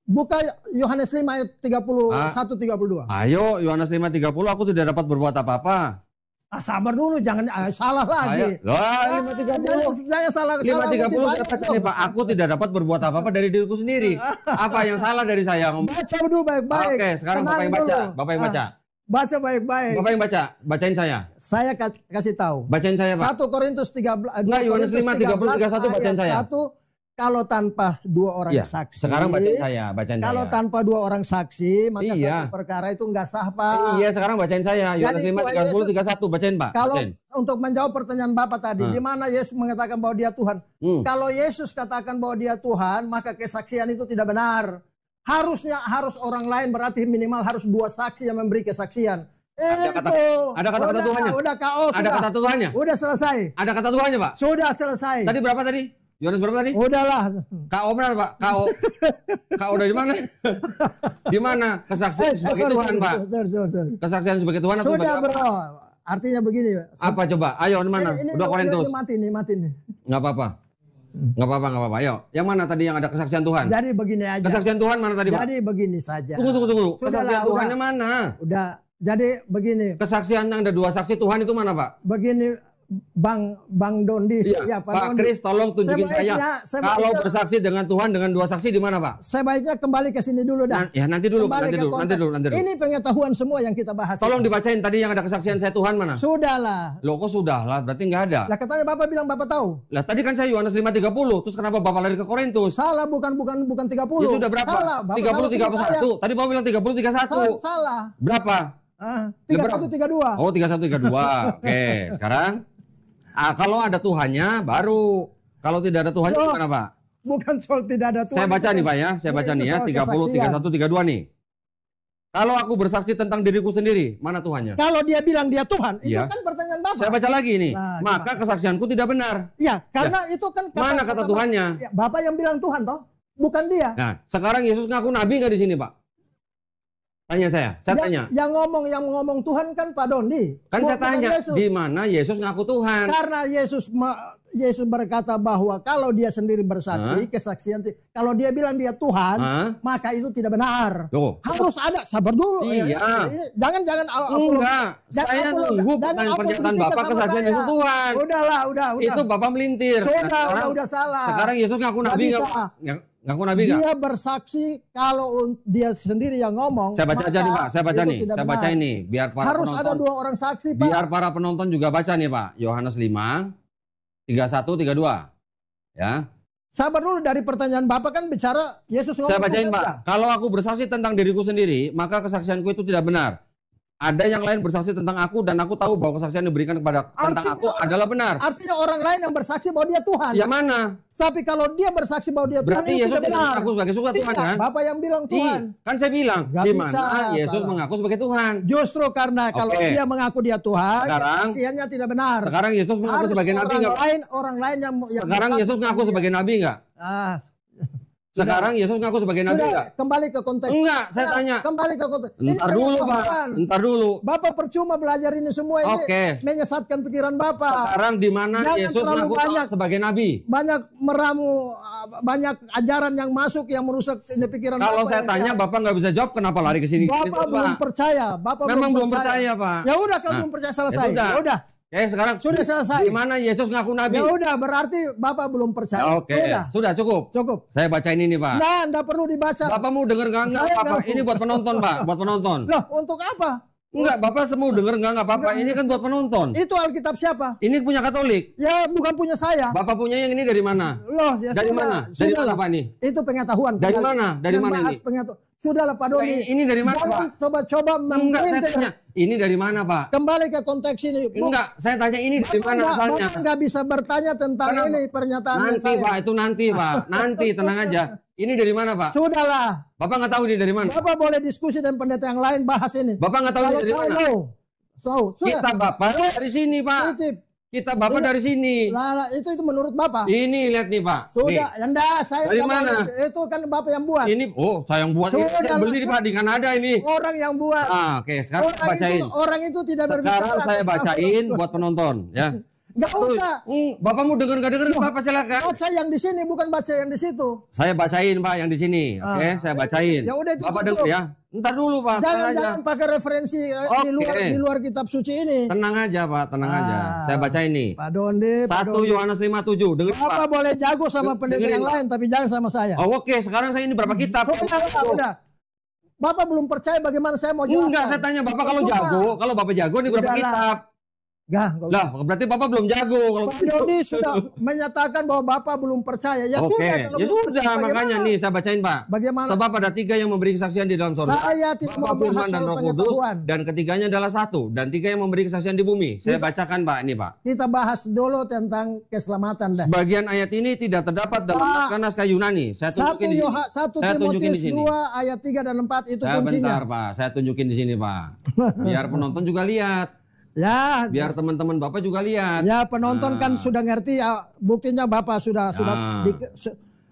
Buka Yohanes 5 ayat 31-32. Ayo, Yohanes 5:30, aku tidak dapat berbuat apa-apa. Sabar dulu, jangan salah lagi. Lah, 5:30. Jangan salah. 5:30 kutip kata aja. nih Pak, aku tidak dapat berbuat apa-apa dari diriku sendiri. Apa yang salah dari saya? Baca dulu baik-baik. Oke, sekarang Bapak yang Tenang baca. dulu. Bapak yang baca. Baca baik-baik. Bapak yang baca. Bacain saya. Saya kasih tahu. Bacain saya Pak. 1 Korintus 13. Enggak, Yohanes 5:30, 31 bacain saya. 1 Kalau tanpa dua orang Iya, saksi. sekarang bacain saya, bacain Kalau saya. tanpa dua orang saksi, maka Iya. satu perkara itu nggak sah, Pak. Iya, sekarang bacain saya. Yohanes Jadi 5, Tuhan 30, 31. Bacain, Pak. Kalau Bacain. untuk menjawab pertanyaan Bapak tadi, di mana Yesus mengatakan bahwa dia Tuhan. Kalau Yesus katakan bahwa dia Tuhan, maka kesaksian itu tidak benar. Harus orang lain, berarti minimal harus dua saksi yang memberi kesaksian. Ada kata-kata Tuhannya? Udah KO, Ada kata Tuhannya? Udah selesai. Ada kata Tuhannya, Pak? Sudah selesai. Tadi berapa tadi? Yohanes berapa tadi? Udahlah. KO benar, Pak? KO. KO dari mana? Di mana? Kesaksian sebagai Tuhan, Pak. Sorry. Kesaksian sebagai Tuhan atau Sudah, sebagai apa? bro. Artinya begini. Apa coba? Ayo, di mana? Ini 2 Korintus. mati nih. Enggak apa-apa. Enggak apa-apa. Ayo, yang mana tadi yang ada kesaksian Tuhan? Jadi begini aja. Kesaksian Tuhan mana tadi, Pak? Jadi begini saja. Tunggu. Sudahlah, Kesaksian Tuhannya udah. mana? Udah. Jadi begini. Kesaksian yang ada 2 saksi Tuhan itu mana, Pak? Begini Bang Dondi. Iya, Ya, Pak Dondi. Kris tolong tunjukin Sebaiknya- kalau bersaksi dengan Tuhan dengan 2 saksi di mana, Pak? Sebaiknya kembali ke sini dulu dah. Nanti dulu. Kembali ke konteks. Nanti dulu. Ini pengetahuan semua yang kita bahas. Tolong dibacain tadi yang ada kesaksian saya Tuhan mana? Sudahlah. Loh, kok sudah lah, berarti nggak ada. Lah katanya Bapak bilang Bapak tahu. Lah tadi kan saya Yohanes 5:30, terus kenapa Bapak lari ke Korintus? Salah, bukan 30. Ya sudah berapa? Salah. Bapak 30 salah 31. Tadi Bapak bilang 30 31. Salah. Berapa? 31 32. Oh, 31 32. Oke, sekarang kalau ada Tuhannya baru. Kalau tidak ada Tuhannya gimana, Pak? Bukan soal tidak ada Tuhan. Saya baca nih, Pak ya. Saya baca Itu nih ya, soal 30 kesaksian. 31 32 nih. Kalau aku bersaksi tentang diriku sendiri, mana Tuhannya? Kalau dia bilang dia Tuhan, itu Iya. kan pertanyaan Bapak. Saya baca lagi nih. Nah, Maka kesaksianku tidak benar. Ya, karena itu kan Mana kata Tuhannya? Ya, Bapak yang bilang Tuhan toh, bukan dia. Nah, sekarang Yesus ngaku nabi nggak di sini, Pak? Tanya saya tanya. Yang ngomong Tuhan kan Pak Dondi. Kan saya Bukan tanya, Yesus. di mana Yesus ngaku Tuhan? Karena Yesus berkata bahwa kalau dia sendiri bersaksi, kesaksian kalau dia bilang dia Tuhan, maka itu tidak benar. Loh. Harus ada, sabar dulu. Iya. Jangan Enggak, saya nunggu pernyataan Bapak kesaksian Yesus Tuhan. Udah. Itu Bapak melintir. Udah salah. Sekarang Yesus ngaku nabi Nggak nggak? Ngaku nabi nggak? Dia bersaksi kalau dia sendiri yang ngomong. Saya baca aja nih, Pak. Saya baca itu nih. tidak Saya baca benar. ini biar para Harus penonton. ada 2 orang saksi, Pak. Biar para penonton juga baca nih, Pak. Yohanes 5 31 32. Ya. Sabar dulu, dari pertanyaan Bapak kan bicara Yesus ngomong. Saya bacain, Tuhan, Pak. Kalau aku bersaksi tentang diriku sendiri, maka kesaksianku itu tidak benar. Ada yang lain bersaksi tentang aku dan aku tahu bahwa kesaksian yang diberikan kepada tentang aku adalah benar. Artinya orang lain yang bersaksi bahwa dia Tuhan. Ya mana? Tapi kalau dia bersaksi bahwa dia Berarti Tuhan, Yesus itu tidak benar. mengaku sebagai Tuhan kan? Bapak yang bilang Tuhan. Kan saya bilang Gak di bisa, mana Yesus salah. mengaku sebagai Tuhan. Justru karena kalau Oke. dia mengaku dia Tuhan, Sekarang- kesaksiannya tidak benar. Sekarang Yesus mengaku Harus sebagai nabi enggak? orang lain yang Sekarang bersaksi Yesus mengaku tentang dia. sebagai nabi enggak? Ah, Sekarang Yesus mengaku sebagai nabi sudah, enggak? kembali ke konteks. Enggak, saya Nah, tanya. Kembali ke konteks. Ini Entar dulu, Pak. pengetahuan. Entar dulu. Bapak percuma belajar ini semua ini Oke. menyesatkan pikiran Bapak. Sekarang di mana Jangan Yesus terlalu mengaku banyak. sebagai nabi? Banyak meramu, banyak ajaran yang masuk yang merusak ini pikiran Kalau Bapak saya yang tanya sehat. Bapak nggak bisa jawab, kenapa lari ke sini? Bapak Gitu, belum Pak. percaya. Bapak Memang belum percaya, Pak. Ya udah, kalau Nah, belum percaya selesai. ya sudah. Sekarang Sudah selesai. Di mana Yesus ngaku nabi? Ya udah, berarti Bapak belum percaya. Oke, Sudah. cukup. Cukup. Saya bacain ini, Pak. Nah, Anda perlu dibaca. Bapak mau denger nggak Saya apa-apa? nggak Ini buat penonton, Pak. Buat penonton. Loh, untuk apa? Enggak, Bapak mau denger nggak apa-apa. Ini kan buat penonton. Itu Alkitab siapa? Ini punya Katolik. Ya, bukan punya saya. Bapak punya yang ini dari mana? Loh, ya Dari sudah. mana? Dari Sudahlah. mana, Pak, ini? Itu pengetahuan. Dari Kembali. mana? Dari Yang mana bahas ini? pengetahuan. Sudahlah, Pak Doni. Ini dari mana, Jangan Pak? coba-coba Enggak, saya memperintir. tanya. Ini dari mana, Pak? Kembali ke konteks ini. Enggak, saya tanya ini dari mana asalnya? Bapak nggak bisa bertanya tentang Kenapa? ini pernyataan Nanti, saya. Pak, itu nanti, Pak. Nanti, tenang aja. Ini dari mana, Pak? Sudahlah. Bapak nggak tahu ini dari mana? Bapak boleh diskusi dengan pendeta yang lain bahas ini. Bapak nggak tahu ini Kalau dari saya mana? mau. Sudah. Kita Bapak dari sini, Pak. Titip. Kita Bapak dari sini. Lah, itu menurut Bapak. Ini lihat nih, Pak. Sudah, Nih. Anda saya Dari nggak mana? mau. Itu kan Bapak yang buat. Ini, saya yang buat. Ini Sudah saya beli lah. Pak di Kanada ini. Orang yang buat. Oke, sekarang saya bacain. Orang itu tidak berbicara. Sekarang saya bacain buat penonton, ya. Nggak usah. Bapak mau denger nggak denger? Bapak silakan. Baca yang di sini bukan baca yang di situ. Saya bacain, Pak, yang di sini. Oke, saya bacain. Ya udah, itu Bapak cukup. denger ya. Ntar dulu, Pak. Tenang aja. Jangan pakai referensi di luar kitab suci ini. Tenang aja, Pak. Tenang aja. Saya bacain nih. Pak Donde, 1 Yohanes 5:7. Dengerin, Pak. Bapak boleh jago sama pendeta dengerin, yang Pak. lain, tapi jangan sama saya. Oh, oke, sekarang saya ini berapa kitab? Udah. Bapak belum percaya bagaimana saya mau jelaskan. Enggak, saya tanya Bapak kalau Coba. jago, kalau Bapak jago ini berapa Udahlah. kitab? Enggak Lah, berarti Bapak belum jago kalau Pak Dodi sudah menyatakan bahwa Bapak belum percaya. Ya Oke, sudah, ya kalau belum sudah percaya, makanya bagaimana? nih saya bacain Pak. Bagaimana? Sebab ada 3 yang memberi kesaksian di dalam surga. Saya tidak mau Bapa, Firman bahas dan soal Roh Kudus, pengetahuan. dan ketiganya adalah 1 dan 3 yang memberi kesaksian di bumi. Saya bacakan Pak ini Pak. Kita bahas dulu tentang keselamatan dah. Sebagian ayat ini tidak terdapat dalam naskah Yunani. Saya 1 tunjukin di sini. Saya tunjukin di Timotius sini. 2 ayat 3 dan 4 itu Bentar kuncinya. Pak, saya tunjukin di sini Pak. Biar penonton juga lihat. Ya, Biar teman-teman Bapak juga lihat. ya penonton kan sudah ngerti ya, buktinya Bapak sudah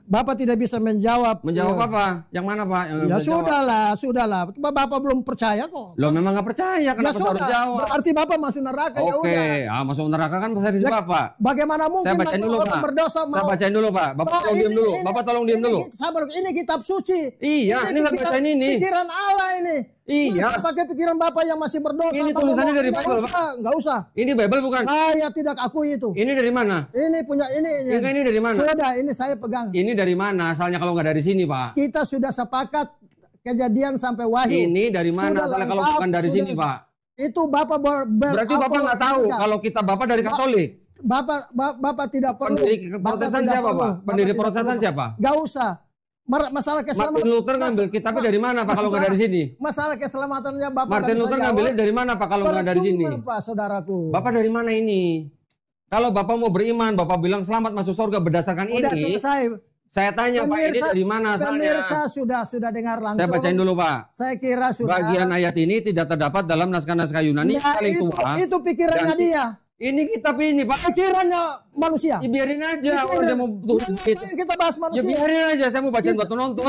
Bapak tidak bisa menjawab. Menjawab Ya. apa? Yang mana Pak? Yang Ya bisa jawab? sudahlah. Bapak belum percaya kok. Loh memang nggak percaya, Ya kenapa saya harus sudah, jawab? berarti Bapak masuk neraka ya Oke, udah. masuk neraka kan saya di Ya, Bapak. Bagaimana mungkin Saya bacain dulu orang Pak. berdosa Saya bacain dulu Pak. Bapak Pak, tolong diam dulu. Bapak tolong diam dulu. Sabar, ini kitab suci. Iya, ini saya bacain ini. Pikiran Allah ini. Iya. Masa pakai pikiran Bapak yang masih berdosa. Ini Bapak tulisannya mau- dari nggak Bible, usah, nggak usah. Ini Bible bukan? Saya tidak akui itu. Ini dari mana? Ini punya ini. Ini dari mana? Sudah, ini saya pegang. Ini dari mana? Asalnya kalau nggak dari sini Pak. Kita sudah sepakat Kejadian sampai Wahyu. Ini dari mana? Sudah Asalnya kalau lengkap, bukan dari sudah- sini Pak. Itu Bapak Berarti Bapak nggak tahu kalau kita Bapak dari Katolik. Bapak tidak perlu. Pendiri Protestan siapa Pak? Pendiri Protestan siapa? Gak usah. Masalah keselamatan. Martin Luther ngambil kitabnya dari mana Pak kalau nggak dari sini? Masalah keselamatannya Bapak. Martin nggak bisa Luther jawab. ngambilnya dari mana Pak kalau nggak dari sini? Percuma, Pak, saudaraku. Bapak dari mana ini? Kalau Bapak mau beriman, Bapak bilang selamat masuk surga berdasarkan Udah ini. selesai. Saya tanya Pak, ini dari mana asalnya? Pemirsa sudah dengar langsung. Saya bacain dulu Pak. Saya kira sudah. Bagian ayat ini tidak terdapat dalam naskah-naskah Yunani yang Nah, paling tua. itu pikirannya Dan dia. Ini kitab ini Pak. Pikirannya manusia. Ya, biarin aja orang yang mau tulis gitu. Kita bahas Ya manusia. biarin aja, saya mau bacain buat penonton.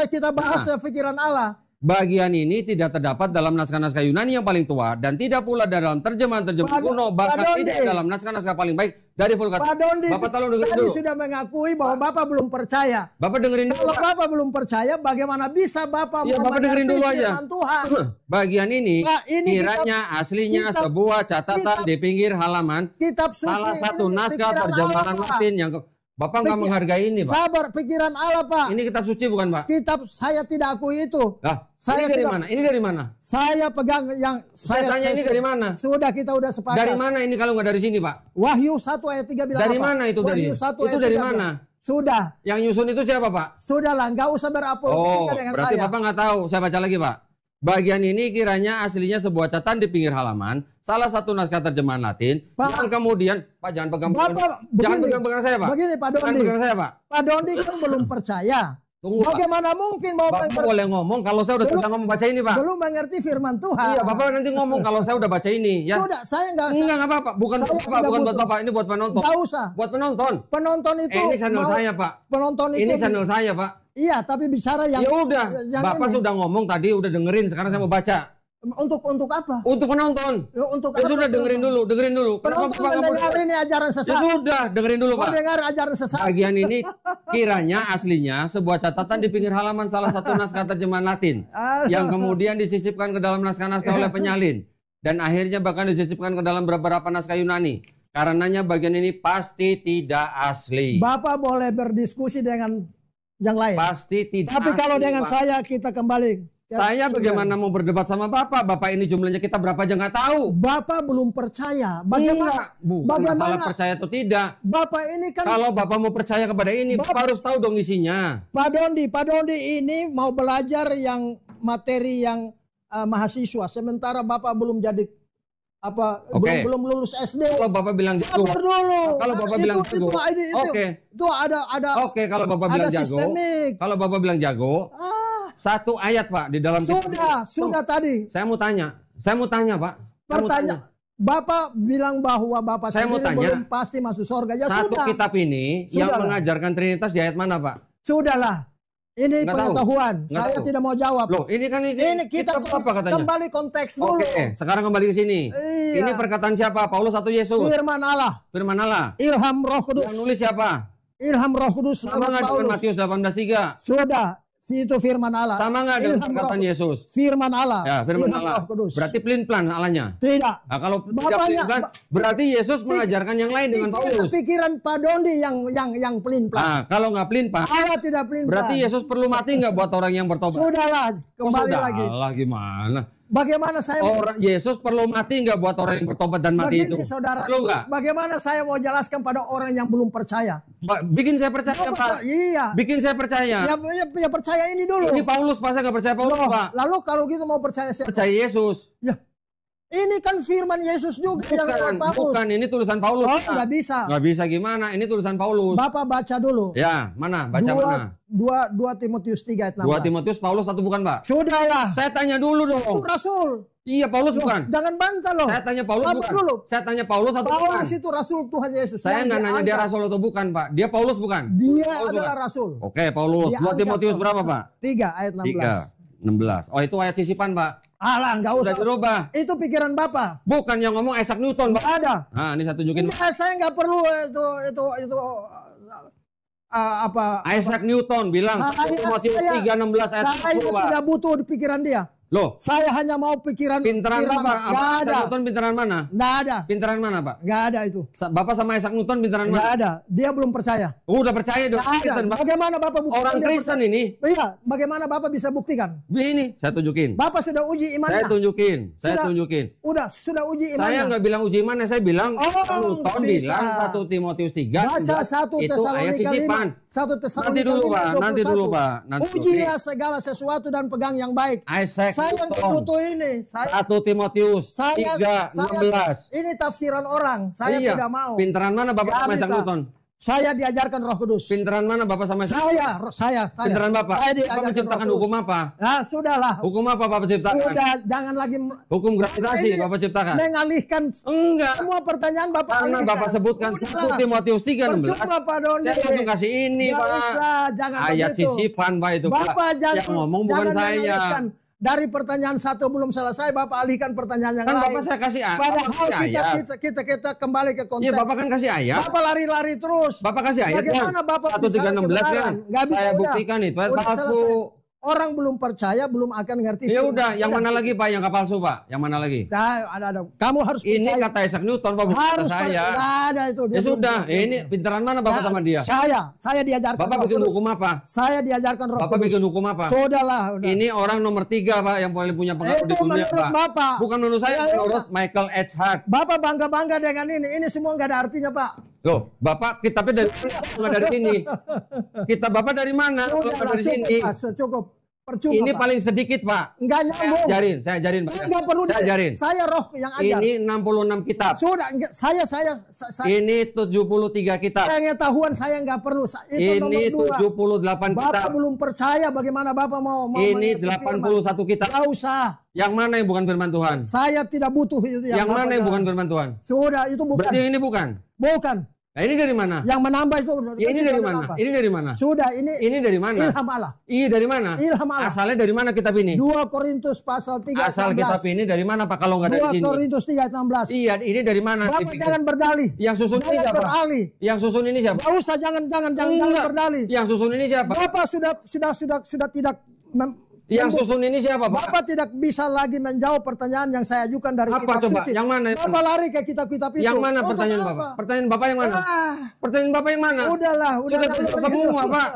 Kita bahas pikiran Allah. Bagian ini tidak terdapat dalam naskah-naskah Yunani yang paling tua dan tidak pula dalam terjemahan-terjemahan kuno, bahkan Pak tidak Dondi. dalam naskah-naskah paling baik dari Vulgata. Pak Dondi Bapak tolong dengerin tadi dulu. sudah mengakui bahwa Bapak belum percaya. Bapak dengerin dulu. Kalau Pak. Bapak belum percaya, bagaimana bisa Bapak Ya, Bapak dengerin dulu mengerti aja. firman Tuhan? Bagian ini, Pak, ini kiranya aslinya kitab- sebuah catatan kitab- di pinggir halaman Kitab suci salah satu ini naskah pikiran terjemahan Allah, Pak. Latin yang Bapak nggak menghargai ini Pak. Sabar, pikiran Allah, Pak. Ini kitab suci bukan Pak? Kitab saya tidak akui itu. Lah, Saya ini dari tidak- mana? Ini dari mana? Saya pegang yang Saya tanya ini dari mana? Sudah kita udah sepakat. Dari mana ini kalau nggak dari sini Pak? Wahyu 1 ayat 3 bilang Dari apa? mana itu dari? Wahyu 1 Itu ayat dari 3 mana? bilang. Sudah. Yang nyusun itu siapa Pak? Sudahlah, nggak usah berapologetika Oh, dengan berarti saya. Bapak nggak tahu. Saya baca lagi Pak. Bagian ini kiranya aslinya sebuah catatan di pinggir halaman, salah satu naskah terjemahan Latin, Pak. yang kemudian, Pak jangan pegang Bapak, jangan begini. pegang saya Pak. Begini, Pak Jangan Dondi. pegang saya Pak. Pak Dondi kan belum percaya. Tunggu Pak. Bagaimana mungkin bahwa Bapak boleh ngomong kalau saya udah bisa ngomong baca ini Pak. belum mengerti firman Tuhan? Iya, Bapak nanti ngomong kalau saya udah baca ini ya. Sudah, saya nggak Enggak apa-apa, bukan Saya buat Bapak, tidak bukan buat butuh. Bapak, ini buat penonton. Nggak usah. Buat penonton. Penonton itu Ini channel mau- saya Pak. Penonton itu Ini channel saya Pak. Iya, tapi bicara yang Ya udah, yang Bapak ini. sudah ngomong tadi, udah dengerin, sekarang saya mau baca. Untuk apa? Untuk penonton. Untuk Ya apa? sudah dengerin dulu. Kenapa Penonton Bapak nggak mau mendengar dengar? ini ajaran Ya sesat. sudah, dengerin dulu Pak. Mendengar ajaran sesat. Bagian ini kiranya aslinya sebuah catatan di pinggir halaman salah satu naskah terjemahan Latin Aduh. yang kemudian disisipkan ke dalam naskah-naskah oleh penyalin dan akhirnya bahkan disisipkan ke dalam beberapa naskah Yunani. Karenanya bagian ini pasti tidak asli. Bapak boleh berdiskusi dengan yang lain. Pasti tidak. Tapi kalau asli, dengan Pak. saya kita kembali. Saya Sudah. bagaimana mau berdebat sama Bapak? Bapak ini jumlahnya kita berapa aja nggak tahu. Bapak belum percaya. Enggak, Bagaimana? bukan masalah Bagaimana? percaya atau tidak. Bapak ini kan Kalau Bapak mau percaya kepada ini, Bapak harus tahu dong isinya. Pak Dondi ini mau belajar yang materi yang mahasiswa. Sementara Bapak belum jadi Oke. belum lulus SD. Kalau Bapak bilang jago, Sabar dulu. Kalau Bapak bilang jago, oke. Itu ada Oke, kalau Bapak ada bilang jago, sistemik. kalau Bapak bilang jago, satu ayat Pak di dalam Sudah tadi. Saya mau tanya Pak. Saya mau Pertanyaan. Bapak bilang bahwa Bapak Saya mau sendiri tanya. belum pasti masuk surga. Ya Satu sudah. kitab ini yang Sudahlah. mengajarkan Trinitas di ayat mana Pak? Sudahlah. Ini Nggak tahu. pengetahuan. Nggak Saya tahu. tidak mau jawab. Loh, ini kan Ini kita kitab apa katanya? kembali konteks dulu. Oke, sekarang kembali ke sini. Iya. Ini perkataan siapa? Paulus atau Yesus? Firman Allah. Firman Allah. Ilham Roh Kudus. Yang nulis siapa? Ilham Roh Kudus. Sama nggak dengan Paulus. Matius 18:3? Sudah. Itu firman Allah. Sama nggak dengan Ilham perkataan Roh- Yesus? Firman Allah. Ya, firman Ilham Allah. Roh Kudus. Berarti pelin-pelan Allahnya. Tidak. Nah, kalau tidak Bapaknya- pelin-pelan, berarti Yesus mengajarkan yang lain dengan Paulus. Pikiran Pak Dondi yang pelin-pelan. Nah, kalau nggak pelin-pelan, Allah tidak pelin-pelan. berarti Yesus perlu mati nggak buat orang yang bertobat? Sudahlah, Oh, kembali sudah lagi. Allah gimana? Bagaimana saya Orang Yesus perlu mati nggak buat orang yang bertobat dan mati begini, itu? saudara, Perlu nggak? bagaimana saya mau jelaskan pada orang yang belum percaya? Bikin saya percaya, Pak. Iya. Bikin saya percaya. Ya percaya ini dulu. Ini Paulus, masa nggak percaya Paulus, Pak? Lalu kalau gitu mau percaya siapa? Percaya Yesus. Ya. Ini kan firman Yesus juga yang lewat Paulus. Bukan, ini tulisan Paulus. Oh, nggak bisa. Nggak bisa gimana? Ini tulisan Paulus. Bapak baca dulu. Ya, mana? Baca mana? 2 Timotius 3 ayat 16. 2 Timotius Paulus atau bukan, Pak? Sudahlah. Saya tanya dulu Itu dong. rasul. Iya, Paulus bukan. Jangan bantah loh. Saya tanya Paulus Sabar bukan. dulu. Saya tanya Paulus atau bukan. Paulus itu rasul Tuhan Yesus. Saya yang nggak nanya dia diangkat. rasul atau bukan, Pak. Dia Paulus bukan. Dia Paulus adalah bukan? rasul. Oke, Paulus. Dia 2 angkat Timotius loh. berapa, Pak? 3 ayat 16. 16. Oh, itu ayat sisipan, Pak. Alah, enggak Udah usah. dirubah. Itu pikiran Bapak. Bukan yang ngomong Isaac Newton, Pak. Enggak ada. Nah, ini saya tunjukin. Enggak, saya enggak perlu itu apa? Isaac Newton bilang 1 Timotius 3:16 ayat Saya 10, Pak. tidak butuh pikiran dia. Loh, Saya hanya mau pikiran pinteran firman. Bapak? Enggak Apa? ada. Isaac Newton pinteran mana? Enggak ada. Pinteran mana, Pak? Enggak ada itu. Bapak sama Isaac Newton pinteran Enggak mana? ada. Dia belum percaya. Udah percaya dong. Enggak ada. Kristen, Pak. Bagaimana Bapak buktikan Orang dia Kristen percaya? ini. Iya, bagaimana Bapak bisa buktikan? Ini saya tunjukin. Bapak sudah uji Saya imannya. tunjukin. Saya Sudah. tunjukin. Sudah uji Saya imannya. nggak bilang uji imannya, saya bilang Oh, Newton bisa. bilang 1 Timotius 3 Baca 1 itu ayat Tesalonika 5. sisipan. 1 Tesalonika Nanti dulu, 5, Pak. Nanti 21. dulu, Pak. Nanti Ujilah segala sesuatu dan pegang yang baik. Isaac Saya yang Newton. butuh ini. 1 Timotius 3:16. Ini tafsiran orang. Saya Iya. tidak mau. Pinteran mana Bapak Nggak sama Isaac bisa. Newton? Saya diajarkan Roh Kudus. Pinteran mana Bapak sama Isaac? Saya. Pinteran Bapak. Saya Bapak diajarkan menciptakan Roh Kudus. hukum apa? Nah, sudahlah. Hukum apa Bapak ciptakan? Sudah, jangan lagi Hukum gravitasi Ini Bapak ciptakan? mengalihkan Enggak. semua pertanyaan Bapak. Karena alihkan. Bapak sebutkan 1 Udahlah. Timotius 3:16. Percuma Pak Doni. Saya langsung kasih ini, Nggak Pak. usah, jangan Ayat begitu. sisipan, Pak, itu, Pak. Bapak jangan, Yang ngomong bukan jangan saya. mengalihkan. Dari pertanyaan 1 belum selesai, Bapak alihkan pertanyaan yang Kan lain. Bapak saya kasih Padahal Bapak kasih ayat. kita kembali ke konteks. Iya, Bapak kan kasih ayat. Bapak lari-lari terus. Bapak kasih ayat Bagaimana kan? Bapak 1:316 kan? Nggak bisa, Saya udah. buktikan itu ayat Udah palsu. selesai. Orang belum percaya, belum akan ngerti. Ya firman. udah, yang mana lagi Pak yang nggak palsu, Pak? Yang mana lagi? Nah, ada. Kamu harus Ini percaya. kata Isaac Newton, Pak, bukan kata Harus saya. Nggak ada itu. Dia Ya belum- sudah, ini pinteran mana Bapak Nah, sama dia? Saya diajarkan. Bapak Roh bikin Kudus. hukum apa? Saya diajarkan Roh Bapak Kudus. bikin hukum apa? Sudahlah, udah. Ini orang nomor 3, Pak, yang paling punya pengaruh di Itu dunia, menurut Pak. Bapak. Bukan menurut saya, Ya, menurut Michael H. Hart. Bapak bangga-bangga dengan ini. Ini semua nggak ada artinya, Pak. Loh, Bapak kitabnya dari mana? Nggak dari sini. Kitab Bapak dari mana? Kalau nggak dari sini. Cukup. Percuma, Ini Pak. paling sedikit, Pak. Nggak nyambung. Saya ajarin, Pak. Saya nggak perlu. Saya ajarin. Saya roh yang ajar. Ini 66 kitab. Sudah, saya Ini 73 kitab. pengetahuan saya nggak perlu. Itu Ini nomor 2. 78 kitab. Bapak belum percaya bagaimana Bapak mau Ini mengerti 81 kitab. Nggak usah. Yang mana yang bukan firman Tuhan? Saya tidak butuh itu. Yang Bapak mana yang jalan. bukan firman Tuhan? Sudah, itu bukan. Berarti ini bukan. Bukan. Nah, ini dari mana? Yang menambah itu. Ya, ini dari mana? Apa? Ini dari mana? Sudah, ini Ini dari mana? ilham Allah. Iya, dari mana? Ilham Allah. Asalnya dari mana kitab ini? 2 Korintus pasal 3 Asal kitab ini dari mana, Pak, kalau nggak dari 2 sini? Korintus 3 16. Iya, ini dari mana? Bapak jangan berdalih. Yang susun ini Jangan siapa? beralih. Yang susun ini siapa? Gak usah, jangan Enggak. berdalih. Yang susun ini siapa? Bapak sudah tidak Yang susun ini siapa, Pak? Bapak tidak bisa lagi menjawab pertanyaan yang saya ajukan dari Apa kitab coba? suci. Yang mana? Bapak lari ke kitab-kitab itu. Yang mana Untuk pertanyaan apa? Bapak? Pertanyaan Bapak yang mana? Ah, Pertanyaan Bapak yang mana? udahlah. Sudah saya jawab semua, Pak.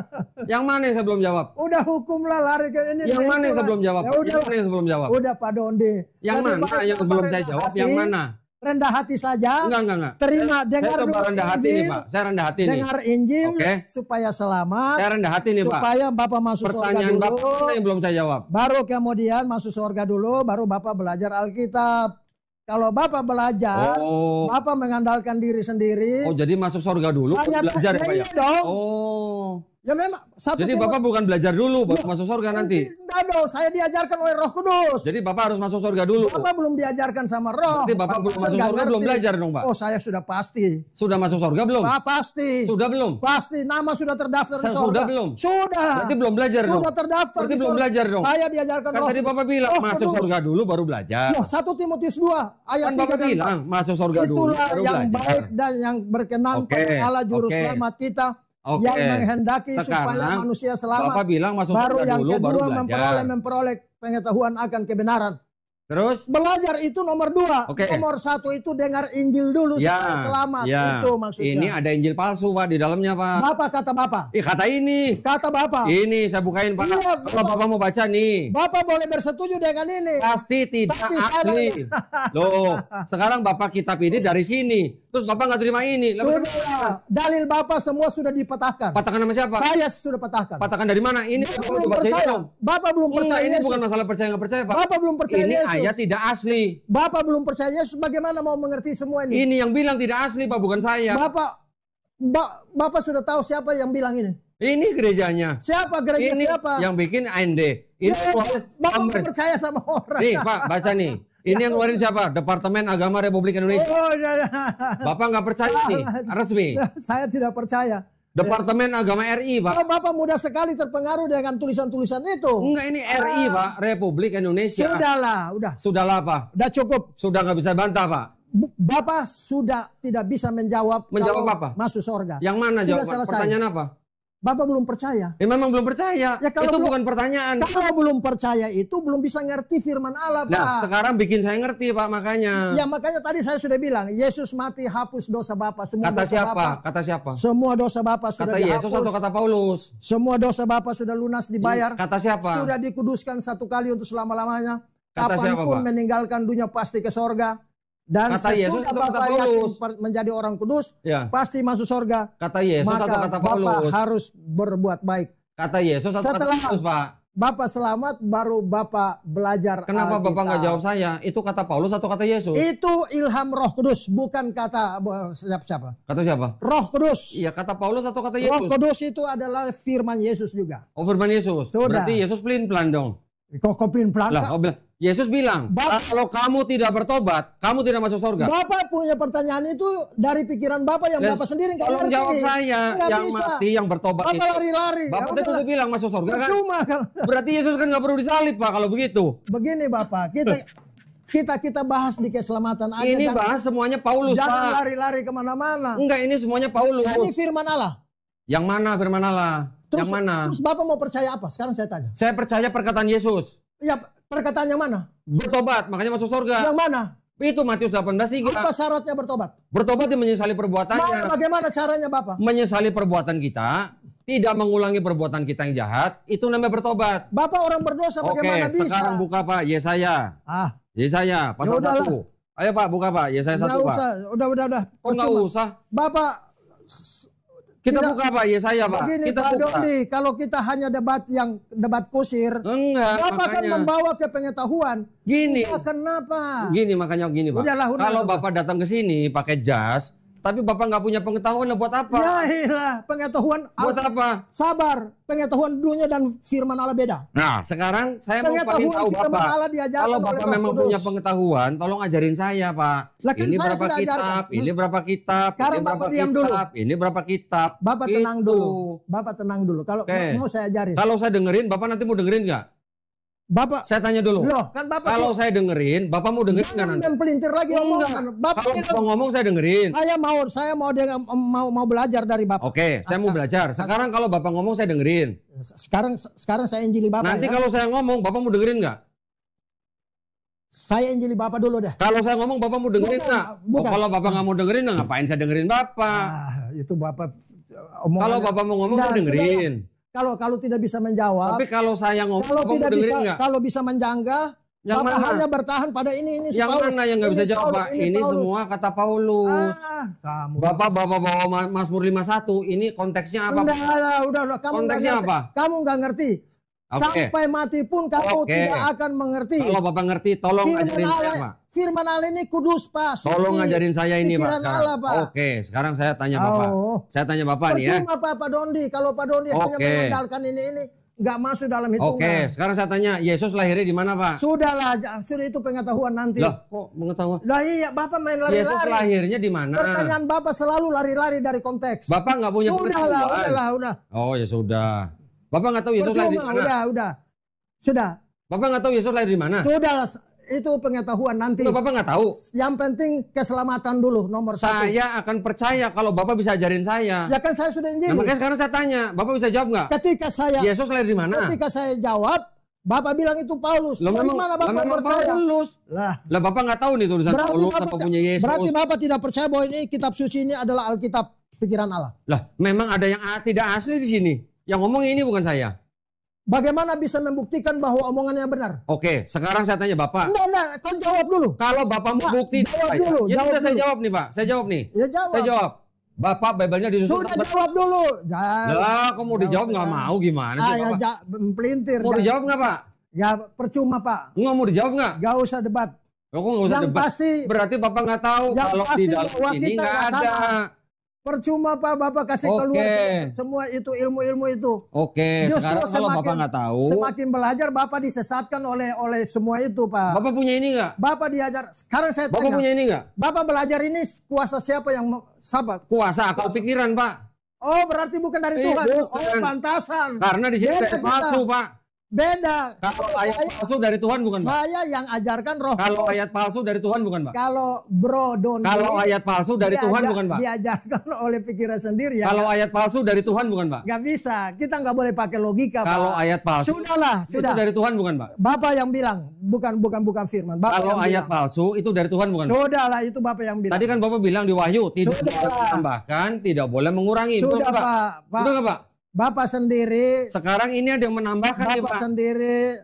Yang mana yang saya belum jawab? Udah hukumlah lari ke ini. Yang mana yang saya belum jawab? Ya Yang udah. mana yang saya belum jawab? Udah Pak Dondi. Yang Lebih mana baik yang Bapak belum saya rendah jawab? hati, Yang mana? Rendah hati saja. Enggak. Terima, Saya dengar coba dulu rendah hati nih, Injil. Pak. Saya rendah hati nih. Dengar Injil Oke. supaya selamat. Saya rendah hati nih, Pak. Supaya Bapak masuk surga Pertanyaan dulu. Bapak mana yang belum saya jawab? Baru kemudian masuk surga dulu, baru Bapak belajar Alkitab. Kalau Bapak belajar, Oh. Bapak mengandalkan diri sendiri. Oh, jadi masuk surga dulu Saya- baru belajar ya, ya Pak ya? iya dong. Oh. Ya memang satu Jadi Bapak bukan belajar dulu baru masuk surga nanti. Enggak dong, saya diajarkan oleh Roh Kudus. Jadi Bapak harus masuk surga dulu. Bapak belum diajarkan sama Roh. Berarti Bapak belum masuk nggak surga, belum ngerti. belajar dong, Pak? Oh, saya sudah pasti. Sudah masuk surga belum? Pak, pasti. Sudah belum? Pasti, nama sudah terdaftar di surga. Sudah belum? Sudah. Berarti belum belajar dong? Sudah terdaftar Berarti di belum surga. belajar dong? Saya diajarkan Kan Roh. tadi Bapak bilang Roh masuk Kudus. surga dulu baru belajar. Nah, 1 Timotius 2 ayat Kan 3 Bapak dan 4. bilang masuk surga dulu Itulah baru yang belajar. baik dan yang berkenan Oke, pada Allah juru oke. selamat kita. Oke. Yang menghendaki supaya Sekarang, manusia selamat. Bapak bilang masuk baru surga yang dulu baru kedua belajar. memperoleh pengetahuan akan kebenaran. Terus? Belajar itu nomor 2. Oke. Nomor 1 itu dengar Injil dulu supaya selamat. Itu maksudnya. Ini ada Injil palsu Pak di dalamnya Pak. Bapak kata Bapak. Kata ini. Kata Bapak. Ini saya bukain Pak. Iya, Kalau Bapak mau baca nih. Bapak boleh bersetuju dengan ini. Pasti tidak Tapi asli. Loh, sekarang Bapak kitab ini dari sini. Terus Bapak nggak terima ini. Sudah. Dalil Bapak semua sudah dipatahkan. Patahkan nama siapa? Saya sudah patahkan. Patahkan dari mana? Ini Bapak Bapak belum baca percaya. itu. Bapak belum percaya Ini Yesus. bukan masalah percaya nggak percaya Pak. Bapak belum percaya Ini Yesus. ayat tidak asli. Bapak belum percaya Yesus. Bagaimana mau mengerti semua ini? Ini yang bilang tidak asli Pak, bukan saya. Bapak sudah tahu siapa yang bilang ini? Ini gerejanya. Siapa gereja Ini siapa? yang bikin AND. Ini Bapak nggak percaya sama orang. Nih Pak, baca nih. Ini yang ngeluarin siapa? Departemen Agama Republik Indonesia. Oh, Bapak nggak percaya nih, resmi. Saya tidak percaya. Departemen Agama RI Pak. Bapak mudah sekali terpengaruh dengan tulisan-tulisan itu. Enggak, ini RI Pak, Republik Indonesia. Sudahlah, Sudahlah Pak. udah cukup. Sudah nggak bisa bantah Pak. Bapak sudah tidak bisa menjawab. Menjawab kalau apa? Masuk surga. Yang mana Sudah jawaban? selesai. Pertanyaan apa? Bapak belum percaya. Memang belum percaya. Ya, kalau itu belum- bukan pertanyaan. Kalau belum percaya itu belum bisa ngerti firman Allah, Pak. Nah, sekarang bikin saya ngerti Pak, makanya. Ya makanya tadi saya sudah bilang, Yesus mati hapus dosa Bapak. Semua Kata dosa siapa? Bapak, Kata siapa? semua dosa Bapak sudah Kata Yesus dihapus. atau kata Paulus? Semua dosa Bapak sudah lunas dibayar. Kata siapa? Sudah dikuduskan satu kali untuk selama-lamanya. Kata siapa, Kapanpun Pak? meninggalkan dunia pasti ke sorga. Dan Kata Yesus sesudah atau kata Bapak yakin Paulus? menjadi orang kudus, Ya. pasti masuk sorga. Kata Yesus Maka atau kata Bapak Paulus? harus berbuat baik. Kata Yesus atau kata Setelah Paulus Pak? Bapak selamat, baru Bapak belajar Kenapa Alkitab. Bapak nggak jawab saya? Itu kata Paulus atau kata Yesus? Itu ilham Roh Kudus, bukan kata siapa-siapa. Kata siapa? Roh Kudus. Iya, kata Paulus atau kata Roh Yesus? Kudus itu adalah firman Yesus juga. Oh, firman Yesus. Sudah. Berarti Yesus pelin-pelan dong. Kok pelin-pelan? Lah, Yesus bilang, kalau kamu tidak bertobat, kamu tidak masuk surga. Bapak punya pertanyaan itu dari pikiran Bapak yang Lah, Bapak sendiri nggak tolong ngerti. jawab saya, Nggak yang bisa. mati, yang bertobat Bapak itu. lari-lari. Bapak Ya itu udahlah. bilang masuk surga kan? Percuma kan. Berarti Yesus kan nggak perlu disalib Pak kalau begitu. Begini Bapak, kita bahas di keselamatan aja. Ini jangan, bahas semuanya Paulus jangan Pak. lari-lari kemana-mana. Enggak, ini semuanya Paulus. Ini firman Allah. Yang mana firman Allah? Terus, yang mana? Terus Bapak mau percaya apa? Sekarang saya tanya. Saya percaya perkataan Yesus. Ya perkataan yang mana? Bertobat, makanya masuk surga. Yang mana? Itu Matius 18:3. Apa syaratnya bertobat? Bertobat dan menyesali perbuatannya. Bagaimana caranya Bapak? Menyesali perbuatan kita, tidak mengulangi perbuatan kita yang jahat, itu namanya bertobat. Bapak orang berdosa Oke, bagaimana bisa? sekarang buka Pak Yesaya. Yesaya pasal Ya udahlah. 1. Ayo Pak, buka Pak Yesaya 1 Nggak Pak. usah, udah. Oh, enggak Percuma. usah. Bapak Kita tidak- buka Pak Yesaya Pak. begini Kita Pak buka. Dondi, kalau kita hanya debat kusir, Enggak, Bapak akan makanya. membawa ke pengetahuan. Gini. Enggak, kenapa? Makanya gini Pak. Udahlah. Kalau Bapak datang ke sini pakai jas, tapi Bapak nggak punya pengetahuan, buat apa? Ya iyalah, pengetahuan. Buat apa? Sabar, pengetahuan dunia dan firman Allah beda. Nah, sekarang saya mau Pengetahuan paling tahu firman Bapak. Allah diajarkan Kalau oleh Bapak Roh memang Kudus. punya pengetahuan, tolong ajarin saya, Pak. Lah, kan Ini saya berapa sudah kitab, ajarkan. ini berapa kitab, Sekarang ini berapa Bapak diam kitab, ini berapa kitab. Bapak Gitu. tenang dulu. Bapak tenang dulu. Kalau Oke. mau saya ajarin. Kalau saya dengerin, Bapak nanti mau dengerin nggak? Bapak, Saya tanya dulu. loh kan Bapak Kalau saya dengerin, Bapak mau dengerin nggak jangan nanti? mempelintir lagi omongan. Bapak Kalau bilang, Bapak ngomong saya dengerin. saya mau belajar dari Bapak. Oke, saya mau belajar. Sekarang kalau Bapak ngomong saya dengerin. Sekarang saya injili Bapak Nanti ya. kalau saya ngomong, Bapak mau dengerin nggak? Saya injili Bapak dulu deh. Kalau saya ngomong, Bapak mau dengerin Bukan, nggak? bukan. Kalau Bapak nggak mau dengerin, nah ngapain saya dengerin Bapak? Itu Bapak Kalau Bapak mau ngomong, saya dengerin. Kalau tidak bisa menjawab, Tapi kalau saya ngomong, kalau Bapak mau tidak dengerin bisa, nggak? kalau bisa menjanggah, Yang Bapak mana? hanya bertahan pada ini Yang Paulus. mana yang nggak bisa Ini jawab, Paulus, Pak? Ini Paulus. semua kata Paulus. Kamu. Bapak bawa Mazmur 51, ini konteksnya apa? Pak? Udah, kamu nggak Konteksnya ngerti. apa? Kamu nggak ngerti. Oke. Sampai mati pun kamu Oke. tidak akan mengerti. Kalau Bapak ngerti, tolong ajarin saya, Pak. Firman Allah ini kudus, Pak. Suci. Tolong ngajarin saya ini, Pak. Pikiran Sekarang. Allah, Pak. Oke, sekarang saya tanya Bapak. Oh. Saya tanya Bapak nih ya. Percuma Pak Dondi. Kalau Pak Dondi hanya Oke. mengandalkan ini nggak masuk dalam hitungan. Oke, sekarang saya tanya, Yesus lahirnya di mana, Pak? Sudahlah, sudah itu pengetahuan nanti. Lah, kok mengetahuan? Lah iya, Bapak main Yesus lari-lari. lahirnya di mana? Pertanyaan Bapak selalu lari-lari dari konteks. Bapak nggak punya Udahlah. Oh ya sudah. Bapak nggak tahu Yesus lahir di Percuma, mana? udah. Sudah. Bapak nggak tahu Yesus lahir di mana? Sudah, itu pengetahuan nanti. Loh, Bapak nggak tahu. Yang penting keselamatan dulu nomor satu. Saya akan percaya kalau Bapak bisa ajarin saya. Ya kan saya sudah Nah, injili. makanya sekarang saya tanya, Bapak bisa jawab nggak? Ketika saya Yesus lahir di mana? ketika saya jawab, Bapak bilang itu Paulus. Loh, Dari mana Bapak memang percaya? Paulus. Lah Bapak nggak tahu nih tulisan Paulus apa punya Yesus. Berarti Bapak tidak percaya bahwa ini kitab suci ini adalah Alkitab pikiran Allah. Lah memang ada yang tidak asli di sini. Yang ngomong ini bukan saya. Bagaimana bisa membuktikan bahwa omongannya benar? Oke, sekarang saya tanya Bapak. Enggak, kau jawab dulu. Kalau Bapak mau bukti, jawab dulu, ya jawab sudah saya dulu. jawab nih Pak. Saya jawab nih. Ya jawab. Saya jawab. Bapak Bible-nya disusun. Sudah jawab dulu. Lah, kok mau dijawab nggak mau gimana sih Bapak? Pelintir. Mau dijawab nggak Pak? Ya percuma Pak. Nggak mau dijawab nggak? Gak usah debat. Lo kok nggak usah Yang debat? pasti, Berarti Bapak nggak tahu yang kalau pasti di dalam bahwa ini kita nggak nggak ada. sama. Percuma Pak, Bapak kasih keluar semua itu ilmu-ilmu itu. Oke, Justru sekarang kalau Bapak nggak tahu. Semakin belajar Bapak disesatkan oleh semua itu Pak. Bapak punya ini nggak? Bapak diajar. Sekarang saya Bapak tanya. punya ini nggak? Bapak belajar ini kuasa siapa yang sahabat? Kuasa akal pikiran Pak. Oh berarti bukan dari Tuhan. Bukan. Oh pantasan. Karena di sini Beda ada palsu kita. Pak. Beda. Kalau ayat palsu dari Tuhan bukan Pak? Saya yang ajarkan Roh Kalau Kudus. ayat palsu dari Tuhan bukan Pak? Kalau Bro Doni. Kalau ayat palsu dari Tuhan bukan Pak? Diajarkan oleh pikiran sendiri ya. Kalau ayat palsu dari Tuhan bukan Pak? Nggak bisa. Kita nggak boleh pakai logika Kalau Pak. ayat palsu Sudahlah, itu sudah. dari Tuhan bukan Pak? Bapak yang bilang, bukan firman. Bapak Kalau yang ayat bilang. palsu itu dari Tuhan bukan Pak? Sudahlah, itu Bapak yang bilang. Tadi kan Bapak bilang di Wahyu tidak Sudah. boleh ditambahkan, tidak boleh mengurangi. Betul Sudah nggak, Pak. Betul nggak Pak? Bapak sendiri, Sekarang ini ada yang menambahkan nih Bapak Pak. sendiri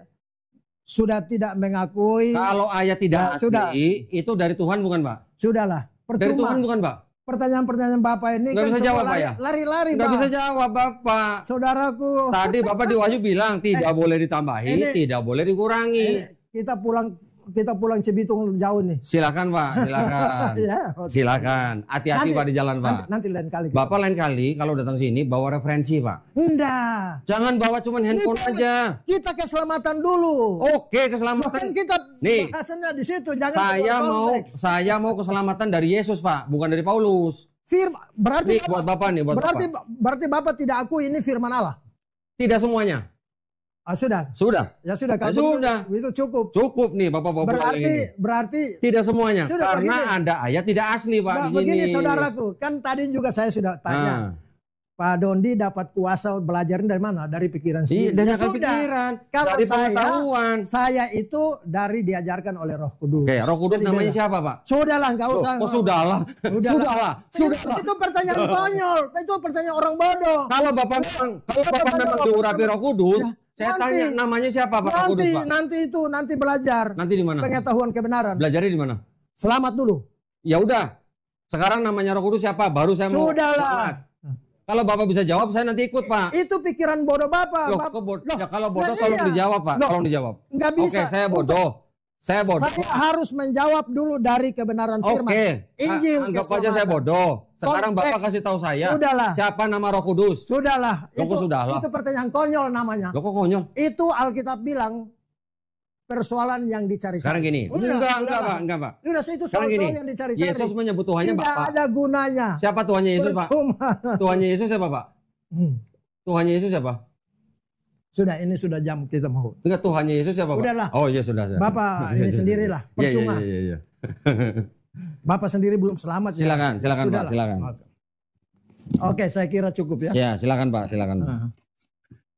sudah tidak mengakui. Kalau ayat tidak Ya, asli sudah. itu dari Tuhan bukan Pak? Sudahlah. Dari Tuhan Percuma. bukan Pak? Pertanyaan-pertanyaan Bapak ini Nggak bisa semua jawab, Pak, ya? lari-lari Nggak Pak. bisa jawab Bapak. Saudaraku. Tadi Bapak di Wahyu bilang tidak boleh ditambahi, ini- tidak boleh dikurangi. Kita pulang Cibitung jauh nih. Silakan Pak, silakan. Ya, oke. Silakan. Hati-hati Nanti- Pak di jalan Pak. Nanti lain kali. Bapak lain kali kalau datang sini bawa referensi Pak. Enggak. Jangan bawa cuman handphone aja. Kita keselamatan dulu. Oke, Kan keselamatan. kita Nih, bahasannya di situ. Jangan Saya keluar mau konteks. keselamatan dari Yesus Pak, bukan dari Paulus. Firman berarti Nih buat Bapak nih, buat berarti Bapak. berarti Bapak tidak akui ini firman Allah. Tidak semuanya. Sudah. Sudah. Ya sudah Ya kalau sudah. itu cukup. Cukup nih Bapak bawa pulang ini. Berarti Tidak semuanya. Sudah, Karena begini. ada ayat tidak asli Pak nah, di sini. begini saudaraku, kan tadi juga saya sudah tanya. Nah. Pak Dondi dapat kuasa belajarin dari mana? Dari pikiran Iya, sendiri. dari Ya akal sudah. pikiran, Kalau dari pengetahuan. saya itu dari diajarkan oleh Roh Kudus. Oke, Roh Kudus Jadi namanya beda. siapa Pak? Sudahlah, enggak Loh, usah. kok sudahlah? Sudahlah. Itu pertanyaan konyol. Itu pertanyaan orang bodoh. Kalau Bapak memang diurapi Roh Kudus, saya nanti. tanya namanya siapa Pak Roh Kudus Pak? Nanti belajar. Nanti di mana? Pengetahuan kebenaran. Belajarnya di mana? Selamat dulu. Ya udah. Sekarang namanya Roh Kudus siapa? Baru saya mau Sudahlah. selamat. Kalau Bapak bisa jawab, saya nanti ikut Pak. Itu pikiran bodoh Bapak. Loh, Bapak- kok bodoh? Loh, Ya, kalau bodoh nah tolong iya. dijawab Pak. Loh, Tolong dijawab. nggak bisa. Oke, saya bodoh. Saya bodoh. Saya harus menjawab dulu dari kebenaran firman. Oke, Injil. anggap aja keselamatan. saya bodoh. Sekarang Bapak Konteks. kasih tahu saya Sudahlah. siapa nama Roh Kudus. Sudahlah. Loh, kok sudahlah? Itu pertanyaan konyol namanya. Lo kok konyol? Itu Alkitab bilang persoalan yang dicari-cari. Sekarang gini. Enggak Pak, enggak Pak. Udah, itu Sekarang gini. soal yang dicari-cari. Yesus menyebut Tuhannya Tidak Bapak. ada gunanya. Siapa Tuhannya Yesus Pak? Percuma. Tuhannya Yesus siapa Pak? Tuhannya Yesus siapa? Sudah, ini sudah jam kita mau. Enggak, Tuhannya Yesus siapa Pak? Udahlah. Oh iya sudah. Bapak ini sendirilah. Iya, Percuma. Iya. Bapak sendiri belum selamat. ya. Silakan Pak, Sudahlah. silakan. Oke, saya kira cukup ya. Ya, silakan Pak, silakan. Nah,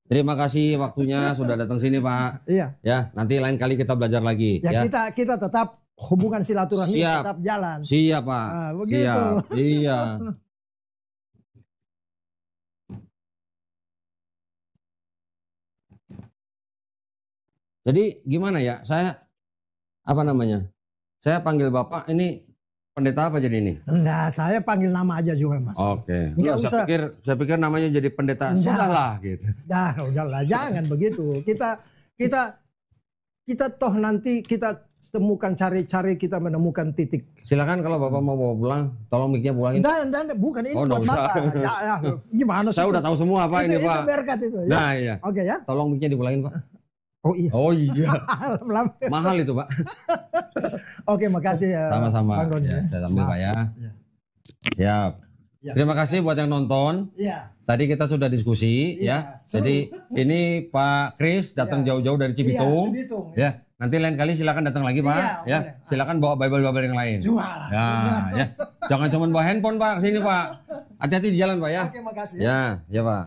Terima kasih waktunya sudah datang sini Pak. iya. Ya, nanti lain kali kita belajar lagi. Ya, Ya, kita tetap hubungan silaturahmi Siap. tetap jalan. siap Pak. Ah, begitu. Siap. Iya. Jadi gimana ya? Saya apa namanya? Saya panggil Bapak ini pendeta apa jadi ini? Enggak, saya panggil nama aja juga Mas. Oke. Nggak Loh, usah. saya pikir namanya jadi pendeta. Enggak. Sudahlah gitu. Dah, udahlah, jangan begitu. Kita toh nanti kita temukan cari-cari kita menemukan titik. Silakan kalau Bapak mau bawa pulang, tolong mic-nya pulangin. Dan bukan ini Oh, buat nggak usah. Bapak. Ya, gimana sih? Saya udah tahu semua Pak ini itu Pak. berkat itu. Ya. Nah, iya. Oke ya. Tolong mic-nya dipulangin Pak. Oh iya. Oh iya. Lama. Mahal itu Pak. Oke, makasih ya. Sama-sama. Bang Doni, Ya, saya sambil Pak ya. Ya. Siap. Ya. Terima kasih buat yang nonton. Iya. Tadi kita sudah diskusi ya. seru. Jadi ini Pak Kris datang jauh-jauh dari Cibitung. Iya, Cibitung. Ya. Nanti lain kali silakan datang lagi Pak. Iya, Ya. boleh. Silakan bawa Bible-Bible yang lain. Jualan. Ya. Jangan cuma bawa handphone Pak kesini Pak. Hati-hati di jalan Pak ya. Oke, makasih. Ya, ya Pak.